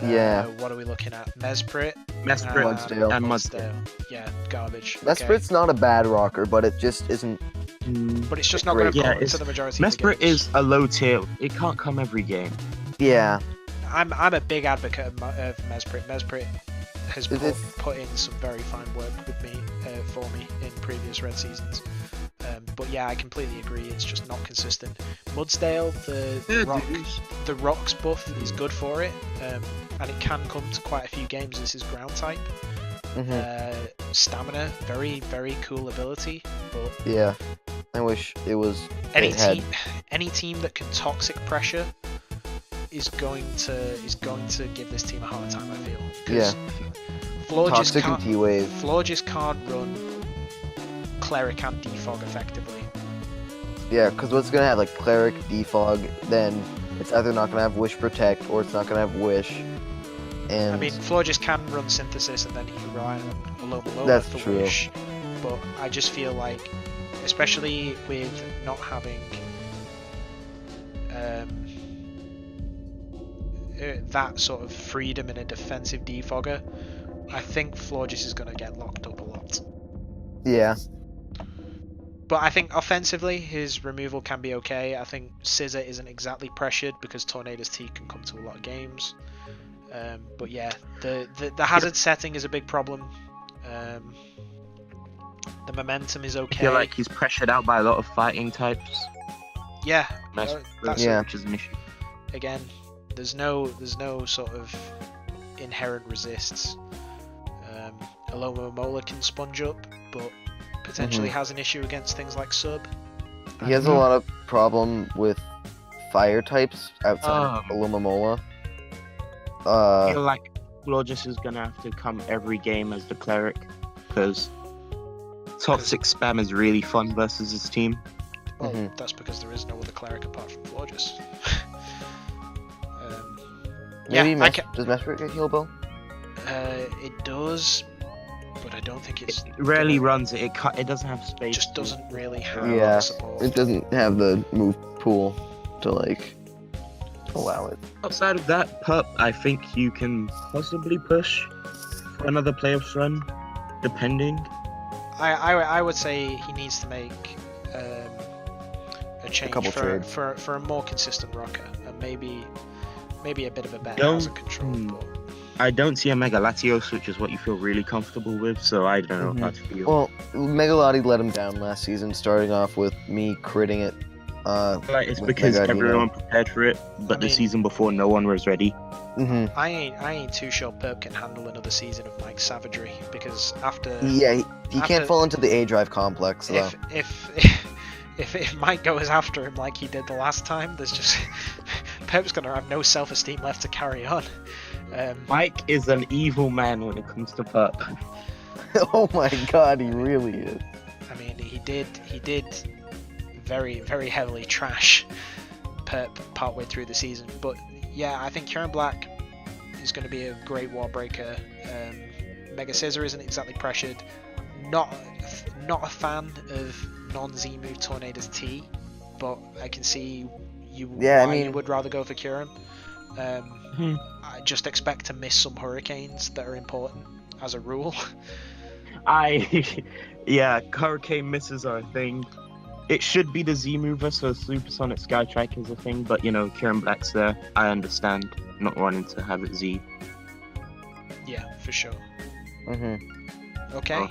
Yeah. What are we looking at? Mesprit? Mesprit Mudsdale. and Mudsdale. Yeah, garbage. Mesprit's not a bad rocker, but it just isn't. But it's just not going to Yeah, come into the majority of the Mesprit games. is a low tier. It can't come every game. Yeah. I'm a big advocate of Mesprit. Mesprit has put in some very fine work with me for me in previous red seasons. But yeah, I completely agree. It's just not consistent. Mudsdale, the rocks buff is good for it, and it can come to quite a few games. This is ground type. Stamina, very very cool ability. But Yeah. I wish it was. any it had- team that can toxic pressure is going to give this team a hard time. I feel. 'Cause Toxic and T-Wave. Florges can't run Cleric and Defog effectively. Yeah, because what's gonna have like Cleric, Defog, then it's either not gonna have Wish Protect or it's not gonna have Wish. And I mean, Florges can run Synthesis and then he can rely on Alomalola That's for true. Wish, but I just feel like, especially with not having that sort of freedom in a defensive defogger, I think Florges is going to get locked up a lot. yeah, But I think offensively, his removal can be okay. I think Scissor isn't exactly pressured because Tornadus T can come to a lot of games. But yeah, the hazard setting is a big problem. The momentum is okay. I feel like he's pressured out by a lot of fighting types. Yeah, That's Yeah. which is an issue. again, there's no sort of inherent resists. Alomomola can sponge up, but potentially has an issue against things like Sub. he has a lot of problem with fire types outside of Alomomola. I feel like Florges is gonna have to come every game as the cleric, because toxic spam is really fun versus his team. Well, that's because there is no other cleric apart from Florges. Maybe I ca- does Mesprit get heal bow? it does, but I don't think It it's rarely runs it. It doesn't have space. just doesn't really have Yeah, support. it doesn't have the move pool to like allow it. Outside of that, Pup, I think you can possibly push for another playoffs run, depending. I would say he needs to make a change couple trades. for a more consistent rocker, and maybe a bit of a better Don't- hazard control. But I don't see a Mega Latios, which is what you feel really comfortable with, so I don't know how to feel. Well, Megalotti let him down last season, starting off with me critting it. Like, it's with because Mega everyone prepared for it, but the mean- season before, no one was ready. I ain't too sure Perp can handle another season of Mike's savagery, because after Yeah, he After- can't fall into the A drive complex though. if Mike goes after him like he did the last time, there's just Perp's gonna have no self-esteem left to carry on. Mike is an evil man when it comes to Pup. Oh my god, he really is. I mean, he did very, very heavily trash Perp partway through the season. But yeah, I think Kieran Black is going to be a great wall breaker. Mega Scissor isn't exactly pressured. Not a fan of non-Z move Tornadus T, but I can see you why you would rather go for Kieran. I just expect to miss some hurricanes that are important as a rule. Yeah, hurricane misses are a thing. It should be the Z mover, so Supersonic Skystrike is a thing, but you know, Kieran Black's there. I understand not wanting to have it Z. Yeah, for sure. Okay. Oh.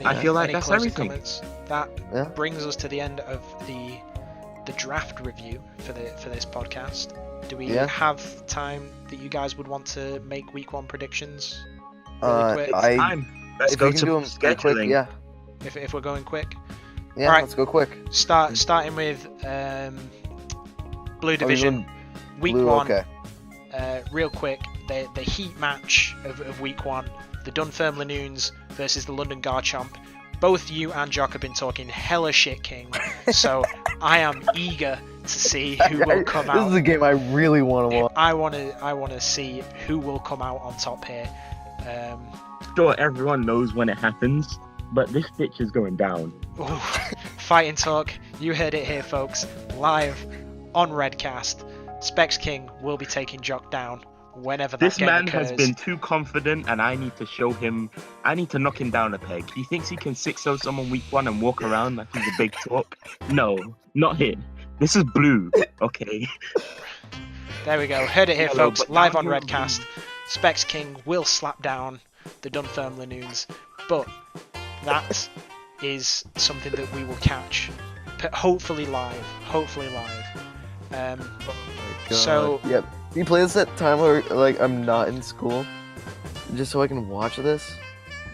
I feel like that's closing everything. Comments? That brings us to the end of the draft review for this podcast. Do we have time that you guys would want to make week 1 predictions? Really quick? Let's if go we can to do them scheduling. quick, yeah. If we're going quick. Yeah, Alright. let's go quick. Starting with Blue Division, week Blue, 1. Okay. Real quick, the heat match of week 1, the Dunfermlinoones versus the London Garchomp. Both you and Jock have been talking hella shit, King. So I am eager to see who will come out. This is a game I really want to watch. I want to see who will come out on top here. Sure, everyone knows when it happens, but this pitch is going down. Fighting talk. You heard it here, folks. Live on REDCast. Specs King will be taking Jock down whenever that This game man occurs. has been too confident, and I need to show him. I need to knock him down a peg. He thinks he can 6-0 someone week 1 and walk around like he's a big talk. No, not him. This is Blue, okay? There we go. Heard it here, Hello, folks. but Live now on you're REDCast. Specs King will slap down the Dunfermlinoones, but that is something that we will catch, hopefully live. So Yep. Can you play this at time where like I'm not in school, just so I can watch this?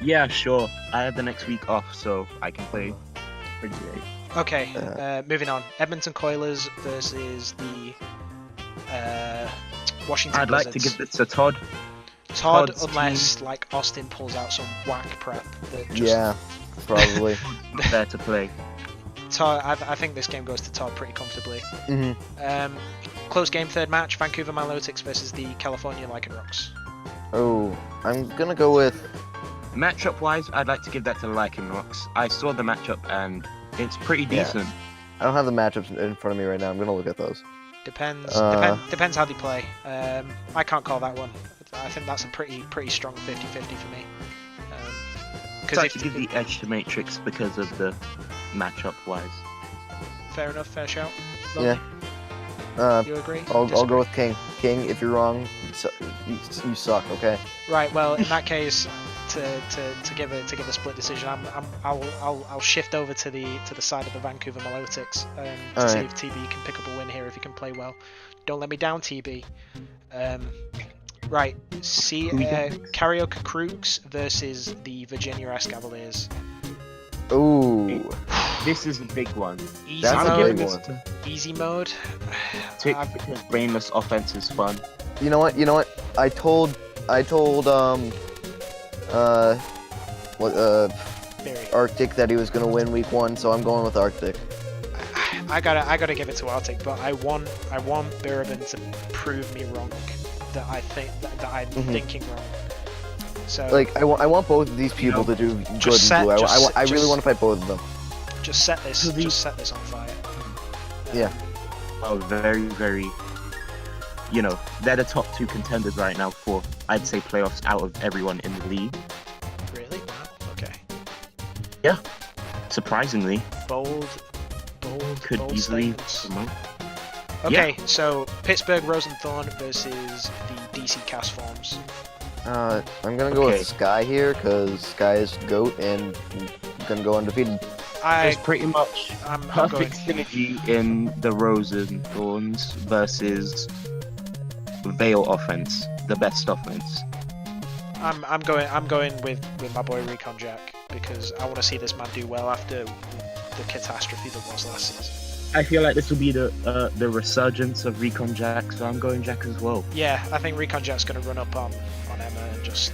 Yeah, sure. I have the next week off, so I can play pretty late. okay, moving on. Edmonton Coilers versus the Washington I'd like to Wizards. give this to Todd. Todd, Todd's unless like Austin pulls out some whack prep that just Yeah, probably. There to play. Todd, I think this game goes to Todd pretty comfortably. Close game, third match, Vancouver Milotics versus the California Lycanrocs. Oh, I'm gonna go with. Matchup wise, I'd like to give that to Lycanrocs. I saw the matchup and it's pretty Yeah. decent. I don't have the matchups in front of me right now. I'm gonna look at those. Depends how they play. I can't call that one. I think that's a pretty strong 50-50 for me. Because I to give the edge to Matrix because of the matchup wise. Fair enough, fair shout. Yeah. You agree? I'll go with King. King, if you're wrong, you suck. Okay. Right. Well, in that case, to give a split decision, I'll shift over to the side of the Vancouver Milotics to see if TB can pick up a win here if he can play well. Don't let me down, TB. Right. See, Carioca Krooks versus the Virginia Escaviliers. Ooh. This is a big one. Easy That's a mode. big one. Easy mode. Because brainless offense is fun. You know what? I told Arctic that he was gonna win week 1, so I'm going with Arctic. I gotta give it to Arctic, but I want Bidoofs to prove me wrong that I'm thinking wrong. So Like I want both of these people to do good in blue. I really want to fight both of them. just set this on fire. Yeah. Oh, very, very. You know, they're the top 2 contenders right now for, I'd say, playoffs out of everyone in the league. Really? Wow. Okay. Yeah. Surprisingly, Bold could easily statements. promote. Okay, so Pittsburgh Rose&Thorn versus the DC Castforms. I'm gonna go with Sky here because Sky is GOAT and gonna go undefeated. There's pretty much I'm perfect synergy in the Rose&Thorns versus Veil offense, the best offense. I'm going with my boy Recon Jack because I want to see this man do well after the catastrophe that was last season. I feel like this will be the resurgence of Recon Jack, so I'm going Jack as well. Yeah, I think Recon Jack's going to run up on Emma and just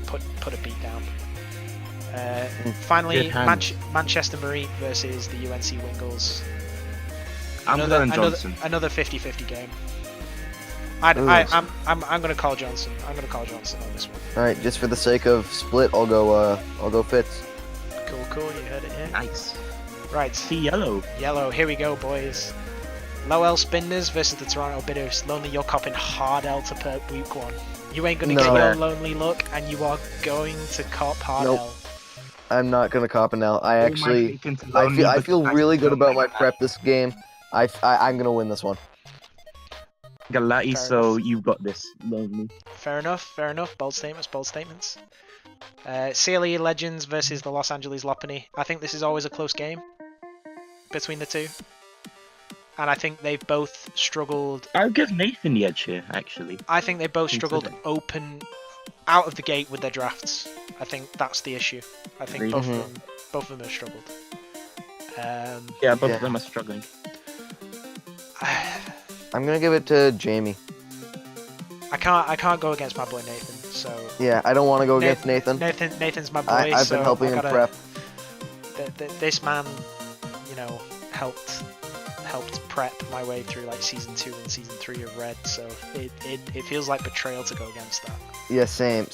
put a beat down. Finally, Manchester Mareep versus the UNC Wingulls. I'm going Johnson. Another 50-50 game. I'm going to call Johnson. I'm going to call Johnson on this one. All right, just for the sake of split, I'll go Fitz. Cool. You heard it here. Nice. Right. See yellow. Yellow. Here we go, boys. Lowell Spindas versus the Toronto Bidoofs. Lonely, you're copping hard L to perp week 1. You ain't gonna get your lonely look, and you are going to cop hard L. I'm not gonna cop an L. I feel really good about my prep this game. I'm gonna win this one. Galati, so you've got this, lonely. Fair enough. Bold statements. CLE Legends versus the Los Angeles Lopunny. I think this is always a close game between the two. And I think they've both struggled. I'll give Nathan the edge here, actually. I think they both struggled open out of the gate with their drafts. I think that's the issue. I think both of them have struggled. Both of them are struggling. I'm gonna give it to Jamie. I can't go against my boy Nathan. So yeah, I don't want to go against Nathan. Nathan's my boy. I've been helping him prep. This man, helped prep my way through like season 2 and season 3 of Red. So it feels like betrayal to go against that. Yeah, same.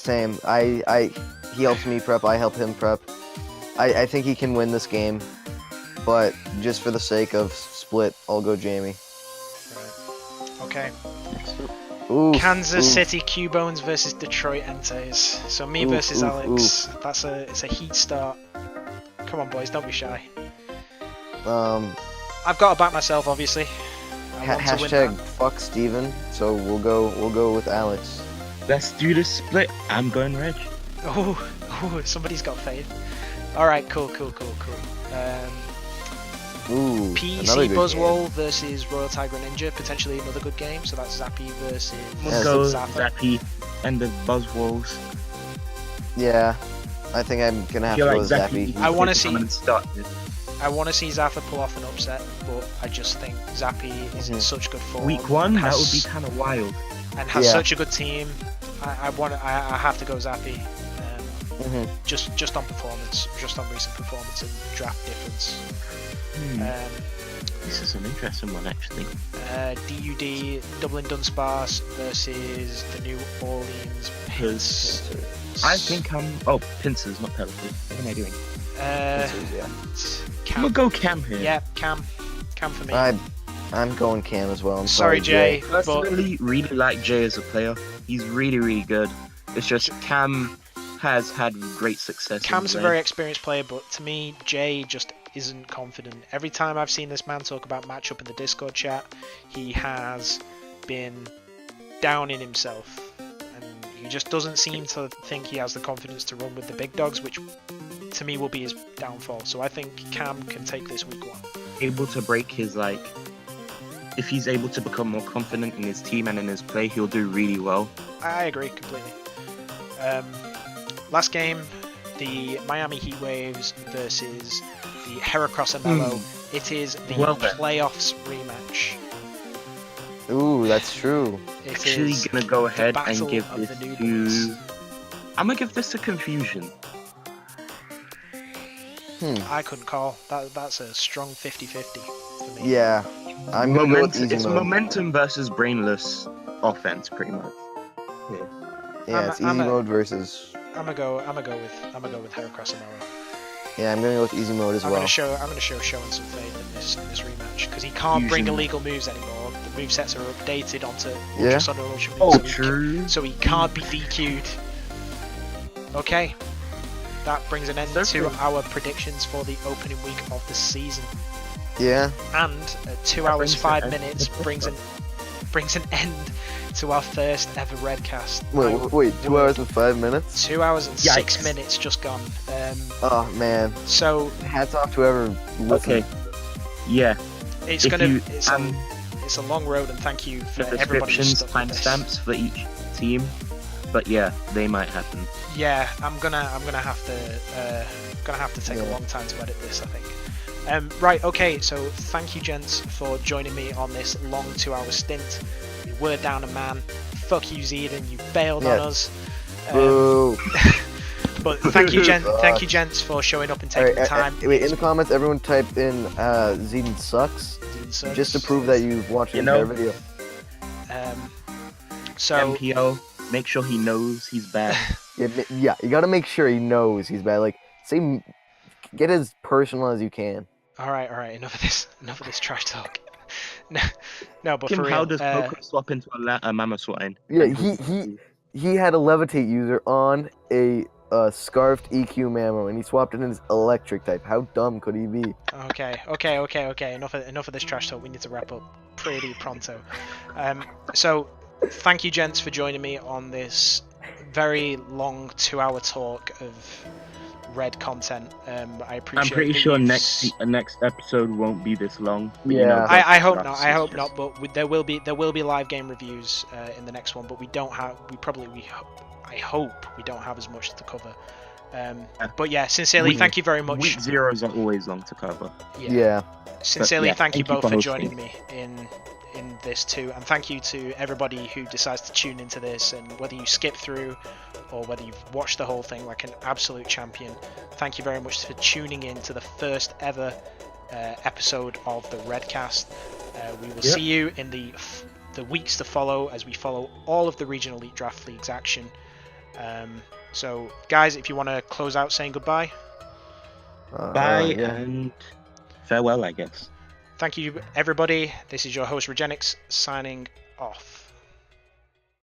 He helps me prep. I help him prep. I think he can win this game, but just for the sake of split, I'll go Jamie. Right. Okay. Kansas City Cubones versus Detroit Enteis. So me versus Alex. It's a heat start. Come on, boys, don't be shy. I've got to back myself, obviously. Hashtag fuck Steven. So we'll go with Alex. Let's do this split. I'm going Reg. Oh, somebody's got faith. All right, cool. PEC Buzzwole versus Royal Tiger Ninja, potentially another good game. So that's Zappy versus Zappy and the Buzzwoles. Yeah, I think I'm gonna have to go with Zappy. I want to see Zaffa pull off an upset, but I just think Zappy is in such good form. Week 1, that would be kind of wild. And has such a good team. I have to go Zappy. Mhm. Just on performance, just on recent performance and draft difference. This is an interesting one, actually. DUD Dublin Dunsparce versus the New Orleans Pinsirs. I think I'm. Oh, Pinsirs, not Pelicans. What am I doing? Cam. We'll go Cam here. Yeah, Cam for me. I'm going Cam as well. I'm Sorry, Jay. I personally really like Jay as a player. He's really, really good. It's just Cam has had great success. Cam's a very experienced player, but to me, Jay just isn't confident. Every time I've seen this man talk about matchup in the Discord chat, he has been down in himself. And he just doesn't seem to think he has the confidence to run with the big dogs, which to me will be his downfall. So I think Cam can take this week 1. Able to break his, like, if he's able to become more confident in his team and in his play, he'll do really well. I agree completely. Last game, the Miami Heatwaves versus the Heracross Almelo. It is the playoffs rematch. Ooh, that's true. Actually gonna go ahead and give of this the to... I'm gonna give this to Confusion. I couldn't call. That's a strong 50-50 for me. Yeah, I'm gonna go with easy It's mode. momentum versus brainless offense, pretty much. Yeah, it's easy mode versus. I'm gonna go with Heracross Almelo. Yeah, I'm gonna go with easy mode as well. I'm gonna show Showing some faith in this rematch because he can't bring illegal moves anymore. The movesets are updated onto Ultra Sun and Ultra Moon, true. So he can't be DQ'd. Okay, that brings an end to our predictions for the opening week of the season. Yeah. And 2 hours 5 minutes brings an end to our first ever REDCast. Wait, 2 hours and 5 minutes? 2 hours and 6 minutes just gone. Oh man. So hats off to whoever listened. Okay. Yeah. It's a long road, and thank you for The everybody who descriptions, stuck with this. timestamps for each team, but yeah, they might happen. Yeah, I'm gonna have to take a long time to edit this, I think. Right, okay, so thank you gents for joining me on this long 2 hour stint. We were down a man. Fuck you, Zeden, you bailed on us. Boo. But thank you gents for showing up and taking the time. Wait, in the comments, everyone type in Zeden sucks, just to prove that you've watched the entire video. So MPO, make sure he knows he's bad. Yeah, you gotta make sure he knows he's bad. Like, get as personal as you can. All right. Enough of this trash talk. No, but Tim, for real. how does Coco swap into a Mama Swine? Yeah, he had a levitate user on a scarfed EQ Mamo, and he swapped it in his electric type. How dumb could he be? Okay. Enough of this trash talk. We need to wrap up pretty pronto. So, thank you, gents, for joining me on this very long 2 hour talk of Red content. I appreciate. I'm pretty sure next episode won't be this long. Yeah. I hope not. I hope not. But there will be live game reviews in the next one. But we don't have. I hope we don't have as much to cover. But yeah, sincerely, thank you very much. Week zeros are always long to cover. Yeah. Sincerely, thank you both for hosting. joining me in this too, and thank you to everybody who decides to tune into this, and whether you skip through or whether you've watched the whole thing like an absolute champion. Thank you very much for tuning in to the first ever episode of the REDCast. We will see you in the weeks to follow as we follow all of the Regional Elite Draft League's action. So, guys, if you want to close out saying goodbye. Bye and farewell, I guess. Thank you, everybody. This is your host, Regenix, signing off.